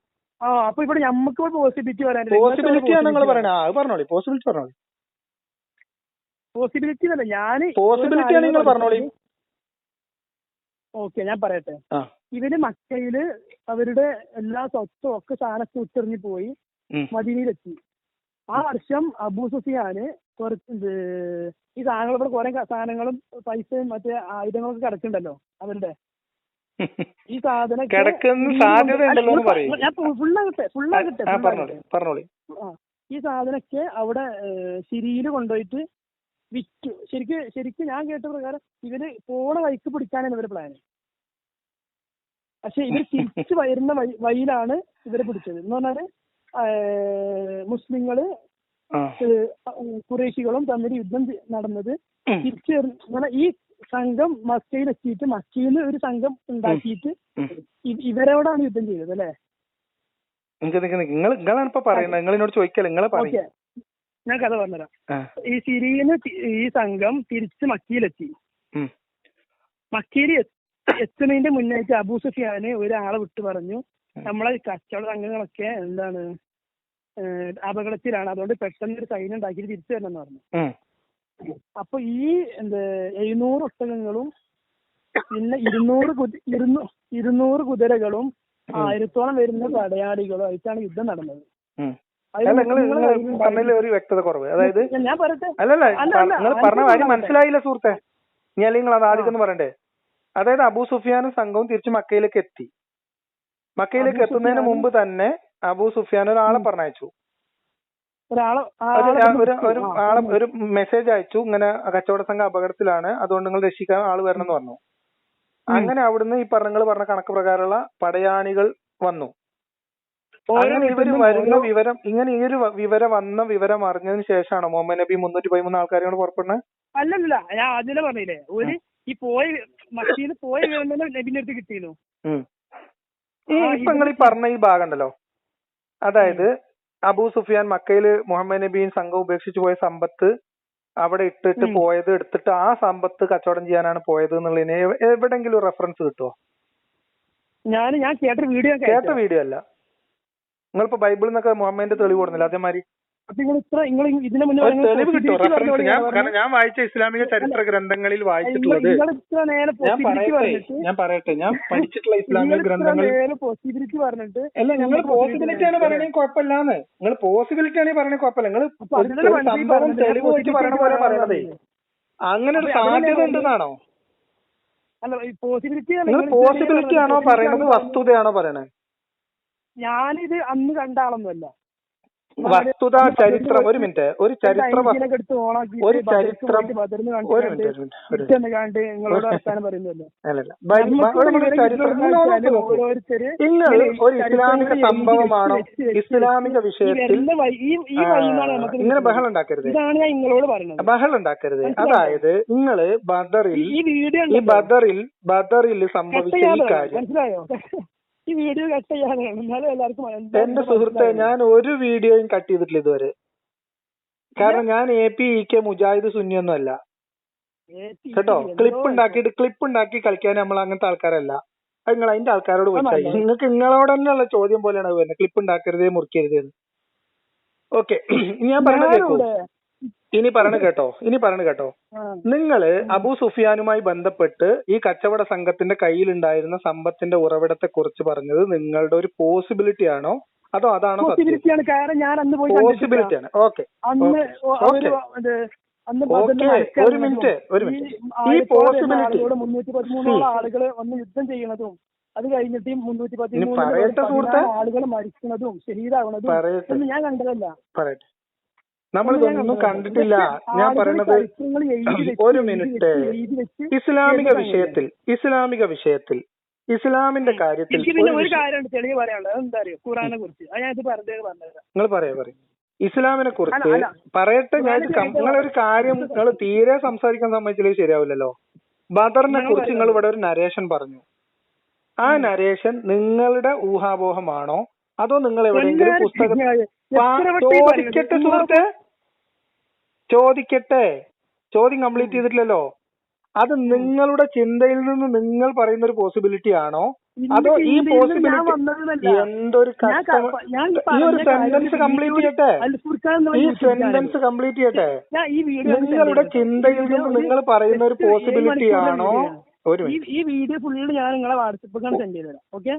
അപ്പൊ ഇവിടെ നമുക്ക് പോസിബിലിറ്റി പോസിബിലിറ്റിയാണ് നിങ്ങൾ പറയണത്. അത് പറഞ്ഞോളി, പോസിബിലിറ്റി പറഞ്ഞോളി. പോസിബിലിറ്റി അല്ല, പോസിബിലിറ്റിയാണ് നിങ്ങൾ പറഞ്ഞോളി. ഓക്കെ, ഞാൻ പറയട്ടെ. ഇവര് മക്കയില് അവരുടെ എല്ലാ സ്വത്തും ഒക്കെ സാധനമൊക്കെ ഉച്ചെറിഞ്ഞു പോയി മദീനയിലെത്തി. ആ വർഷം അബൂ സുഫിയാന് ഈ സാധനങ്ങൾ കുറെ സാധനങ്ങളും പൈസയും മറ്റേ ആയുധങ്ങളൊക്കെ കിടക്കുന്നുണ്ടല്ലോ അവരുടെ. ഈ സാധനം ഈ സാധനമൊക്കെ അവിടെ സിരിയില് കൊണ്ടുപോയിട്ട് വിറ്റു. ശരിക്കും ഞാൻ കേട്ട പ്രകാരം ഇവര് പോണ വഴിക്ക് പിടിക്കാനാണ് ഇവരുടെ പ്ലാന്. പക്ഷെ ഇവര് തിരിച്ചു വരുന്ന വഴിയിലാണ് ഇവരെ പിടിച്ചത്. എന്ന് പറഞ്ഞാല് മുസ്ലിങ്ങള് ഖുറൈശികളും തമ്മിൽ യുദ്ധം നടന്നത് തിരിച്ചു ഈ സംഘം മക്കയിലെത്തിയിട്ട് മക്കയിൽ നിന്ന് ഒരു സംഘം ഉണ്ടാക്കിയിട്ട് ഇവരോടാണ് യുദ്ധം ചെയ്തത് അല്ലേ? ഞാൻ കഥ പറഞ്ഞുതരാം. ഈ സിരിയന്ന് ഈ സംഘം തിരിച്ച് മക്കയിലെത്തി. മക്കയിൽ എത്തുന്നതിന്റെ മുന്നായിട്ട് അബൂ സുഫിയാന് ഒരാളെ വിട്ടു പറഞ്ഞു, നമ്മളെ കച്ചവട സംഘങ്ങളൊക്കെ എന്താണ് അപകടത്തിലാണ്, അതുകൊണ്ട് പെട്ടെന്ന് ഒരു സൈന്യം ഉണ്ടാക്കിയിട്ട് തിരിച്ചു വരണം എന്ന് പറഞ്ഞു. അപ്പൊ ഈ 700 ഒട്ടകങ്ങളും പിന്നെ 200 കുതിരകളും 1000-ഓളം വരുന്ന പടയാളികളും ആയിട്ടാണ് യുദ്ധം നടന്നത്. ഒരു വ്യക്തത കുറവ്. അതായത് ഞാൻ പറയട്ടെ, നിങ്ങൾ പറഞ്ഞ കാര്യം മനസ്സിലായില്ല സുഹൃത്തെ. ഇനി അല്ലെങ്കിൽ നിങ്ങൾ അത് ആദ്യം പറയണ്ടേ. അതായത് അബൂ സുഫിയാനും സംഘവും തിരിച്ച് മക്കയിലേക്ക് എത്തി. മക്കയിലേക്ക് എത്തുന്നതിന് മുമ്പ് തന്നെ അബൂ സുഫിയാൻ ഒരാളെ പറഞ്ഞയച്ചു, ഒരു മെസ്സേജ് അയച്ചു, ഇങ്ങനെ കച്ചവട സംഘം അപകടത്തിലാണ്, അതുകൊണ്ട് നിങ്ങൾ രക്ഷിക്കാൻ ആള് വരണം എന്ന് പറഞ്ഞു. അങ്ങനെ അവിടുന്ന് ഈ പറഞ്ഞ കണക്ക് പ്രകാരമുള്ള പടയാളികൾ വന്നു. അങ്ങനെ ഇവര് വരുന്ന വിവരം, ഇങ്ങനെ ഈ ഒരു വിവരം അറിഞ്ഞതിന് ശേഷമാണോ മുഹമ്മദ് നബി 313 ആൾക്കാരെ കൊണ്ട് പുറപ്പെടുന്നത്? അല്ലല്ല, ഞാൻ അതിനെ പറഞ്ഞില്ലേ, ഒരു ഈ മക്കയിൽ പോയ നബിന്റെ അടുത്ത് കിട്ടിയിരുന്നു. ഇപ്പൊ നിങ്ങൾ ഈ പറഞ്ഞ ഈ ഭാഗം ഉണ്ടല്ലോ, അതായത് അബൂ സുഫിയാൻ മക്കയില് മുഹമ്മദ് നബിയും സംഘം ഉപേക്ഷിച്ചു പോയ സമ്പത്ത് അവിടെ ഇട്ടിട്ട് പോയത് എടുത്തിട്ട് ആ സമ്പത്ത് കച്ചവടം ചെയ്യാനാണ് പോയത് എന്നുള്ളതിന് എവിടെങ്കിലും റെഫറൻസ് കിട്ടുമോ? ഞാൻ കേട്ട വീഡിയോ അല്ല. നിങ്ങളിപ്പോ ബൈബിളിൽ നിന്നൊക്കെ മുഹമ്മദിന്റെ തെളിവ് കൊടുന്നില്ല, അതേമാതിരി തെളിവ് കിട്ടും, റെഫറൻസ്. ഞാൻ വായിച്ച ഇസ്ലാമിക ചരിത്ര ഗ്രന്ഥങ്ങളിൽ വായിച്ചിട്ടുള്ളത്, ഞാൻ പറയട്ടെ, ഞാൻ പഠിച്ചിട്ടുള്ള ഇസ്ലാമിക ഗ്രന്ഥങ്ങളിൽ അല്ല, നിങ്ങൾ പോസിബിലിറ്റി ആണ് പറയണെങ്കിൽ കുഴപ്പമില്ലാന്ന്. നിങ്ങൾ പോസിബിലിറ്റി ആണ് പറയണെങ്കിൽ കുഴപ്പമില്ല. നിങ്ങൾ സംഭവം തെളിവ് വെച്ച് പറയണ പോലെ പറയണതേ. അങ്ങനെ ഒരു സാധ്യത ഉണ്ടെന്നാണോ? നിങ്ങൾ പോസിബിലിറ്റി ആണോ പറയണത്, വസ്തുതയാണോ പറയണത്? ഞാനിത് അന്ന് കണ്ട ആളൊന്നുമല്ല. വസ്തുത, ചരിത്രം. ഒരു മിനിറ്റ്, ഒരു ചരിത്രം ഒരു ഇസ്ലാമിക സംഭവമാണോ? ഇസ്ലാമിക വിഷയത്തിൽ ഇങ്ങനെ ബഹളം ഉണ്ടാക്കരുത്, ബഹളം ഉണ്ടാക്കരുത്. അതായത് നിങ്ങള് ബദറിൽ സംഭവിച്ച ഈ കാര്യം, മനസ്സിലായോ? ഈ വീഡിയോ കട്ട് ചെയ്യാനാണ്, എന്നാലും എല്ലാവർക്കും. എന്റെ സുഹൃത്തെ, ഞാൻ ഒരു വീഡിയോയും കട്ട് ചെയ്തിട്ടില്ല ഇതുവരെ. കാരണം ഞാൻ APEK മുജാഹിദ് സുന്നിയൊന്നും അല്ല കേട്ടോ. ക്ലിപ്പ് ഉണ്ടാക്കി കളിക്കാൻ നമ്മൾ അങ്ങനത്തെ ആൾക്കാരല്ല. അത് നിങ്ങൾ അതിന്റെ ആൾക്കാരോട് പോയി, നിങ്ങൾക്ക് നിങ്ങളോട് തന്നെയുള്ള ചോദ്യം പോലെയാണ് അത് വരുന്നത്, ക്ലിപ്പ് ഉണ്ടാക്കരുതേ മുറിക്കരുതേ. ഓക്കെ, ഞാൻ പറഞ്ഞത് കേട്ടോ. ഇനി പറയണ കേട്ടോ. നിങ്ങള് അബൂ സുഫിയാനുമായി ബന്ധപ്പെട്ട് ഈ കച്ചവട സംഘത്തിന്റെ കയ്യിലുണ്ടായിരുന്ന സമ്പത്തിന്റെ ഉറവിടത്തെ കുറിച്ച് പറഞ്ഞത് നിങ്ങളുടെ ഒരു പോസിബിലിറ്റി ആണോ, അതോ അതാണോ സത്യം? പോസിബിലിറ്റിയാണ്. കാരണം ഞാൻ അന്ന് പോയി പോസിബിലിറ്റി ആണ്. ഓക്കെ അന്ന് ഒരു മിനിറ്റ് ഈ പോസിബിലിറ്റി 313 ആളുകൾ വന്ന് യുദ്ധം ചെയ്യണതും അത് കഴിഞ്ഞിട്ട് 313 ആളുകൾ മരിക്കുന്നതും ശഹീദാവണതും ഞാൻ കണ്ടതല്ല. പറയട്ടെ, നമ്മളിതൊന്നും കണ്ടിട്ടില്ല. ഞാൻ പറയണത് ഒരു മിനിറ്റ്. ഇസ്ലാമിക വിഷയത്തിൽ ഇസ്ലാമിന്റെ കാര്യത്തിൽ ഒരു കാര്യമുണ്ട് തെളിവ് പറയാനുള്ളത്. എന്താ അറിയോ? ഖുറാനെ കുറിച്ച് നിങ്ങൾ പറയൂ. ഇസ്ലാമിനെ കുറിച്ച് പറയട്ടെ. നിങ്ങളൊരു കാര്യം നിങ്ങൾ തീരെ സംസാരിക്കാൻ സമ്മതിച്ചില്ലെങ്കിൽ ശരിയാവില്ലല്ലോ. ബദറിനെ കുറിച്ച് നിങ്ങൾ ഇവിടെ ഒരു നരേഷൻ പറഞ്ഞു. ആ നരേഷൻ നിങ്ങളുടെ ഊഹാപോഹമാണോ അതോ നിങ്ങൾ എവിടെയെങ്കിലും പുസ്തകം? ചോദിക്കട്ടെ സുഹൃത്തെ, ചോദ്യം കംപ്ലീറ്റ് ചെയ്തിട്ടില്ലല്ലോ. അത് നിങ്ങളുടെ ചിന്തയിൽ നിന്ന് നിങ്ങൾ പറയുന്ന ഒരു പോസിബിലിറ്റി ആണോ അതോ ഈ പോസിബിലിറ്റി എന്തൊരു ഈ ഒരു സെന്റൻസ് കംപ്ലീറ്റ് ചെയ്യട്ടെ. നിങ്ങളുടെ ചിന്തയിൽ നിന്ന് നിങ്ങൾ പറയുന്ന ഒരു പോസിബിലിറ്റി ആണോ? ഈ വീഡിയോ ഫുള്ള് ഞാൻ നിങ്ങളെ വാട്സപ്പിൽ സെൻഡ് ചെയ്തു തരാം. ഓക്കെ,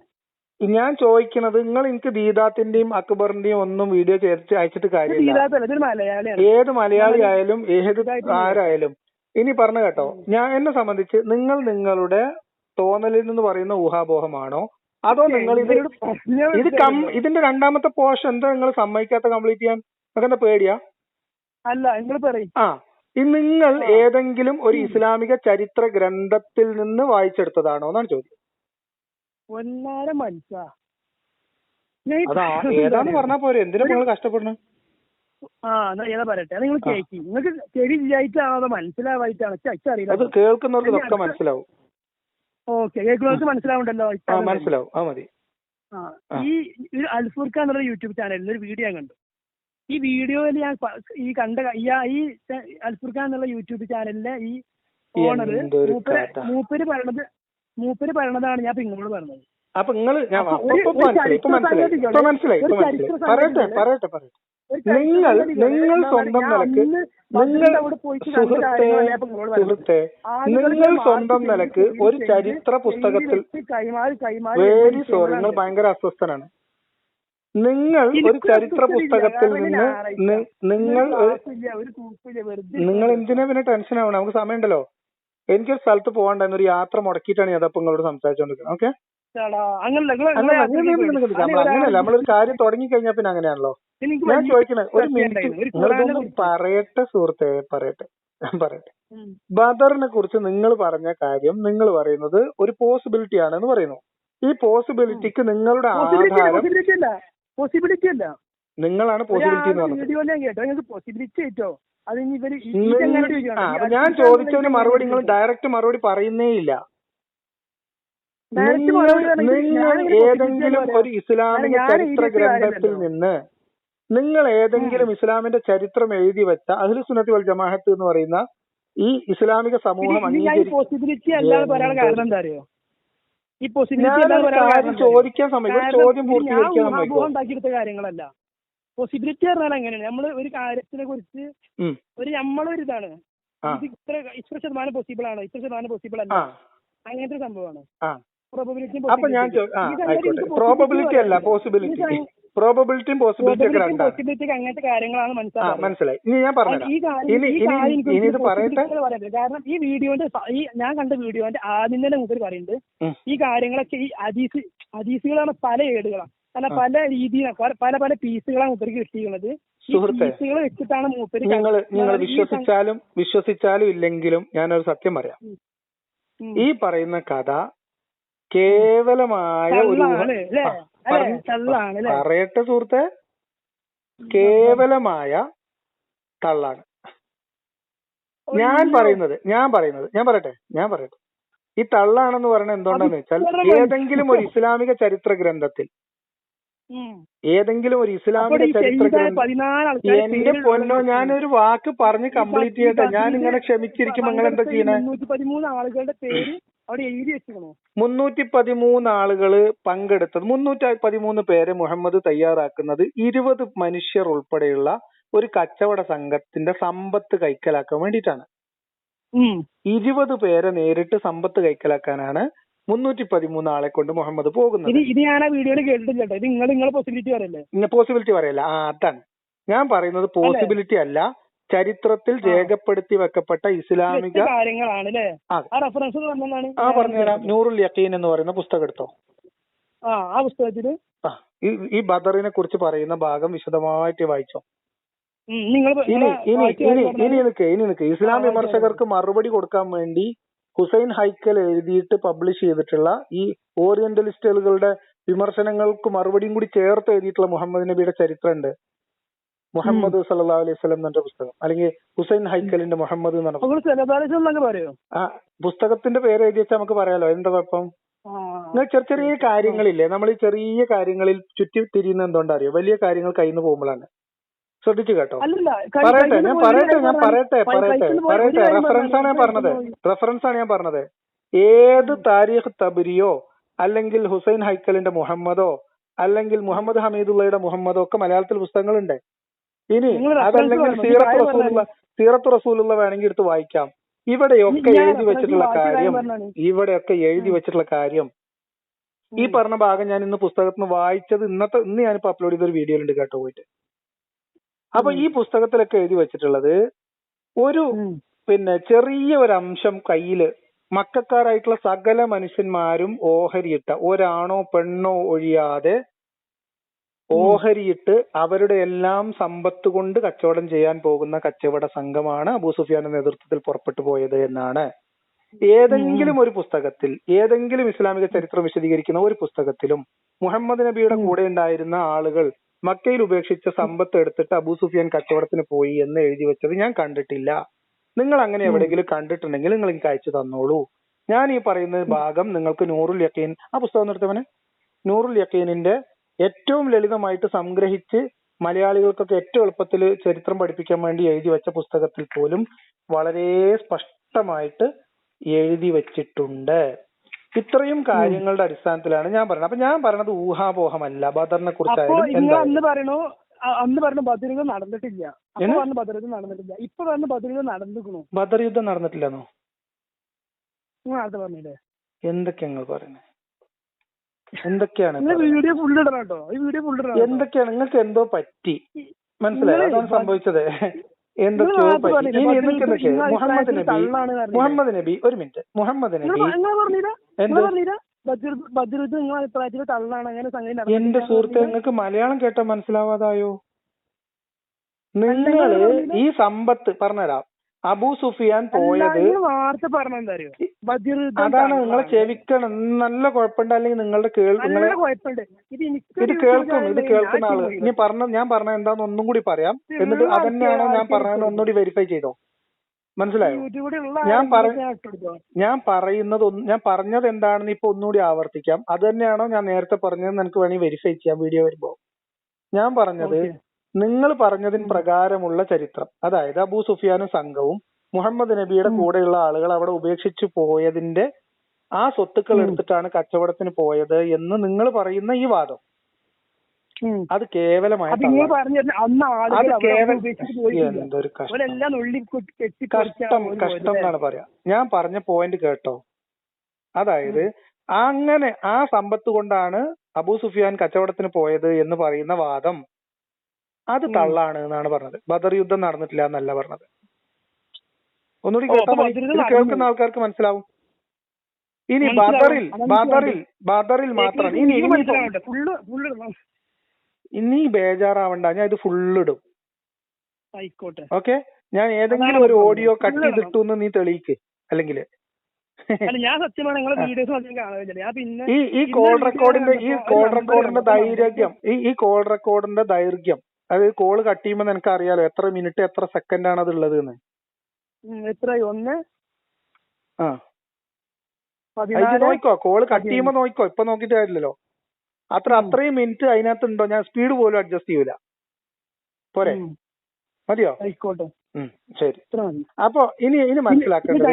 ഞാൻ ചോദിക്കുന്നത് നിങ്ങൾ എനിക്ക് ദീദാത്തിന്റെയും അക്ബറിന്റെയും ഒന്നും വീഡിയോ ചേർത്ത് അയച്ചിട്ട് കാര്യമില്ല. ഏത് മലയാളി ആയാലും ഏത് ആരായാലും ഇനി പറഞ്ഞു കേട്ടോ. ഞാൻ എന്നെ സംബന്ധിച്ച് നിങ്ങൾ നിങ്ങളുടെ തോന്നലിൽ നിന്ന് പറയുന്ന ഊഹാപോഹമാണോ അതോ നിങ്ങൾ ഇതിന്റെ രണ്ടാമത്തെ പോർഷൻ എന്താ നിങ്ങൾ സമ്മതിക്കാത്ത കംപ്ലീറ്റ് ചെയ്യാൻ? അതെന്താ പേടിയാ? അല്ല, നിങ്ങൾ പറയും. നിങ്ങൾ ഏതെങ്കിലും ഒരു ഇസ്ലാമിക ചരിത്ര ഗ്രന്ഥത്തിൽ നിന്ന് വായിച്ചെടുത്തതാണോ എന്നാണ് ചോദ്യം. അതാ ഏതാന്ന് പറഞ്ഞാ പോരെ, എന്തിനാ നിങ്ങൾ കഷ്ടപ്പെടുന്നത്? ഏതാ പറയട്ടെ, നിങ്ങൾ കേൾക്കി. നിങ്ങൾക്ക് ചെടി ഇല്ലായിട്ടാണോ മനസ്സിലാവായിട്ടാണോ അറിയില്ല. അത് കേൾക്കുന്നവർക്കൊക്കെ മനസ്സിലാവും. ഓക്കെ, കേൾക്കുന്നവർക്ക് മനസ്സിലാവുണ്ടല്ലോ. മനസ്സിലാവും. മതി. ഈ അൽഫുർഖ എന്നുള്ള യൂട്യൂബ് ചാനലിൽ ഒരു വീഡിയോ ഞാൻ കണ്ടു. ഈ വീഡിയോയിൽ ഞാൻ ഈ അൽഫുർഖ എന്നുള്ള യൂട്യൂബ് ചാനലിലെ ഈ ഓണർ മൂപ്പര് പറയണതാണ് ഞാൻ നിങ്ങളോട് പറഞ്ഞത്. അപ്പൊ നിങ്ങൾ നിങ്ങൾ സ്വന്തം നിലക്ക് ഒരു ചരിത്ര പുസ്തകത്തിൽ വെരി സോറി, നിങ്ങൾ ഭയങ്കര അസ്വസ്ഥനാണ്. നിങ്ങൾ ഒരു ചരിത്ര പുസ്തകത്തിൽ നിന്ന് നിങ്ങൾ എന്തിനാ പിന്നെ ടെൻഷൻ ആവണം? നമുക്ക് സമയമുണ്ടല്ലോ. എനിക്കൊരു സ്ഥലത്ത് പോകണ്ടായിരുന്നു, ഒരു യാത്ര മുടക്കിയിട്ടാണ് അതപ്പം നിങ്ങളോട് സംസാരിച്ചോണ്ടിരിക്കുന്നത്. ഓക്കെ, അങ്ങനെയല്ല. നമ്മളൊരു കാര്യം തുടങ്ങി കഴിഞ്ഞാൽ പിന്നെ അങ്ങനെയാണല്ലോ. ഞാൻ ചോദിക്കണേ, ഒരു മിനിറ്റ് നിങ്ങളൊന്ന് പറയട്ടെ സുഹൃത്തെ, പറയട്ടെ. ബദറിനെ കുറിച്ച് നിങ്ങൾ പറഞ്ഞ കാര്യം നിങ്ങൾ പറയുന്നത് ഒരു പോസിബിലിറ്റി ആണെന്ന് പറയുന്നു. ഈ പോസിബിലിറ്റിക്ക് നിങ്ങളുടെ ആധാരം നിങ്ങളാണ് പോസിബിലിറ്റി എന്ന് പറഞ്ഞത്. ഞാൻ ചോദിച്ചതിന് മറുപടി നിങ്ങൾ ഡയറക്റ്റ് മറുപടി പറയുന്നേ ഇല്ല. നിങ്ങൾ ഏതെങ്കിലും ഒരു ഇസ്ലാമിക ചരിത്ര ഗ്രന്ഥത്തിൽ നിന്ന് നിങ്ങൾ ഏതെങ്കിലും ഇസ്ലാമിന്റെ ചരിത്രം എഴുതി വെച്ച അഹ്ലു സുന്നത്തി വൽ ജമാഅത്ത് എന്ന് പറയുന്ന ഈ ഇസ്ലാമിക സമൂഹം ചോദിക്കാൻ സമയം ചോദ്യം പൂർത്തീകരിക്കാൻ കാര്യങ്ങളല്ല. പോസിബിലിറ്റി പറഞ്ഞാൽ എങ്ങനെയാണ്? നമ്മള് ഒരു കാര്യത്തിനെ കുറിച്ച് ഒരു നമ്മളൊരിതാണ് ഇത്ര ശതമാനം പോസിബിൾ ആണ്, ഇത്ര ശതമാനം പോസിബിൾ അല്ല, അങ്ങനത്തെ സംഭവമാണ്. അപ്പൊ ഞാൻ പ്രോബബിലിറ്റി അല്ല പോസിബിലിറ്റി. പ്രോബബിലിറ്റിയും പോസിബിലിറ്റി ഒക്കെ അങ്ങനത്തെ കാര്യങ്ങളാണ് മനസ്സിലായി. ഇനി ഞാൻ പറഞ്ഞു ഇനി ഇത് പറയട്ടെ. കാരണം ഈ വീഡിയോന്റെ ഞാൻ കണ്ട വീഡിയോന്റെ ആദ്യം തന്നെ മുമ്പിൽ പറയുന്നുണ്ട് ഈ കാര്യങ്ങളൊക്കെ ഈ ഹദീസുകളാണ് പല ഏടുകളാണ്, പല രീതിയിലാണ് പല പീസുകളാണ് മൂപ്പർക്ക് കിട്ടിയുള്ളത്. പീസുകൾ വെച്ചിട്ടാണ് മൂപ്പര്. നിങ്ങൾ വിശ്വസിച്ചാലും ഇല്ലെങ്കിലും ഞാനൊരു സത്യം പറയാം. ഈ പറയുന്ന കഥ കേവലമായ ഒരു പറയട്ടെ സുഹൃത്തെ, കേവലമായ തള്ളാണ്. ഞാൻ പറയട്ടെ. ഈ തള്ളാണെന്ന് പറയുന്നത് എന്തുകൊണ്ടാന്ന് വെച്ചാൽ ഏതെങ്കിലും ഒരു ഇസ്ലാമിക ചരിത്ര ഗ്രന്ഥത്തിൽ എന്റെ പൊന്നോ, ഞാനൊരു വാക്ക് പറഞ്ഞ് കംപ്ലീറ്റ് ചെയ്യട്ടെ. ഞാൻ ഇങ്ങനെ ക്ഷമിച്ചിരിക്കും. നിങ്ങൾ എന്താ ചെയ്യണേ? 313 ആളുകള് പങ്കെടുത്തത്, 313 പേരെ മുഹമ്മദ് തയ്യാറാക്കുന്നത് 20 മനുഷ്യർ ഉൾപ്പെടെയുള്ള ഒരു കച്ചവട സംഘത്തിന്റെ സമ്പത്ത് കൈക്കലാക്കാൻ വേണ്ടിയിട്ടാണ്. 20 പേരെ നേരിട്ട് സമ്പത്ത് കൈക്കലാക്കാനാണ് 313 ആളെ കൊണ്ട് മുഹമ്മദ് പോകുന്നത്. ഇത് ഞാൻ ആ വീഡിയോയിൽ കേട്ടിട്ടില്ല. ഇത് നിങ്ങളെ പോസിബിലിറ്റി പറയല്ലേ? പോസിബിലിറ്റി പറയല്ല. അതാണ് ഞാൻ പറയുന്നത്. പോസിബിലിറ്റി അല്ല, ചരിത്രത്തിൽ രേഖപ്പെടുത്തി വെക്കപ്പെട്ട ഇസ്ലാമിക കാര്യങ്ങളാണ്. പറഞ്ഞുതരാം. നൂറുൽ യഖീൻ എന്ന് പറയുന്ന പുസ്തകം എടുത്തോ. ആ പുസ്തകത്തില് ഈ ബദറിനെ കുറിച്ച് പറയുന്ന ഭാഗം വിശദമായിട്ട് വായിച്ചോ. ഇനി നിൽക്ക് ഇസ്ലാം വിമർശകർക്ക് മറുപടി കൊടുക്കാൻ വേണ്ടി ഹുസൈൻ ഹൈക്കൽ എഴുതിയിട്ട് പബ്ലിഷ് ചെയ്തിട്ടുള്ള ഈ ഓറിയന്റലിസ്റ്റുകളുടെ വിമർശനങ്ങൾക്ക് മറുപടിയും കൂടി ചേർത്ത് എഴുതിയിട്ടുള്ള മുഹമ്മദ് നബിയുടെ ചരിത്രമുണ്ട്. മുഹമ്മദ് സല്ലല്ലാഹു അലൈഹി വസല്ലം എന്ന പുസ്തകം, അല്ലെങ്കിൽ ഹുസൈൻ ഹൈക്കലിന്റെ മുഹമ്മദ് എന്ന് പറഞ്ഞ പുസ്തകത്തിന്റെ പേര് എഴുതി വെച്ചാൽ നമുക്ക് പറയാലോ. എന്താ കുഴപ്പം? ചെറിയ ചെറിയ കാര്യങ്ങളില്ലേ, നമ്മൾ ഈ ചെറിയ കാര്യങ്ങളിൽ ചുറ്റി തിരിയുന്ന എന്തുകൊണ്ടാ അറിയോ? വലിയ കാര്യങ്ങൾ കയ്യിൽ നിന്ന് പോകുമ്പോഴാണ്. ശ്രദ്ധിച്ചു കേട്ടോ. പറയട്ടെ. റെഫറൻസ് ആണ് ഞാൻ പറഞ്ഞത്. ഏത് താരീഖ് തബരിയോ അല്ലെങ്കിൽ ഹുസൈൻ ഹൈക്കലിന്റെ മുഹമ്മദോ അല്ലെങ്കിൽ മുഹമ്മദ് ഹമീദുള്ളയുടെ മുഹമ്മദോ ഒക്കെ മലയാളത്തിൽ പുസ്തകങ്ങളുണ്ട്. ഇനി അതല്ലെങ്കിൽ സീറത്ത് റസൂലുള്ള വേണമെങ്കിൽ എടുത്ത് വായിക്കാം. ഇവിടെയൊക്കെ എഴുതി വെച്ചിട്ടുള്ള കാര്യം ഈ പറഞ്ഞ ഭാഗം ഞാൻ ഇന്ന് പുസ്തകത്തിൽ നിന്ന് വായിച്ചത് ഇന്ന് ഞാനിപ്പോ അപ്ലോഡ് ചെയ്തൊരു വീഡിയോയിലുണ്ട് കേട്ടോ, പോയിട്ട്. അപ്പൊ ഈ പുസ്തകത്തിലൊക്കെ എഴുതി വെച്ചിട്ടുള്ളത് ഒരു ചെറിയ ഒരു അംശം കയ്യില് മക്കാരായിട്ടുള്ള സകല മനുഷ്യന്മാരും ഓഹരിയിട്ട, ഒരാണോ പെണ്ണോ ഒഴിയാതെ ഓഹരിയിട്ട് അവരുടെ എല്ലാം സമ്പത്ത് കൊണ്ട് കച്ചവടം ചെയ്യാൻ പോകുന്ന കച്ചവട സംഘമാണ് അബൂ സുഫിയാന്റെ നേതൃത്വത്തിൽ പുറപ്പെട്ടു പോയത് എന്നാണ്. ഏതെങ്കിലും ഒരു പുസ്തകത്തിൽ, ഏതെങ്കിലും ഇസ്ലാമിക ചരിത്രം വിശദീകരിക്കുന്ന ഒരു പുസ്തകത്തിലും മുഹമ്മദ് നബിയുടെ കൂടെ ഉണ്ടായിരുന്ന ആളുകൾ മക്കയിൽ ഉപേക്ഷിച്ച സമ്പത്ത് എടുത്തിട്ട് അബൂ സുഫിയാൻ കച്ചവടത്തിന് പോയി എന്ന് എഴുതി വെച്ചത് ഞാൻ കണ്ടിട്ടില്ല. നിങ്ങൾ അങ്ങനെ എവിടെയെങ്കിലും കണ്ടിട്ടുണ്ടെങ്കിൽ നിങ്ങൾ എനിക്ക് അയച്ചു തന്നോളൂ. ഞാൻ ഈ പറയുന്ന ഭാഗം നിങ്ങൾക്ക് നൂറുൽ യഖീൻ, ആ പുസ്തകം നിർത്തവനെ, നൂറുൽ യഖീനിന്റെ ഏറ്റവും ലളിതമായിട്ട് സംഗ്രഹിച്ച് മലയാളികൾക്കൊക്കെ ഏറ്റവും എളുപ്പത്തിൽ ചരിത്രം പഠിപ്പിക്കാൻ വേണ്ടി എഴുതി വെച്ച പുസ്തകത്തിൽ പോലും വളരെ സ്പഷ്ടമായിട്ട് എഴുതി വെച്ചിട്ടുണ്ട്. ഇത്രയും കാര്യങ്ങളുടെ അടിസ്ഥാനത്തിലാണ് ഞാൻ പറയുന്നത്. അപ്പൊ ഞാൻ പറയുന്നത് ഊഹാപോഹമല്ല. ബദറിനെ കുറിച്ചായാലും നടന്നിട്ടില്ല. ബദർ യുദ്ധം നടന്നിട്ടില്ലെന്നോ? എന്തൊക്കെയാ നിങ്ങൾ പറയുന്നത്? എന്തൊക്കെയാണ് നിങ്ങൾക്ക് എന്തോ പറ്റി, മനസ്സിലായോ? അതാണ് സംഭവിച്ചത്. എന്തൊക്കെയോ പറ്റി. മുഹമ്മദ് നബി ഒരു മിനിറ്റ്, മുഹമ്മദ് നബി എന്റെ സുഹൃത്തെ, നിങ്ങൾക്ക് മലയാളം കേട്ടാ മനസ്സിലാവാതായോ? നിങ്ങള് ഈ സമ്പത്ത് പറഞ്ഞുതരാം. അബൂ സുഫിയാൻ പോയത് അതാണ്. നിങ്ങളെ ചെവിക്കണം, നല്ല കുഴപ്പമുണ്ട്. അല്ലെങ്കിൽ നിങ്ങളുടെ ഇത് കേൾക്കുന്ന ആള് ഞാൻ പറഞ്ഞ എന്താന്ന് ഒന്നും കൂടി പറയാം. എന്നിട്ട് അതന്നെയാണോ ഞാൻ പറഞ്ഞതെന്ന് ഒന്നുകൂടി വെരിഫൈ ചെയ്തോ. മനസ്സിലായോ? ഞാൻ പറഞ്ഞത് എന്താണെന്ന് ഇപ്പൊ ഒന്നുകൂടി ആവർത്തിക്കാം. അത് തന്നെയാണോ ഞാൻ നേരത്തെ പറഞ്ഞതെന്ന് എനിക്ക് വേണമെങ്കിൽ വെരിഫൈ ചെയ്യാം വീഡിയോ വരുമ്പോ. ഞാൻ പറഞ്ഞത് നിങ്ങൾ പറഞ്ഞതിന് പ്രകാരമുള്ള ചരിത്രം, അതായത് അബൂ സുഫിയാനും സംഘവും മുഹമ്മദ് നബിയുടെ കൂടെയുള്ള ആളുകൾ അവിടെ ഉപേക്ഷിച്ചു പോയതിന്റെ ആ സ്വത്തുക്കൾ എടുത്തിട്ടാണ് കച്ചവടത്തിന് പോയത് എന്ന് നിങ്ങൾ പറയുന്ന ഈ വാദം, അത് കേവലമായ എന്തൊരു കഷ്ടം എന്നാണ് പറയാ. ഞാൻ പറഞ്ഞ പോയിന്റ് കേട്ടോ. അതായത് അങ്ങനെ ആ സമ്പത്ത് കൊണ്ടാണ് അബൂ സുഫിയാൻ കച്ചവടത്തിന് പോയത് എന്ന് പറയുന്ന വാദം അത് തള്ളാണ് എന്നാണ് പറഞ്ഞത്. ബദർ യുദ്ധം നടന്നിട്ടില്ല എന്നല്ല പറഞ്ഞത്. ഒന്നുകൂടി കേട്ടാൽ ഇത് കേൾക്കുന്ന ആൾക്കാർക്ക് മനസ്സിലാവും. ഇനി ബദറിൽ മാത്രം ഇനി ബേജാറാവണ്ട, ഞാൻ ഇത് ഫുള്ളിടും. ഓക്കെ, ഞാൻ ഏതെങ്കിലും ഒരു ഓഡിയോ കട്ട് ചെയ്തിട്ടു എന്ന് നീ തെളിയിക്ക്. അല്ലെങ്കിൽ ഈ കോൾ റെക്കോർഡിന്റെ ദൈർഘ്യം അത് കോള് കട്ട് ചെയ്യുമ്പോൾ നിനക്ക് അറിയാലോ എത്ര മിനിറ്റ് എത്ര സെക്കൻഡ് ആണ് അത് ഉള്ളത് എന്ന്. നോക്കോ, കോള് കട്ട് ചെയ്യുമ്പോ നോക്കോ, ഇപ്പൊ നോക്കിട്ട് കാര്യമില്ലല്ലോ. അത്രയും മിനിറ്റ് അതിനകത്ത് ഉണ്ടോ? ഞാൻ സ്പീഡ് പോലും അഡ്ജസ്റ്റ് ചെയ്യൂല. പോരെ, മതിയോ? ശരി. അപ്പൊ ഇനി മനസ്സിലാക്കേണ്ടത്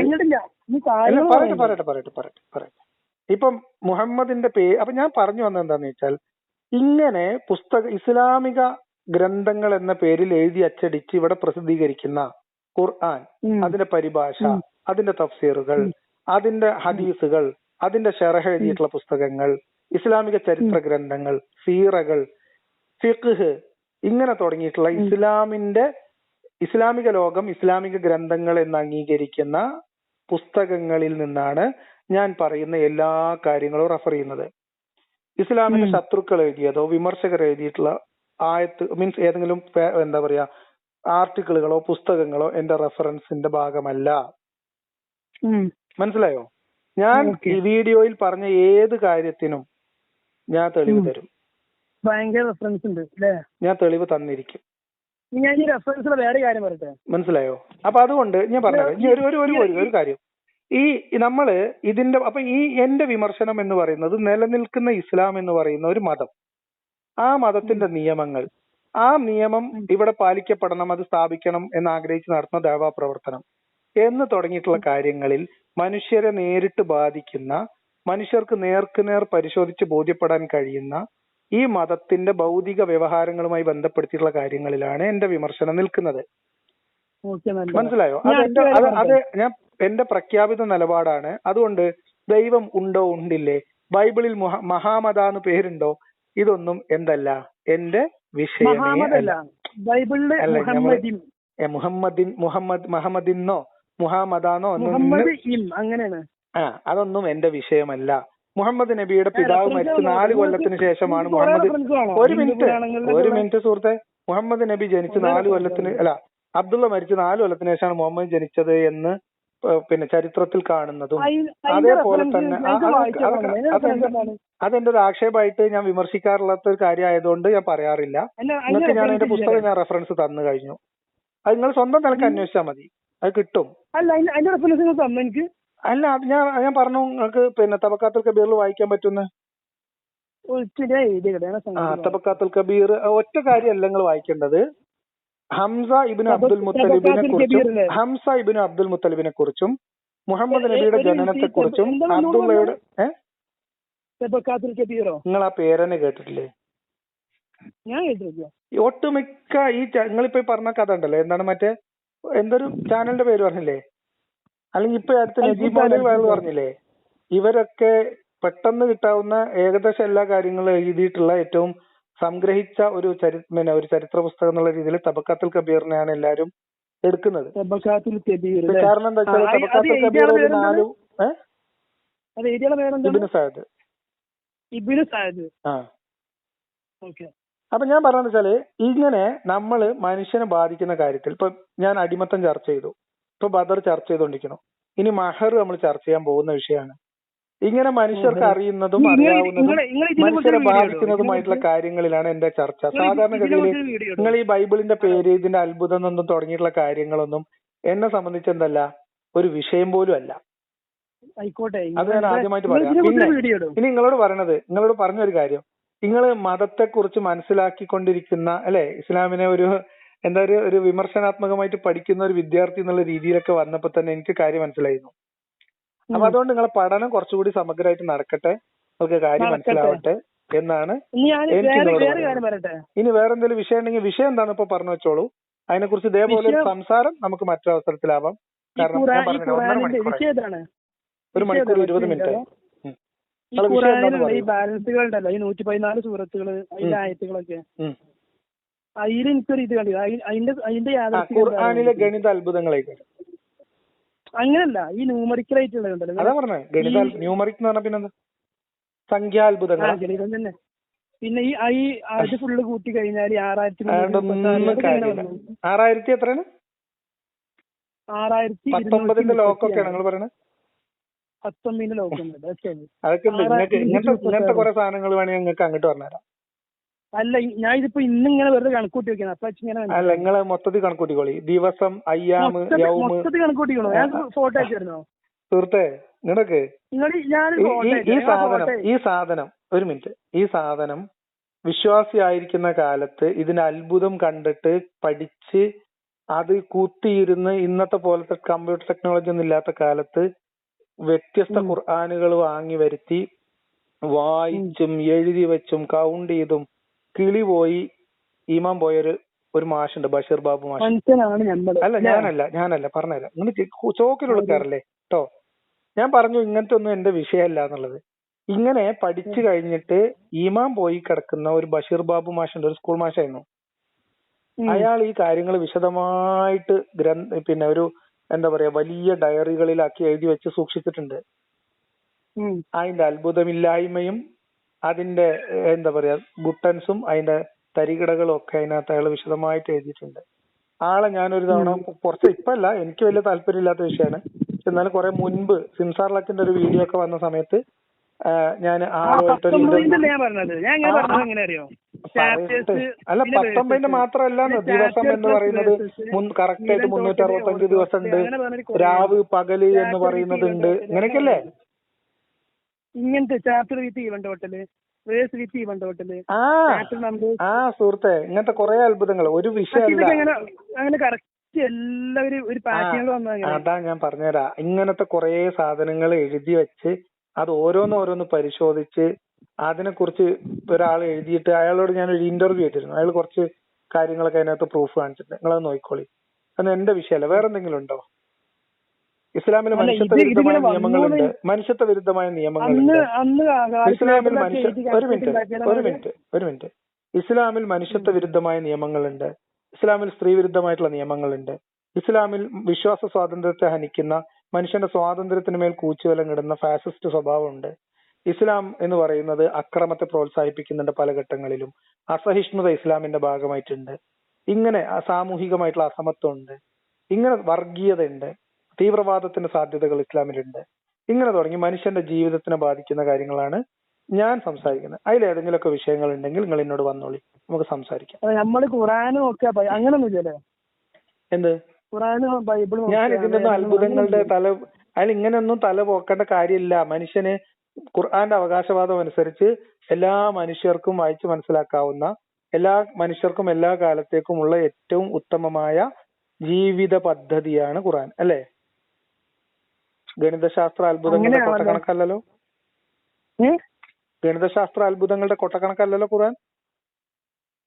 പറയട്ടെ. ഇപ്പം മുഹമ്മദിന്റെ പേര് അപ്പൊ ഞാൻ പറഞ്ഞു വന്നത് എന്താന്ന് വെച്ചാൽ, ഇങ്ങനെ ഇസ്ലാമിക ഗ്രന്ഥങ്ങൾ എന്ന പേരിൽ എഴുതി അച്ചടിച്ച് ഇവിടെ പ്രസിദ്ധീകരിക്കുന്ന ഖുർആൻ, അതിന്റെ പരിഭാഷ, അതിന്റെ തഫ്സീറുകൾ, അതിന്റെ ഹദീസുകൾ, അതിന്റെ ഷറഹ് എഴുതിയിട്ടുള്ള പുസ്തകങ്ങൾ, ഇസ്ലാമിക ചരിത്ര ഗ്രന്ഥങ്ങൾ, സീറകൾ, ഫിഖ്ഹ്, ഇങ്ങനെ തുടങ്ങിയിട്ടുള്ള ഇസ്ലാമിക ലോകം ഇസ്ലാമിക ഗ്രന്ഥങ്ങൾ എന്ന് അംഗീകരിക്കുന്ന പുസ്തകങ്ങളിൽ നിന്നാണ് ഞാൻ പറയുന്ന എല്ലാ കാര്യങ്ങളും റെഫർ ചെയ്യുന്നത്. ഇസ്ലാമിന്റെ ശത്രുക്കൾ എഴുതിയതോ വിമർശകർ എഴുതിയിട്ടുള്ള മീൻസ് ഏതെങ്കിലും എന്താ പറയാ ആർട്ടിക്കിളുകളോ പുസ്തകങ്ങളോ എന്റെ റെഫറൻസിന്റെ ഭാഗമല്ല. മനസ്സിലായോ? ഞാൻ ഈ വീഡിയോയിൽ പറഞ്ഞ ഏത് കാര്യത്തിനും ഞാൻ തെളിവ് തരും. ഭയങ്കര റെഫറൻസ് ഉണ്ട് അല്ലേ? ഞാൻ തെളിവ് തന്നിരിക്കും. ഞാൻ ഈ റെഫറൻസിലെ വേറെ കാര്യം പറയട്ടെ. മനസ്സിലായോ? അപ്പൊ അതുകൊണ്ട് ഞാൻ പറഞ്ഞത് ഒരു കാര്യം, ഈ നമ്മള് ഇതിന്റെ അപ്പൊ ഈ എന്റെ വിമർശനം എന്ന് പറയുന്നത് നിലനിൽക്കുന്ന ഇസ്ലാം എന്ന് പറയുന്ന ഒരു മതം, ആ മതത്തിന്റെ നിയമങ്ങൾ, ആ നിയമം ഇവിടെ പാലിക്കപ്പെടണം, അത് സ്ഥാപിക്കണം എന്ന് ആഗ്രഹിച്ച് നടത്തുന്ന ദഅവാ പ്രവർത്തനം എന്ന് തുടങ്ങിയിട്ടുള്ള കാര്യങ്ങളിൽ മനുഷ്യരെ നേരിട്ട് ബാധിക്കുന്ന, മനുഷ്യർക്ക് നേർക്കുനേർ പരിശോധിച്ച് ബോധ്യപ്പെടാൻ കഴിയുന്ന ഈ മതത്തിന്റെ ഭൗതിക വ്യവഹാരങ്ങളുമായി ബന്ധപ്പെടുത്തിയിട്ടുള്ള കാര്യങ്ങളിലാണ് എന്റെ വിമർശനം നിൽക്കുന്നത്. മനസ്സിലായോ? അത് ഞാൻ എന്റെ പ്രഖ്യാപിത നിലപാടാണ്. അതുകൊണ്ട് ദൈവം ഉണ്ടോ ഉണ്ടില്ലേ, ബൈബിളിൽ മഹാമതാന്ന് പേരുണ്ടോ, ഇതൊന്നും എന്തല്ല എന്റെ വിഷയമേ അല്ല. മുഹമ്മദിന്നോ മുഹമ്മദാന്നോ അതൊന്നും എന്റെ വിഷയമല്ല. മുഹമ്മദ് നബിയുടെ പിതാവ് മരിച്ച് 4 കൊല്ലത്തിന് ശേഷമാണ് ഒരു മിനിറ്റ് സുഹൃത്തെ, മുഹമ്മദ് നബി ജനിച്ച് 4 കൊല്ലത്തിന് അബ്ദുള്ള മരിച്ച് 4 കൊല്ലത്തിന് ശേഷമാണ് മുഹമ്മദ് ജനിച്ചത് എന്ന് പിന്നെ ചരിത്രത്തിൽ കാണുന്നതും അതേപോലെ തന്നെ അതെന്റെ ഒരു ആക്ഷേപമായിട്ട് ഞാൻ വിമർശിക്കാറുള്ള ഒരു കാര്യമായതുകൊണ്ട് ഞാൻ പറയാറില്ല. നിങ്ങൾക്ക് ഞാൻ എന്റെ പുസ്തകം ഞാൻ റെഫറൻസ് തന്നു കഴിഞ്ഞു. അത് നിങ്ങൾ സ്വന്തം നിലക്ക് അന്വേഷിച്ചാൽ മതി, അത് കിട്ടും. അല്ല ഞാൻ പറഞ്ഞു നിങ്ങൾക്ക് പിന്നെ തബക്കാത്തുൽ കബീറിൽ വായിക്കാൻ പറ്റുന്ന തബക്കാത്തുൽ കബീർ ഒറ്റ കാര്യമല്ല നിങ്ങൾ വായിക്കേണ്ടത്. ഹംസ ഇബ്നു അബ്ദുൽ മുത്തലിബിനെ കുറിച്ചും മുഹമ്മദ് നബിയുടെ ജനനത്തെ കുറിച്ചും അബ്ദുള്ളയുടെ നിങ്ങൾ ആ പേരനെ കേട്ടിട്ടില്ലേ? ഒട്ടുമിക്ക ഈ നിങ്ങളിപ്പോ പറഞ്ഞ കഥ ഉണ്ടല്ലോ, എന്താണ് മറ്റേ എന്തൊരു ചാനലിന്റെ പേര് പറഞ്ഞില്ലേ, അല്ലെങ്കിൽ ഇപ്പൊ അടുത്ത് നജീബ് മൗലവി വയൽ പറഞ്ഞില്ലേ, ഇവരൊക്കെ പെട്ടെന്ന് കിട്ടാവുന്ന ഏകദേശം എല്ലാ കാര്യങ്ങളും എഴുതിയിട്ടുള്ള ഏറ്റവും സംഗ്രഹിച്ച ഒരു ചരിത്ര പുസ്തകം എന്നുള്ള രീതിയിൽ തബക്കാത്തുൽ കബീറിനെയാണ് എല്ലാരും എടുക്കുന്നത്. കാരണം എന്താ വെച്ചാൽ തബക്കാത്തുൽ കബീർ ഒരു 4 ഇബ്നു സഅദ്. അപ്പൊ ഞാൻ പറഞ്ഞത് വെച്ചാല് ഇങ്ങനെ നമ്മള് മനുഷ്യനെ ബാധിക്കുന്ന കാര്യത്തിൽ ഇപ്പൊ ഞാൻ അടിമത്തം ചർച്ച ചെയ്തു, ഇപ്പൊ ബദർ ചർച്ച ചെയ്തോണ്ടിരിക്കണം, ഇനി മഹർ നമ്മൾ ചർച്ച ചെയ്യാൻ പോകുന്ന വിഷയമാണ്. ഇങ്ങനെ മനുഷ്യർക്ക് അറിയുന്നതും അറിയാവുന്നതും മനുഷ്യരെ ബാധിക്കുന്നതുമായിട്ടുള്ള കാര്യങ്ങളിലാണ് എന്റെ ചർച്ച. സാധാരണഗതിയിൽ നിങ്ങൾ ഈ ബൈബിളിന്റെ പേര്, ഇതിന്റെ അത്ഭുതം എന്നൊന്നും തുടങ്ങിയിട്ടുള്ള കാര്യങ്ങളൊന്നും എന്നെ സംബന്ധിച്ച് എന്തല്ല ഒരു വിഷയം പോലും അല്ല. അത് ഞാൻ ആദ്യമായിട്ട് പറയാം. പിന്നെ ഇനി നിങ്ങളോട് പറഞ്ഞൊരു കാര്യം, നിങ്ങൾ മതത്തെ കുറിച്ച് മനസ്സിലാക്കിക്കൊണ്ടിരിക്കുന്ന അല്ലെ, ഇസ്ലാമിനെ ഒരു വിമർശനാത്മകമായിട്ട് പഠിക്കുന്ന ഒരു വിദ്യാർത്ഥി എന്നുള്ള രീതിയിലൊക്കെ വന്നപ്പോ തന്നെ എനിക്ക് കാര്യം മനസ്സിലായിരുന്നു. അപ്പൊ അതുകൊണ്ട് നിങ്ങളെ പഠനം കുറച്ചുകൂടി സമഗ്രമായിട്ട് നടക്കട്ടെ, നിങ്ങൾക്ക് കാര്യം മനസ്സിലാവട്ടെ എന്നാണ് എനിക്ക് നിങ്ങളോട് പറയുന്നത്. ഇനി വേറെ എന്തെങ്കിലും വിഷയം ഉണ്ടെങ്കിൽ വിഷയം എന്താണ് ഇപ്പൊ പറഞ്ഞു വെച്ചോളൂ. അതിനെക്കുറിച്ച് ഇതേപോലെ ഒരു സംസാരം നമുക്ക് മറ്റൊരവസരത്തിലാവാം. കാരണം ഞാൻ പറഞ്ഞില്ല 1.5 മണിക്കൂർ, 1 മണിക്കൂർ 20 മിനിറ്റ്. ഈ ബാലൻസുകൾ ഉണ്ടല്ലോ, ഈ 114 സൂറത്തുകള്, അതിന്റെ ആയത്തുകളൊക്കെ, അതിൽ എനിക്കൊരു ഇത് കണ്ടു. അതിന്റെ ഖുർആനിലെ ഗണിത അത്ഭുതങ്ങളായിക്കോട്ടെ, അങ്ങനല്ല ഈ ന്യൂമറിക്കൽ ആയിട്ടുള്ളതുണ്ടല്ലോ. അതാ പറഞ്ഞേ ഗണിത ന്യൂമറിക് എന്ന് പറഞ്ഞാൽ പിന്നെന്താ സംഖ്യാത്ഭുതങ്ങൾ. ഗണിതം തന്നെ. പിന്നെ ഈ അത് ഫുള്ള് കൂട്ടി കഴിഞ്ഞാൽ 6000 എത്രയാണ്? 19 ലോക്കൊക്കെയാണ് നിങ്ങൾ പറയണത്. 19 ലോക്കുണ്ട്. അതൊക്കെ ഇങ്ങനത്തെ കുറെ സാധനങ്ങൾ വേണമെങ്കിൽ നിങ്ങൾക്ക് അങ്ങോട്ട് പറഞ്ഞുതരാം. അല്ല ഞാൻ ഇതിപ്പോ ഇന്നിങ്ങനെ വെറുതെ കണക്കൂട്ടി വെക്കണം. അപ്പൊ അല്ല നിങ്ങള് മൊത്തത്തിൽ കണക്കൂട്ടിക്കോളി. ദിവസം, അയ്യാമ്, മൊത്തത്തിൽ കണക്കൂട്ടിക്കണോ? ഞാൻ ഫോട്ടോ അയച്ചിരുന്നോ സുഹൃത്തെ? നിനക്ക് ഈ സാധനം ഒരു മിനിറ്റ്, ഈ സാധനം വിശ്വാസിയായിരിക്കുന്ന കാലത്ത് ഇതിന്റെ അത്ഭുതം കണ്ടിട്ട് പഠിച്ച് അത് കൂത്തിയിരുന്ന് ഇന്നത്തെ പോലത്തെ കമ്പ്യൂട്ടർ ടെക്നോളജി ഒന്നും ഇല്ലാത്ത കാലത്ത് വ്യത്യസ്ത ഖുർആനുകൾ വാങ്ങി വരുത്തി വായിച്ചും എഴുതി വെച്ചും കൗണ്ട് ചെയ്തും കിളി പോയി ഈമാൻ പോയൊരു മാഷുണ്ട്, ബഷീർ ബാബു മാഷ്. അല്ല ഞാനല്ല പറഞ്ഞുതരാം. നിങ്ങൾ ചോക്കിലുള്ള കയറല്ലേ കേട്ടോ. ഞാൻ പറഞ്ഞു ഇങ്ങനത്തെ ഒന്നും എന്റെ വിഷയമല്ല എന്നുള്ളത്. ഇങ്ങനെ പഠിച്ചു കഴിഞ്ഞിട്ട് ഈമാൻ പോയി കിടക്കുന്ന ഒരു ബഷീർ ബാബു മാഷുണ്ട്, ഒരു സ്കൂൾ മാഷായിരുന്നു. അയാൾ ഈ കാര്യങ്ങൾ വിശദമായിട്ട് പിന്നെ ഒരു എന്താ പറയാ വലിയ ഡയറികളിലാക്കി എഴുതി വെച്ച് സൂക്ഷിച്ചിട്ടുണ്ട്. അതിന്റെ അത്ഭുതമില്ലായ്മയും അതിന്റെ എന്താ പറയാ ഗുട്ടൻസും അതിന്റെ തരികിടകളും ഒക്കെ അതിനകത്ത് അയാൾ വിശദമായിട്ട് എഴുതിയിട്ടുണ്ട്. ആളെ ഞാനൊരു തവണ കുറച്ച് ഇപ്പല്ല, എനിക്ക് വലിയ താല്പര്യമില്ലാത്ത വിഷയമാണ്, എന്നാലും കുറെ മുൻപ് സിംസാർ ലക്കിന്റെ ഒരു വീഡിയോ ഒക്കെ വന്ന സമയത്ത് ഞാൻ ആളുമായിട്ടൊരു അല്ല 19 മാത്രമല്ല, ദിവസം എന്ന് പറയുന്നത് കറക്റ്റ് ആയിട്ട് 365 ദിവസം ഉണ്ട്, രാവ് പകല് എന്ന് പറയുന്നത് ഉണ്ട്, ഇങ്ങനെയൊക്കെയല്ലേ? ഇങ്ങനത്തെ ചാപ്റ്റർ വിത്ത് ഈവൻ ടോട്ടല്, വേഴ്സ് വിത്ത് ഈവൻ ടോട്ടല്, ആ സുഹൃത്തെ, ഇങ്ങനത്തെ കുറെ അത്ഭുതങ്ങൾ ഒരു വിഷയമല്ല. അങ്ങനെ കറക്റ്റ് എല്ലാവരും ഒരു പാറ്റേൺ വന്നാൽ അതാ ഞാൻ പറഞ്ഞുതരാം. ഇങ്ങനത്തെ കുറെ സാധനങ്ങൾ എഴുതി വെച്ച് അത് ഓരോന്നോരോന്ന് പരിശോധിച്ച് അതിനെക്കുറിച്ച് ഒരാൾ എഴുതിയിട്ട് അയാളോട് ഞാനൊരു ഇന്റർവ്യൂ ചെയ്തിരുന്നു. അയാൾ കുറച്ച് കാര്യങ്ങളൊക്കെ അതിനകത്ത് പ്രൂഫ് കാണിച്ചിട്ടുണ്ട്. നിങ്ങളത് നോക്കിക്കോളി. അത് എന്റെ വിഷയമല്ല. വേറെ എന്തെങ്കിലും ഉണ്ടോ? ഇസ്ലാമിൽ മനുഷ്യത്വ വിരുദ്ധമായ നിയമങ്ങളുണ്ട്, മനുഷ്യത്വ വിരുദ്ധമായ നിയമങ്ങളുണ്ട് ഇസ്ലാമിൽ. ഒരു മിനിറ്റ് ഇസ്ലാമിൽ മനുഷ്യത്വ വിരുദ്ധമായ നിയമങ്ങളുണ്ട്, ഇസ്ലാമിൽ സ്ത്രീ വിരുദ്ധമായിട്ടുള്ള നിയമങ്ങളുണ്ട്, ഇസ്ലാമിൽ വിശ്വാസ സ്വാതന്ത്ര്യത്തെ ഹനിക്കുന്ന, മനുഷ്യന്റെ സ്വാതന്ത്ര്യത്തിന് മേൽ കൂച്ചുവിലങ്ങിടുന്ന ഫാസിസ്റ്റ് സ്വഭാവമുണ്ട്. ഇസ്ലാം എന്ന് പറയുന്നത് അക്രമത്തെ പ്രോത്സാഹിപ്പിക്കുന്നുണ്ട് പല ഘട്ടങ്ങളിലും. അസഹിഷ്ണുത ഇസ്ലാമിന്റെ ഭാഗമായിട്ടുണ്ട്. ഇങ്ങനെ സാമൂഹികമായിട്ടുള്ള അസമത്വം ഉണ്ട്, ഇങ്ങനെ വർഗീയതയുണ്ട്, തീവ്രവാദത്തിന്റെ സാധ്യതകൾ ഇസ്ലാമിലുണ്ട്. ഇങ്ങനെ തുടങ്ങി മനുഷ്യന്റെ ജീവിതത്തിനെ ബാധിക്കുന്ന കാര്യങ്ങളാണ് ഞാൻ സംസാരിക്കുന്നത്. അതിലേതെങ്കിലുമൊക്കെ വിഷയങ്ങൾ ഉണ്ടെങ്കിൽ നിങ്ങൾ എന്നോട് വന്നോളി, നമുക്ക് സംസാരിക്കാം. നമ്മള് ഖുറാനും ഒക്കെ അങ്ങനൊന്നുമില്ലല്ലേ? എന്ത് ഖുറാനും ബൈബിളും? ഞാൻ ഇതിന്റെ ഒന്നും അത്ഭുതങ്ങളുടെ അതിൽ ഇങ്ങനെയൊന്നും തല പോക്കേണ്ട കാര്യമില്ല. മനുഷ്യന് ഖുർആന്റെ അവകാശവാദം അനുസരിച്ച് എല്ലാ മനുഷ്യർക്കും വായിച്ച് മനസ്സിലാക്കാവുന്ന, എല്ലാ മനുഷ്യർക്കും എല്ലാ കാലത്തേക്കുമുള്ള ഏറ്റവും ഉത്തമമായ ജീവിത പദ്ധതിയാണ് ഖുർആൻ, അല്ലേ? ഗണിതശാസ്ത്ര അത്ഭുതങ്ങളുടെ കൊട്ടക്കണക്കല്ലല്ലോ. ഗണിതശാസ്ത്ര അത്ഭുതങ്ങളുടെ കൊട്ടക്കണക്കല്ലല്ലോ ഖുർആൻ.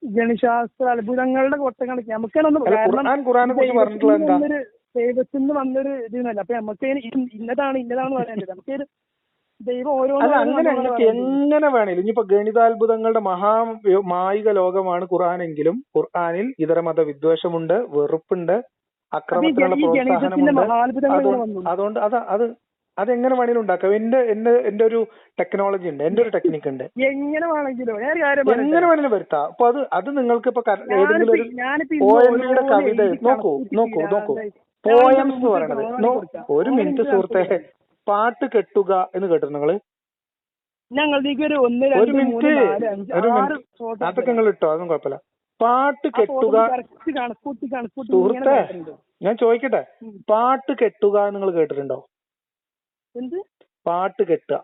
ഗണിതശാസ്ത്ര അത്ഭുതങ്ങളുടെ കൊട്ടക്കണക്ക് ഖുർആനെ കുറിച്ച് പറഞ്ഞിട്ടുള്ള എന്താ? ദൈവത്തിന് വന്നൊരു ഇതിനല്ല. അപ്പൊ നമുക്ക് ഇന്നതാണെന്ന് പറയാനില്ല. നമുക്ക് ദൈവം ഓരോ അങ്ങനെ നിങ്ങൾക്ക് എങ്ങനെ വേണേലും. ഇനിയിപ്പോ ഗണിതാത്ഭുതങ്ങളുടെ മായിക ലോകമാണ് ഖുർആനെങ്കിലും ഖുർആനിൽ ഇതര മത വിദ്വേഷമുണ്ട്, വെറുപ്പുണ്ട്, അക്രമത്തിനുള്ള പ്രോത്സാഹനമുണ്ട്. അതുകൊണ്ട് അതെങ്ങനെ വേണേലും ഉണ്ടാക്കാം. എന്റെ ഒരു ടെക്നോളജി ഉണ്ട്, എന്റെ ഒരു ടെക്നിക്ക് ഉണ്ട്, എങ്ങനെ വേണേലും വരുത്താം. അപ്പൊ അത് നിങ്ങൾക്ക് ഇപ്പൊ ഏതെങ്കിലും ഒരു പോയമിയുടെ കവിത നോക്കൂ പോയംസ് എന്ന് പറയണത്. ഒരു മിനിറ്റ് സുഹൃത്തെ, പാട്ട് കെട്ടുക എന്ന് കേട്ടോ നിങ്ങള്? ഒരു മിനിറ്റ് അതൊക്കെ നിങ്ങൾ ഇട്ടോ, അതൊന്നും കുഴപ്പമില്ല. പാട്ട് കെട്ടുക സുഹൃത്തെ, ഞാൻ ചോദിക്കട്ടെ, പാട്ട് കെട്ടുക നിങ്ങൾ കേട്ടിട്ടുണ്ടോ? പാട്ട് കെട്ടുക.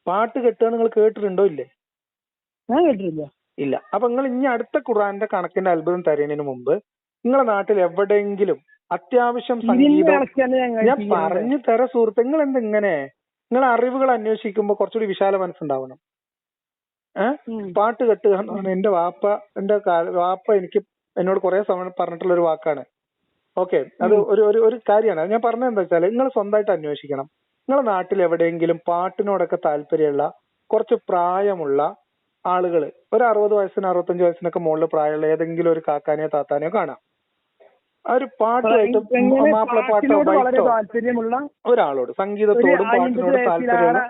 പാട്ട് കെട്ടുക നിങ്ങൾ കേട്ടിട്ടുണ്ടോ? ഇല്ലേ? ഞാൻ കേട്ടിട്ടില്ല. ഇല്ല. അപ്പൊ നിങ്ങൾ ഇനി അടുത്ത ഖുർആന്റെ കണക്കിന്റെ അത്ഭുതം തരുന്നതിന് മുമ്പ് നിങ്ങളെ നാട്ടിൽ എവിടെയെങ്കിലും അത്യാവശ്യം സംഗീതം, ഞാൻ പറഞ്ഞു തരാം സുഹൃത്തെ, നിങ്ങൾ എന്തിങ്ങനെ നിങ്ങളെ അറിവുകൾ അന്വേഷിക്കുമ്പോ കുറച്ചുകൂടി വിശാല മനസ്സുണ്ടാവണം. പാട്ട് കെട്ടുക എന്ന് പറഞ്ഞാൽ എന്റെ വാപ്പ എന്നോട് കുറെ സമയം പറഞ്ഞിട്ടുള്ള ഒരു വാക്കാണ്. ഓക്കെ, അത് ഒരു കാര്യമാണ്. ഞാൻ പറഞ്ഞത് എന്താ വെച്ചാല് നിങ്ങൾ സ്വന്തമായിട്ട് അന്വേഷിക്കണം. നിങ്ങളെ നാട്ടിൽ എവിടെയെങ്കിലും പാട്ടിനോടൊക്കെ താല്പര്യമുള്ള കുറച്ച് പ്രായമുള്ള ആളുകൾ, ഒരു 60 വയസ്സിന് 65 വയസ്സിനൊക്കെ മുകളിൽ പ്രായമുള്ള ഏതെങ്കിലും ഒരു കാക്കാനെയോ താത്താനെയോ കാണാം. ആ ഒരു പാട്ടുമായിട്ട് മാപ്പിളപ്പാട്ടോ ബൈറ്റോ ഒരാളോട്, സംഗീതത്തോടും പാട്ടിനോടും താല്പര്യമുള്ള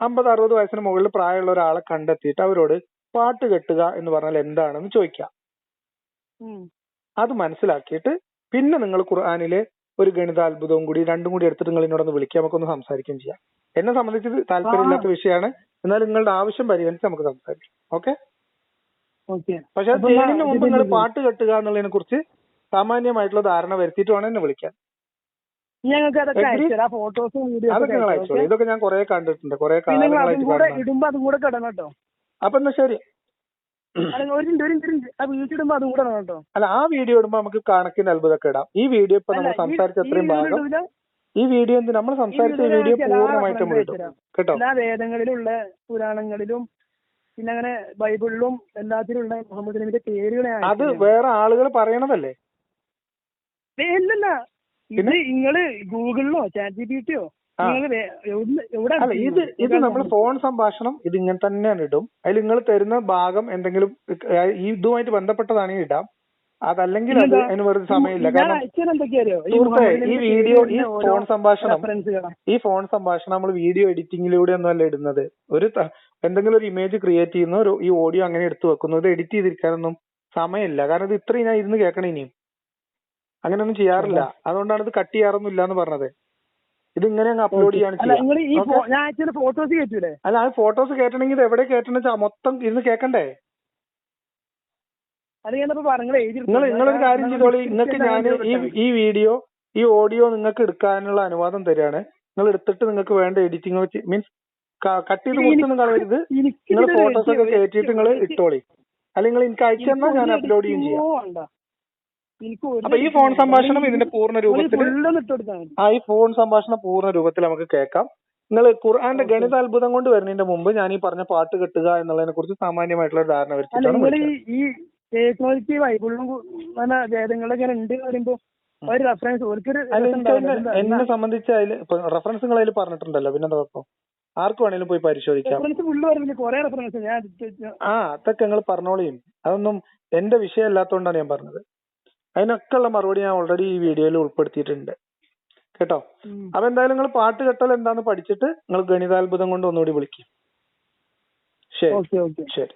50-60 വയസ്സിന് മുകളിൽ പ്രായമുള്ള ഒരാളെ കണ്ടെത്തിയിട്ട് അവരോട് പാട്ട് കെട്ടുക എന്ന് പറഞ്ഞാൽ എന്താണെന്ന് ചോദിക്കാം. അത് മനസ്സിലാക്കിയിട്ട് പിന്നെ നിങ്ങൾ ഖുർആനിലെ ഒരു ഗണിതാത്ഭുതവും കൂടി രണ്ടും കൂടി എടുത്തിട്ട് നിങ്ങൾ എന്നോടൊന്ന് വിളിക്കുക, നമുക്കൊന്ന് സംസാരിക്കുകയും ചെയ്യാം. എന്നെ സംബന്ധിച്ച് താല്പര്യമില്ലാത്ത വിഷയമാണ്, എന്നാൽ നിങ്ങളുടെ ആവശ്യം പരിഗണിച്ച് നമുക്ക് സംസാരിക്കാം. ഓക്കെ? പക്ഷെ അത് ചെയ്യുന്നതിന് മുമ്പ് നിങ്ങൾ പാട്ട് കെട്ടുക എന്നുള്ളതിനെ കുറിച്ച് സാമാന്യമായിട്ടുള്ള ധാരണ വരുത്തിയിട്ട് വേണം എന്നെ വിളിക്കാൻ. അതൊക്കെ നിങ്ങൾ അയച്ചോളൂ. ഇതൊക്കെ ഞാൻ കുറെ കണ്ടിട്ടുണ്ട്, കുറെ കാലങ്ങളായിട്ട്. അപ്പൊ എന്നാ ശരി. അല്ല, ആ വീഡിയോ ഇടുമ്പോ നമുക്ക് കണക്കിന് അത്ഭുതമൊക്കെ ഇടാം. ഈ വീഡിയോ ഇപ്പൊ നമ്മൾ സംസാരിച്ച അത്രയും ഭാഗം, ഈ വീഡിയോ നമ്മൾ സംസാരിച്ച വീഡിയോ പൂർണ്ണമായിട്ട് നമ്മൾ ഇടും കേട്ടോ. എല്ലാ വേദങ്ങളിലുള്ള പുരാണങ്ങളിലും പിന്നെ അങ്ങനെ ബൈബിളിലും എല്ലാത്തിലുള്ള മുഹമ്മദ് നബിയുടെ പേരുകളെ അത് വേറെ ആളുകൾ പറയണതല്ലേ? ഇല്ലല്ല, ഇത് നിങ്ങള് ഗൂഗിളിലോ ChatGPT-യോ അല്ല ഇത് നമ്മൾ ഫോൺ സംഭാഷണം ഇത് ഇങ്ങനെ തന്നെയാണ് ഇടും. അതിൽ നിങ്ങൾ തരുന്ന ഭാഗം എന്തെങ്കിലും ഇതുമായിട്ട് ബന്ധപ്പെട്ടതാണെങ്കിൽ ഇടാം. അതല്ലെങ്കിൽ അത് അതിന് വെറുതെ സമയമില്ല. കാരണം സുഹൃത്തെ, ഈ ഫോൺ സംഭാഷണം നമ്മൾ വീഡിയോ എഡിറ്റിംഗിലൂടെ ഒന്നും അല്ല ഇടുന്നത്. എന്തെങ്കിലും ഒരു ഇമേജ് ക്രിയേറ്റ് ചെയ്യുന്ന ഈ ഓഡിയോ അങ്ങനെ എടുത്തു വെക്കുന്നു. ഇത് എഡിറ്റ് ചെയ്തിരിക്കാനൊന്നും സമയമില്ല. കാരണം ഇത് ഇത്രയും ഞാൻ ഇരുന്ന് കേൾക്കണം. ഇനിയും അങ്ങനെയൊന്നും ചെയ്യാറില്ല. അതുകൊണ്ടാണ് ഇത് കട്ട് ചെയ്യാറൊന്നും ഇല്ല എന്ന് പറഞ്ഞത്. ഇത് ഇങ്ങനെ അങ്ങ് അപ്ലോഡ് ചെയ്യാണ് അല്ല, അത് ഫോട്ടോസ് കേട്ടണമെങ്കിൽ ഇത് എവിടെ കേട്ടണെന്ന് വെച്ചാൽ മൊത്തം ഇരുന്ന് കേൾക്കണ്ടേ? നിങ്ങളൊരു കാര്യം ചെയ്തോളി. നിങ്ങൾക്ക് ഞാൻ ഈ വീഡിയോ ഈ ഓഡിയോ നിങ്ങൾക്ക് എടുക്കാനുള്ള അനുവാദം തരികയാണ്. നിങ്ങൾ എടുത്തിട്ട് നിങ്ങൾക്ക് വേണ്ട എഡിറ്റിംഗ് മീൻസ് കട്ട് ചെയ്ത് മുറിച്ചൊന്നും കളയരുത്. നിങ്ങൾ ഫോട്ടോസ് ഒക്കെ കയറ്റിയിട്ട് നിങ്ങൾ ഇട്ടോളി. അല്ലെങ്കിൽ എനിക്ക് അയച്ചു തന്നാൽ ഞാൻ അപ്ലോഡ് ചെയ്യും ചെയ്യാം. അപ്പൊ ഈ ഫോൺ സംഭാഷണം ഇതിന്റെ പൂർണ്ണ രൂപത്തിൽ ഈ ഫോൺ സംഭാഷണം പൂർണ്ണ രൂപത്തിൽ നമുക്ക് കേൾക്കാം. നിങ്ങൾ ഖുർആന്റെ ഗണിത അത്ഭുതം കൊണ്ട് വരുന്നതിന്റെ മുമ്പ് ഞാൻ ഈ പറഞ്ഞ പാട്ട് കെട്ടുക എന്നുള്ളതിനെ കുറിച്ച് സാമാന്യമായിട്ടുള്ള ഒരു ധാരണ വരുത്തിയിട്ടാണ്. ഈ ടെക്നോളജി ബൈബിളിലും വേദങ്ങളിലൊക്കെ ഉണ്ട് പറയുമ്പോ ഒരു റെഫറൻസ് എന്നെ സംബന്ധിച്ച് അതിൽ റെഫറൻസ് നിങ്ങൾ അതിൽ പറഞ്ഞിട്ടുണ്ടല്ലോ. പിന്നെന്താ കുഴപ്പം? ആർക്ക് വേണേലും പോയി പരിശോധിക്കാം. അതൊക്കെ നിങ്ങൾ പറഞ്ഞോളിയും. അതൊന്നും എന്റെ വിഷയം അല്ലാത്തതുകൊണ്ടാണ് ഞാൻ പറഞ്ഞത്. അതിനൊക്കെ ഉള്ള മറുപടി ഞാൻ ഓൾറെഡി ഈ വീഡിയോയിൽ ഉൾപ്പെടുത്തിയിട്ടുണ്ട് കേട്ടോ. അപ്പൊ എന്തായാലും നിങ്ങൾ പാട്ട് കെട്ടൽ എന്താന്ന് പഠിച്ചിട്ട് നിങ്ങൾ ഗണിതാത്ഭുതം കൊണ്ട് ഒന്നുകൂടി വിളിക്കും. ശരി ശരി.